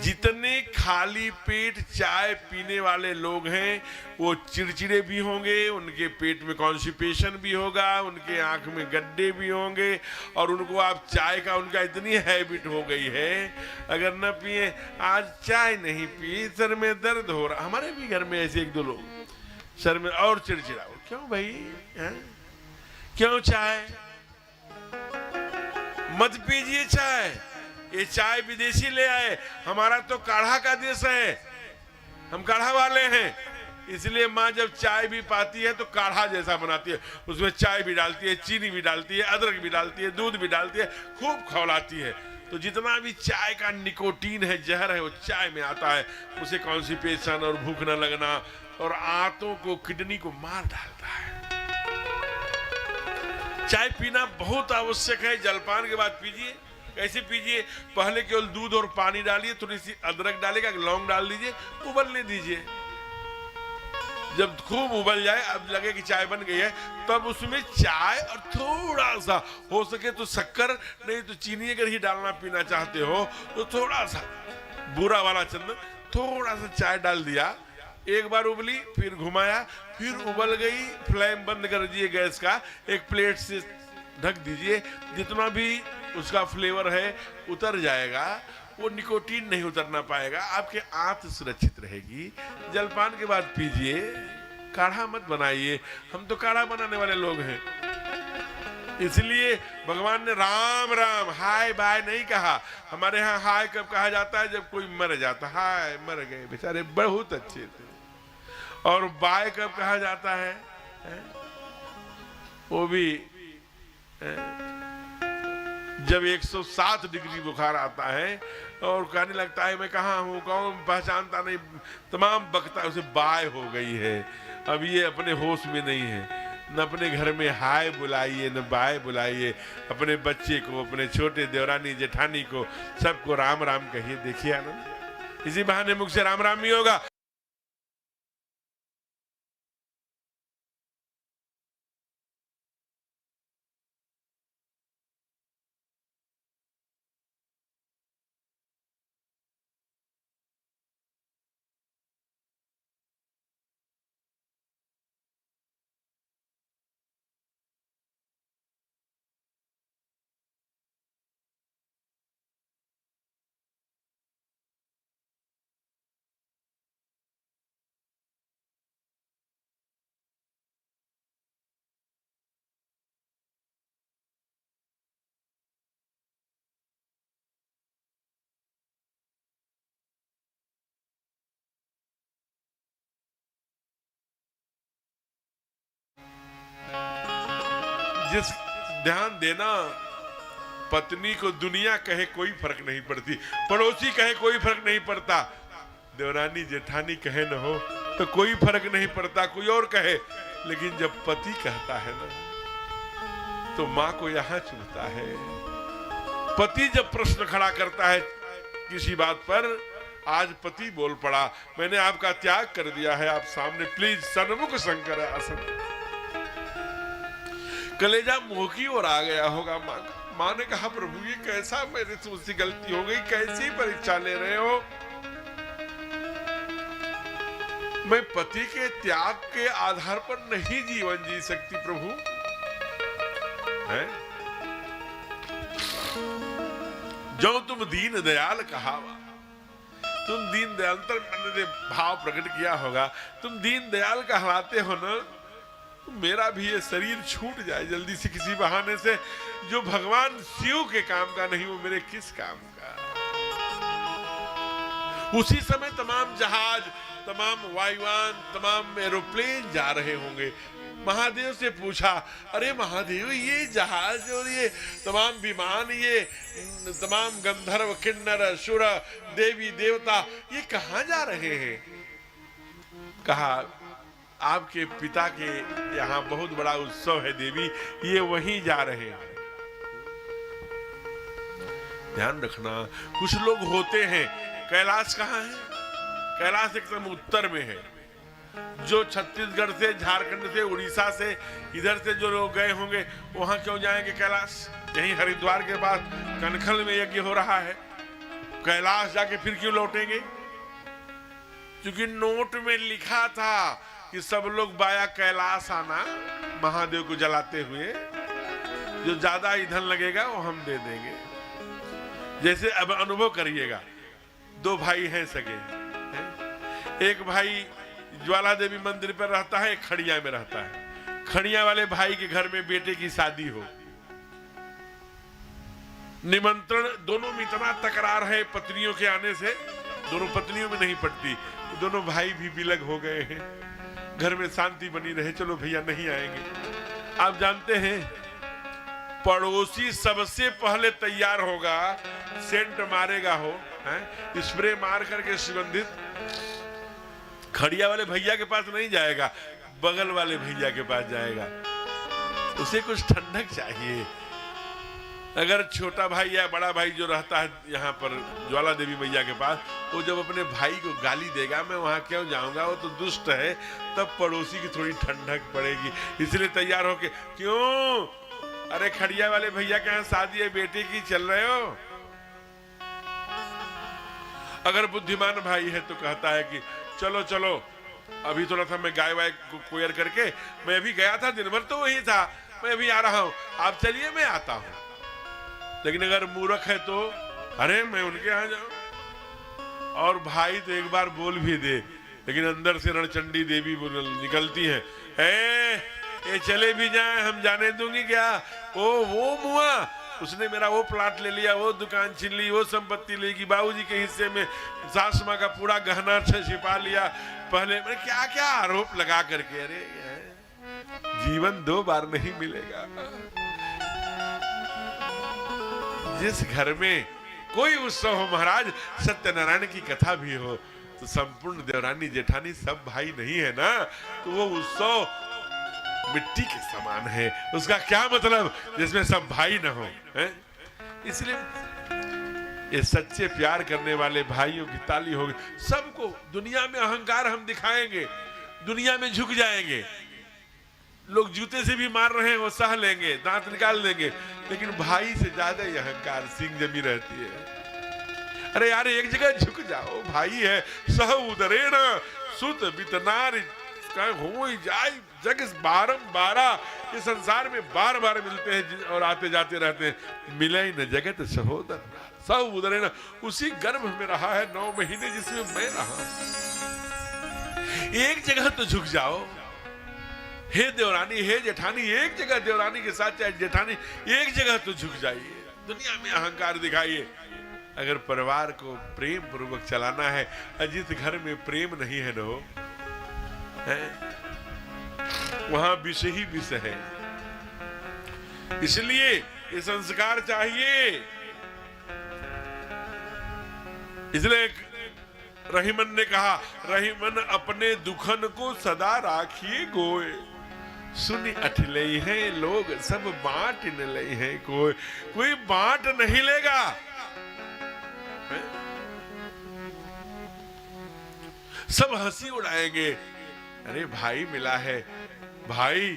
[SPEAKER 1] जितने खाली पेट चाय पीने वाले लोग हैं वो चिड़चिड़े भी होंगे, उनके पेट में कॉन्स्टिपेशन भी होगा, उनके आंख में गड्ढे भी होंगे, और उनको आप चाय का, उनका इतनी हैबिट हो गई है, अगर न पिए, आज चाय नहीं पी, सर में दर्द हो रहा। हमारे भी घर में ऐसे 1-2 लोग सर में, और चिड़चिड़ा। क्यों भाई है? क्यों चाय? मत पीजिए चाय। ये चाय विदेशी ले आए, हमारा तो काढ़ा का देश है, हम काढ़ा वाले हैं। इसलिए माँ जब चाय भी पाती है तो काढ़ा जैसा बनाती है, उसमें चाय भी डालती है, चीनी भी डालती है, अदरक भी डालती है, दूध भी डालती है, खूब खौलाती है। तो जितना भी चाय का निकोटीन है, जहर है, वो चाय में आता है। उसे कॉन्स्टिपेशन और भूख न लगना और आंतों को, किडनी को मार डालता है। चाय पीना बहुत आवश्यक है। जलपान के बाद पीजिए। कैसे पीजिए? पहले केवल दूध और पानी डालिए, थोड़ी सी अदरक डालेगा, लौंग डाल दीजिए, उबलने दीजिए। जब खूब उबल जाए, अब लगे कि चाय बन गई है, तब उसमें चाय और थोड़ा सा, हो सके तो शक्कर, नहीं तो चीनी अगर ही डालना पीना चाहते हो तो थोड़ा सा बुरा वाला चंदन, थोड़ा सा चाय डाल दिया। एक बार उबली, फिर घुमाया, फिर उबल गई, फ्लेम बंद कर दीजिए गैस का, एक प्लेट से ढक दीजिए। जितना भी उसका फ्लेवर है उतर जाएगा, वो निकोटीन नहीं उतरना पाएगा, आपके आंत सुरक्षित रहेगी। जलपान के बाद पीजिए, काढ़ा मत बनाइए। हम तो काढ़ा बनाने वाले लोग हैं। इसलिए भगवान ने राम राम हाय बाय नहीं कहा। हमारे यहाँ हाय कब कहा जाता है? जब कोई मर जाता। हाय मर गए बेचारे, बहुत अच्छे थे। और बाय कब कहा जाता है? वो भी जब 107 डिग्री बुखार आता है और कहने लगता है मैं कहाँ हूँ, कौन पहचानता नहीं, तमाम बकता उसे बाय हो गई है। अब ये अपने होश में नहीं है, न अपने घर में हाय बुलाइए न बाय बुलाइए, अपने बच्चे को, अपने छोटे देवरानी जेठानी को, सबको राम राम कहिए। देखिए आनंद, इसी बहाने मुख से राम राम ही होगा। जिस ध्यान देना, पत्नी को दुनिया कहे कोई फर्क नहीं पड़ती, पड़ोसी कहे कोई फर्क नहीं पड़ता, देवरानी जेठानी कहे न हो तो कोई फर्क नहीं पड़ता, कोई और कहे, लेकिन जब पति कहता है ना तो मां को यहां चुभता है। पति जब प्रश्न खड़ा करता है किसी बात पर, आज पति बोल पड़ा मैंने आपका त्याग कर दिया है, आप सामने प्लीज सन्मुख शंकर आसन। कलेजा मुंह की ओर आ गया होगा। मां ने कहा प्रभु ये कैसा मेरे से मुझसे गलती हो गई, कैसी परीक्षा ले रहे हो? मैं पति के त्याग के आधार पर नहीं जीवन जी सकती प्रभु। है जो तुम दीन दयाल कहावा, तुम दीन दयाल अंतर भाव प्रकट किया होगा, तुम दीन दयाल कहलाते हो ना, मेरा भी ये शरीर छूट जाए जल्दी से किसी बहाने से, जो भगवान शिव के काम का नहीं वो मेरे किस काम का। उसी समय तमाम जहाज, तमाम वायुयान, तमाम एरोप्लेन जा रहे होंगे। महादेव से पूछा, अरे महादेव ये जहाज और ये तमाम विमान, ये तमाम गंधर्व किन्नर असुर देवी देवता ये कहां जा रहे हैं? कहा आपके पिता के यहाँ बहुत बड़ा उत्सव है देवी, ये वहीं जा रहे हैं। ध्यान रखना, कुछ लोग होते हैं, कैलाश कहाँ है? कैलाश एकदम उत्तर में है। जो छत्तीसगढ़ से, झारखंड से, उड़ीसा से, इधर से जो लोग गए होंगे वहां क्यों जाएंगे कैलाश? यहीं हरिद्वार के पास कनखल में यज्ञ हो रहा है, कैलाश जाके फिर क्यों लौटेंगे? क्योंकि नोट में लिखा था कि सब लोग बाया कैलाश आना, महादेव को जलाते हुए, जो ज्यादा ईंधन लगेगा वो हम दे देंगे। जैसे अब अनुभव करिएगा, दो भाई हैं सगे, एक भाई ज्वाला देवी मंदिर पर रहता है, एक खड़िया में रहता है। खड़िया वाले भाई के घर में बेटे की शादी हो, निमंत्रण, दोनों में इतना तकरार है पत्नियों के आने से, दोनों पत्नियों में नहीं पड़ती, दोनों भाई भी विलग हो गए हैं, घर में शांति बनी रहे, चलो भैया नहीं आएंगे। आप जानते हैं पड़ोसी सबसे पहले तैयार होगा, सेंट मारेगा हो, स्प्रे मार करके सुगंधित, खड़िया वाले भैया के पास नहीं जाएगा, बगल वाले भैया के पास जाएगा। उसे कुछ ठंडक चाहिए। अगर छोटा भाई या बड़ा भाई जो रहता है यहाँ पर ज्वाला देवी मैया के पास, वो जब अपने भाई को गाली देगा, मैं वहां क्यों जाऊंगा, वो तो दुष्ट है, तब पड़ोसी की थोड़ी ठंडक पड़ेगी। इसलिए तैयार होके, क्यों, अरे खड़िया वाले भैया के यहाँ शादी है बेटे की, चल रहे हो? अगर बुद्धिमान भाई है तो कहता है कि चलो चलो, अभी थोड़ा सा मैं गाय वाय को कोयर करके, मैं अभी गया था, दिन भर तो वही था, मैं अभी आ रहा हूं, आप चलिए मैं आता हूं। लेकिन अगर मूर्ख है तो, अरे मैं उनके यहाँ जाऊं, और भाई तो एक बार बोल भी दे, लेकिन अंदर से रणचंडी देवी निकलती है, ये चले भी जाए हम जाने दूंगी क्या? वो मुआ उसने मेरा वो प्लाट ले लिया, वो दुकान छीन ली, वो संपत्ति लेगी, बाबूजी के हिस्से में सास माँ का पूरा गहना छिपा लिया। पहले मैंने क्या क्या आरोप लगा करके, अरे जीवन 2 बार नहीं मिलेगा। जिस घर में कोई उत्सव हो महाराज, सत्यनारायण की कथा भी हो, तो संपूर्ण देवरानी जेठानी सब भाई नहीं है ना, तो वो उत्सव मिट्टी के समान है। उसका क्या मतलब जिसमें सब भाई ना हो, हैं? इसलिए ये सच्चे प्यार करने वाले भाइयों की ताली होगी। सबको दुनिया में अहंकार हम दिखाएंगे, दुनिया में झुक जाएंगे। लोग जूते से भी मार रहे हैं, वो सह लेंगे, दांत निकाल देंगे, लेकिन भाई से ज्यादा ही अहंकार सींग जमी रहती है। अरे यार एक जगह झुक जाओ, भाई है। सह उदरेण सुत बितनार हो जाए जग बारंबार। ये संसार में बार बार मिलते हैं और आते जाते रहते हैं। मिले न जगत सहोदर सब उदरेण, उसी गर्भ में रहा है 9 महीने जिसमें मैं रहा। एक जगह तो झुक जाओ, हे देवरानी हे जेठानी, एक जगह देवरानी के साथ चाहे जेठानी एक जगह तो झुक जाइए। दुनिया में अहंकार दिखाइए। अगर परिवार को प्रेम पूर्वक चलाना है, जिस घर में प्रेम नहीं है नो है, वहां विष ही विष है। इसलिए ये संस्कार चाहिए। इसलिए रहीमन ने कहा, रहीमन अपने दुखन को सदा राखिए गोए, सुनी अठले हैं लोग सब बांट न ले हैं। कोई बांट नहीं लेगा। सब हंसी उड़ाएंगे। अरे भाई मिला है, भाई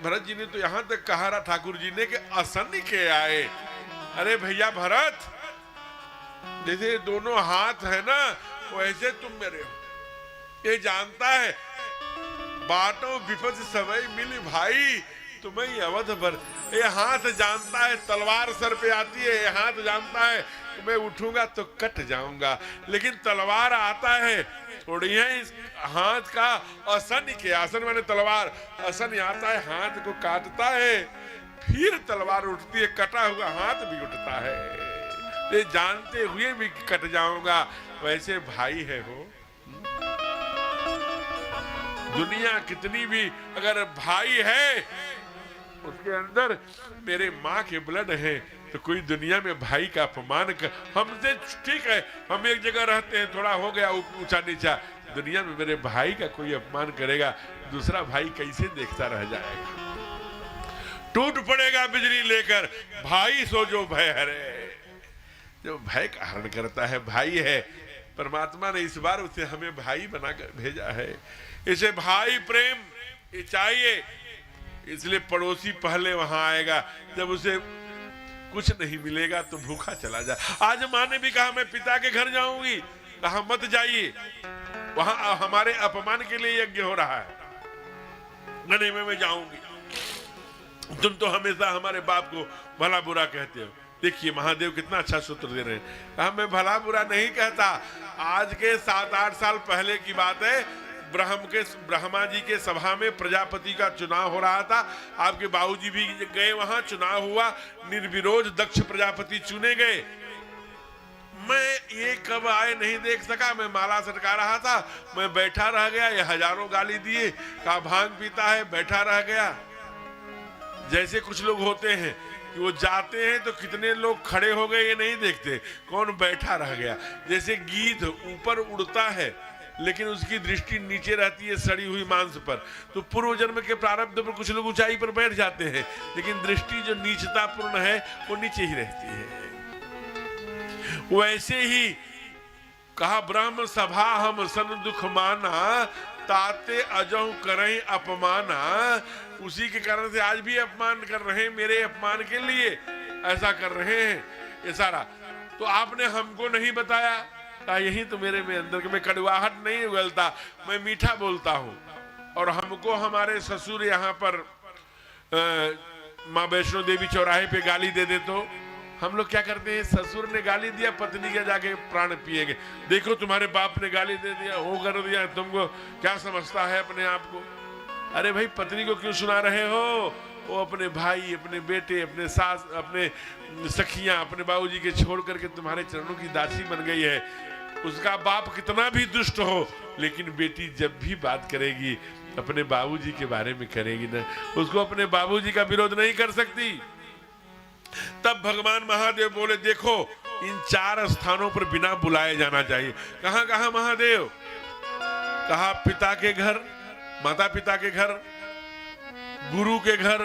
[SPEAKER 1] भरत जी ने तो यहां तक कहा रहा ठाकुर जी ने कि असन्न के आए। अरे भैया भरत, जैसे दोनों हाथ है ना, वैसे तुम मेरे हो। ये जानता है बाटो विपद सवई मिली भाई, तुम्हें अवध भर। ये हाथ जानता है तलवार सर पे आती है, ये हाथ जानता है मैं उठूंगा तो कट जाऊंगा, लेकिन तलवार आता है थोड़ी है इस हाथ का। असन के, आसन माने तलवार, असन आता है हाथ को काटता है, फिर तलवार उठती है, कटा हुआ हाथ भी उठता है। ये जानते हुए भी कट जाऊंगा, वैसे भाई है हो। दुनिया कितनी भी अगर भाई है उसके अंदर मेरे माँ के ब्लड है, तो कोई दुनिया में भाई का अपमान कर, हमसे ठीक है हम एक जगह रहते हैं, थोड़ा हो गया ऊंचा नीचा, दुनिया में मेरे भाई का कोई अपमान करेगा, दूसरा भाई कैसे देखता रह जाएगा। टूट पड़ेगा बिजली लेकर, भाई सो जो भय हरे। जो भय का हरण करता है भाई है। परमात्मा ने इस बार उसे हमें भाई बनाकर भेजा है। इसे भाई प्रेम ये चाहिए, इसलिए पड़ोसी पहले वहां आएगा। जब उसे कुछ नहीं मिलेगा तो भूखा चला जा। आज माँ ने भी कहा मैं पिता के घर जाऊंगी, कहा मत जाइए, वहां हमारे अपमान के लिए यज्ञ हो रहा है। नहीं मैं जाऊंगी, तुम तो हमेशा हमारे बाप को भला बुरा कहते हो। देखिए महादेव कितना अच्छा सूत्र दे रहे हैं। कहा मैं भला बुरा नहीं कहता। आज के 7-8 साल पहले की बात है, ब्रह्मा जी के सभा में प्रजापति का चुनाव हो रहा था। आपके बाबूजी भी गए, वहां चुनाव हुआ, निर्विरोध दक्ष प्रजापति चुने गए। मैं ये कब आए नहीं देख सका, मैं माला सटका रहा था, मैं बैठा रह गया। ये हजारों गाली दिए, कहा भांग पीता है, बैठा रह गया। जैसे कुछ लोग होते हैं कि वो जाते हैं तो कितने लोग खड़े हो गए ये नहीं देखते, कौन बैठा रह गया। जैसे गीध ऊपर उड़ता है लेकिन उसकी दृष्टि नीचे रहती है सड़ी हुई मांस पर, तो पूर्व जन्म के प्रारब्ध पर कुछ लोग ऊंचाई पर बैठ जाते हैं, लेकिन दृष्टि जो नीचता पूर्ण है वो नीचे ही रहती है। वैसे ही कहा ब्रह्म सभा हम सन दुख माना, ताते अजहु करहीं अपमाना। उसी के कारण से आज भी अपमान कर रहे हैं, मेरे अपमान के लिए ऐसा कर रहे हैं ये सारा। तो आपने हमको नहीं बताया, यही तो मेरे में अंदर में कड़वाहट नहीं उगलता, मैं मीठा बोलता हूँ। और हमको हमारे ससुर यहाँ पर माँ वैष्णो देवी चौराहे पे गाली दे दे तो हम लोग क्या करते हैं, ससुर ने गाली दिया पत्नी के जाके प्राण पिएंगे। देखो तुम्हारे बाप ने गाली दे दिया, वो कर दिया, तुमको क्या समझता है अपने आप को। अरे भाई पत्नी को क्यों सुना रहे हो? वो अपने भाई, अपने बेटे, अपने सास, अपने सखियां, अपने बाबूजी के छोड़ करके तुम्हारे चरणों की दासी बन गई है। उसका बाप कितना भी दुष्ट हो, लेकिन बेटी जब भी बात करेगी अपने बाबूजी के बारे में करेगी ना, उसको अपने बाबूजी का विरोध नहीं कर सकती। तब भगवान महादेव बोले, देखो इन 4 स्थानों पर बिना बुलाए जाना चाहिए। कहां कहां महादेव? कहा पिता के घर, माता पिता के घर, गुरु के घर,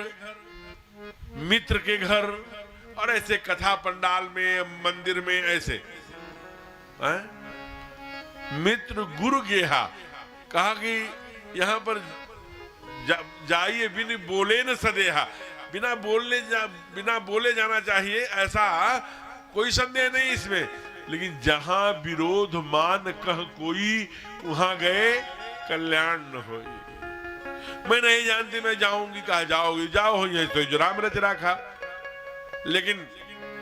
[SPEAKER 1] मित्र के घर, और ऐसे कथा पंडाल में, मंदिर में, ऐसे मित्र गुरु गेहा। कहा कि यहां पर जाइए बिन बोले न सदेहा, बिना बोले जाना चाहिए, ऐसा कोई संदेह नहीं इसमें। लेकिन जहां विरोध मान कह कोई, वहां गए कल्याण न हो। मैं नहीं जानती, मैं जाऊंगी। कहा जाओगी? जाओ, यही तो जो राम रच रखा, लेकिन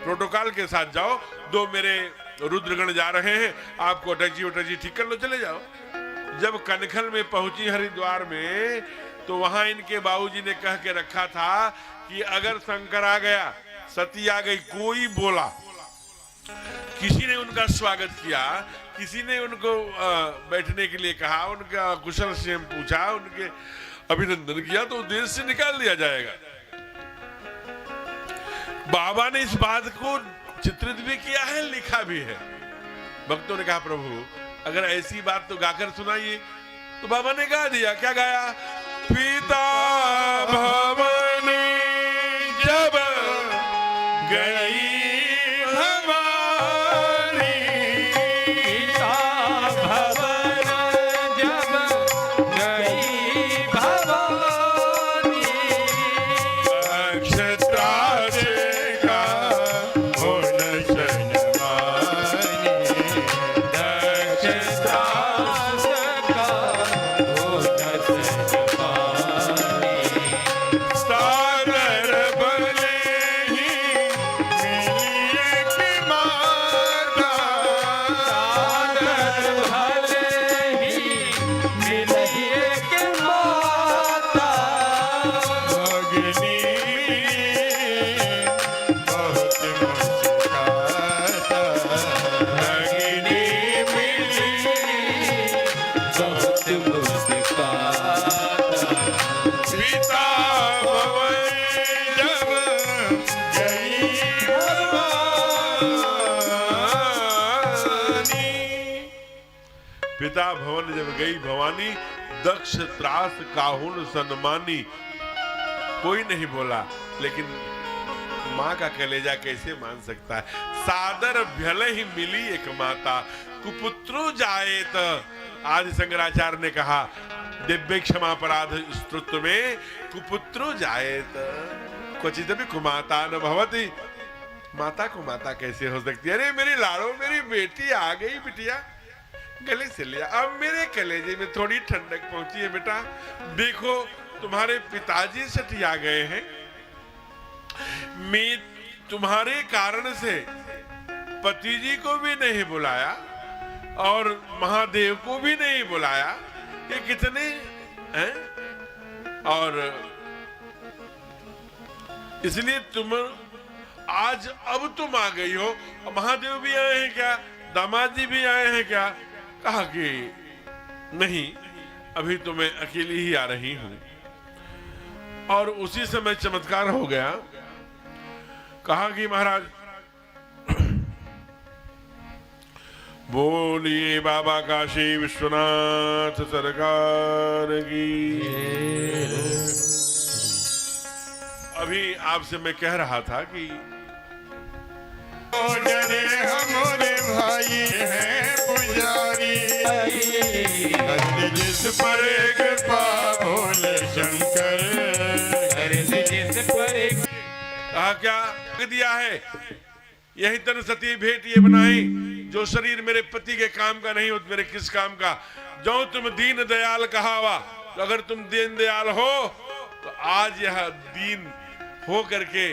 [SPEAKER 1] प्रोटोकॉल के साथ जाओ। 2 मेरे रुद्रगण जा रहे हैं, आपको अटैची ठीक कर लो, चले जाओ। जब कनखल में पहुंची हरिद्वार में, तो वहां इनके बाबूजी ने कह के रखा था कि अगर शंकर आ गया, सती आ गई, कोई बोला, किसी ने उनका स्वागत किया, किसी ने उनको बैठने के लिए कहा, उनका कुशल क्षेम पूछा, उनके अभिनंदन किया, तो देश से निकाल दिया जाएगा। बाबा ने इस बात को चित्रित भी किया है, लिखा भी है। भक्तों ने कहा प्रभु अगर ऐसी बात तो गाकर सुनाइए। तो बाबा ने गा दिया। क्या गाया? पिता भवन जब गई हमारी,
[SPEAKER 2] पिता भवन जब गई भवानी,
[SPEAKER 4] अक्षत्राज का होन सनमानी,
[SPEAKER 2] दक्षत्रास का होन सनमानी,
[SPEAKER 4] सागर भले ही मिलिए की माता,
[SPEAKER 2] सागर भले ही मिलिए के माता,
[SPEAKER 4] भगिनी बहुत मुस्काता,
[SPEAKER 2] भगिनी मिली बहुत मुस्काता,
[SPEAKER 4] पिता भवन जब गई भवानी,
[SPEAKER 1] पिता भवन जब गई भवानी, दक्ष त्रास काहुन सन्मानी। कोई नहीं बोला, लेकिन माँ का कलेजा कैसे मान सकता है? सादर भले ही मिली एक माता, कुपुत्रो जाएत। आदि शंकराचार्य ने कहा दिव्य क्षमापराध स्तुत्व में, कुपुत्रो जाएत क्वचित भी कुमाता न भवती। माता को माता कैसे हो सकती है? अरे मेरी लाड़ो, मेरी बेटी आ गई बिटिया, गले से लिया। अब मेरे कलेजे में थोड़ी ठंडक पहुंची है बेटा। देखो तुम्हारे पिताजी सठिया गए हैं, मैं तुम्हारे कारण से पति जी को भी नहीं बुलाया और महादेव को भी नहीं बुलाया। ये कितने हैं? और इसलिए तुम आज अब तुम आ गई हो। महादेव भी आए हैं क्या? दामाद जी भी आए हैं क्या? कहा कि नहीं, अभी तो मैं अकेली ही आ रही हूं। और उसी समय चमत्कार हो गया। कहा कि महाराज बोलिए बाबा काशी विश्वनाथ सरकार की। अभी आपसे मैं कह रहा था कि
[SPEAKER 4] जरे हमारे भाई हैं पुजारी, जिस पर कृपा भोले शंकर,
[SPEAKER 2] जिस पर
[SPEAKER 1] कहा क्या दिया है? यही तन सती भेंट ये बनाई, जो शरीर मेरे पति के काम का नहीं हो तो मेरे किस काम का? जो तुम दीन दयाल कहावा, तो अगर तुम दीन दयाल हो तो आज यह दीन हो करके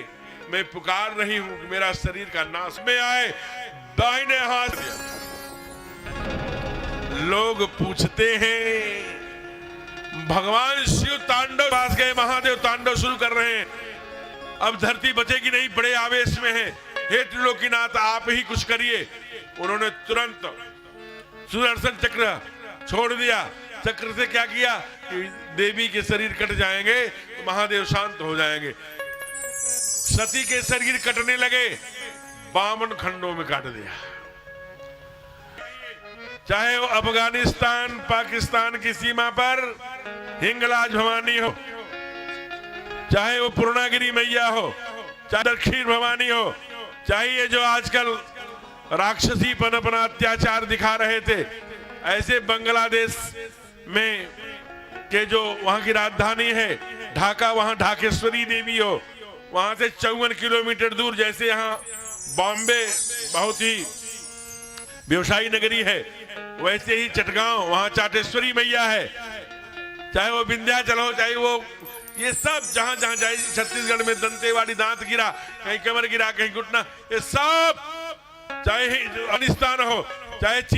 [SPEAKER 1] मैं पुकार रही हूं कि मेरा शरीर का नाश में आए। दाहिने हाथ लोग पूछते हैं भगवान शिव तांडव पास गए, महादेव तांडव शुरू कर रहे हैं। अब धरती बचेगी नहीं, बड़े आवेश में है। हे त्रिलोकीनाथ आप ही कुछ करिए। उन्होंने तुरंत सुदर्शन चक्र छोड़ दिया। चक्र से क्या किया कि देवी के शरीर कट जाएंगे तो महादेव शांत हो जाएंगे। सती के शरीर कटने लगे, 52 खंडों में काट दिया। चाहे वो अफगानिस्तान पाकिस्तान की सीमा पर हिंगलाज भवानी हो, चाहे वो पूर्णागिरी मैया हो, चाहे दक्षिण भवानी हो, चाहे ये जो आजकल राक्षसीपन अपना अत्याचार दिखा रहे थे, ऐसे बांग्लादेश में के जो वहां की राजधानी है ढाका, वहां ढाकेश्वरी देवी हो, वहां से 54 किलोमीटर दूर, जैसे यहाँ बॉम्बे बहुत ही व्यवसायी नगरी है, वैसे ही चटगांव वहां चाटेश्वरी मैया है। चाहे वो विंध्याचल हो, चाहे वो ये सब जहां जहां जाए, छत्तीसगढ़ में दंतेवाड़ी दांत गिरा, कहीं कमर गिरा, कहीं घुटना, ये सब, चाहे अफगानिस्तान हो, चाहे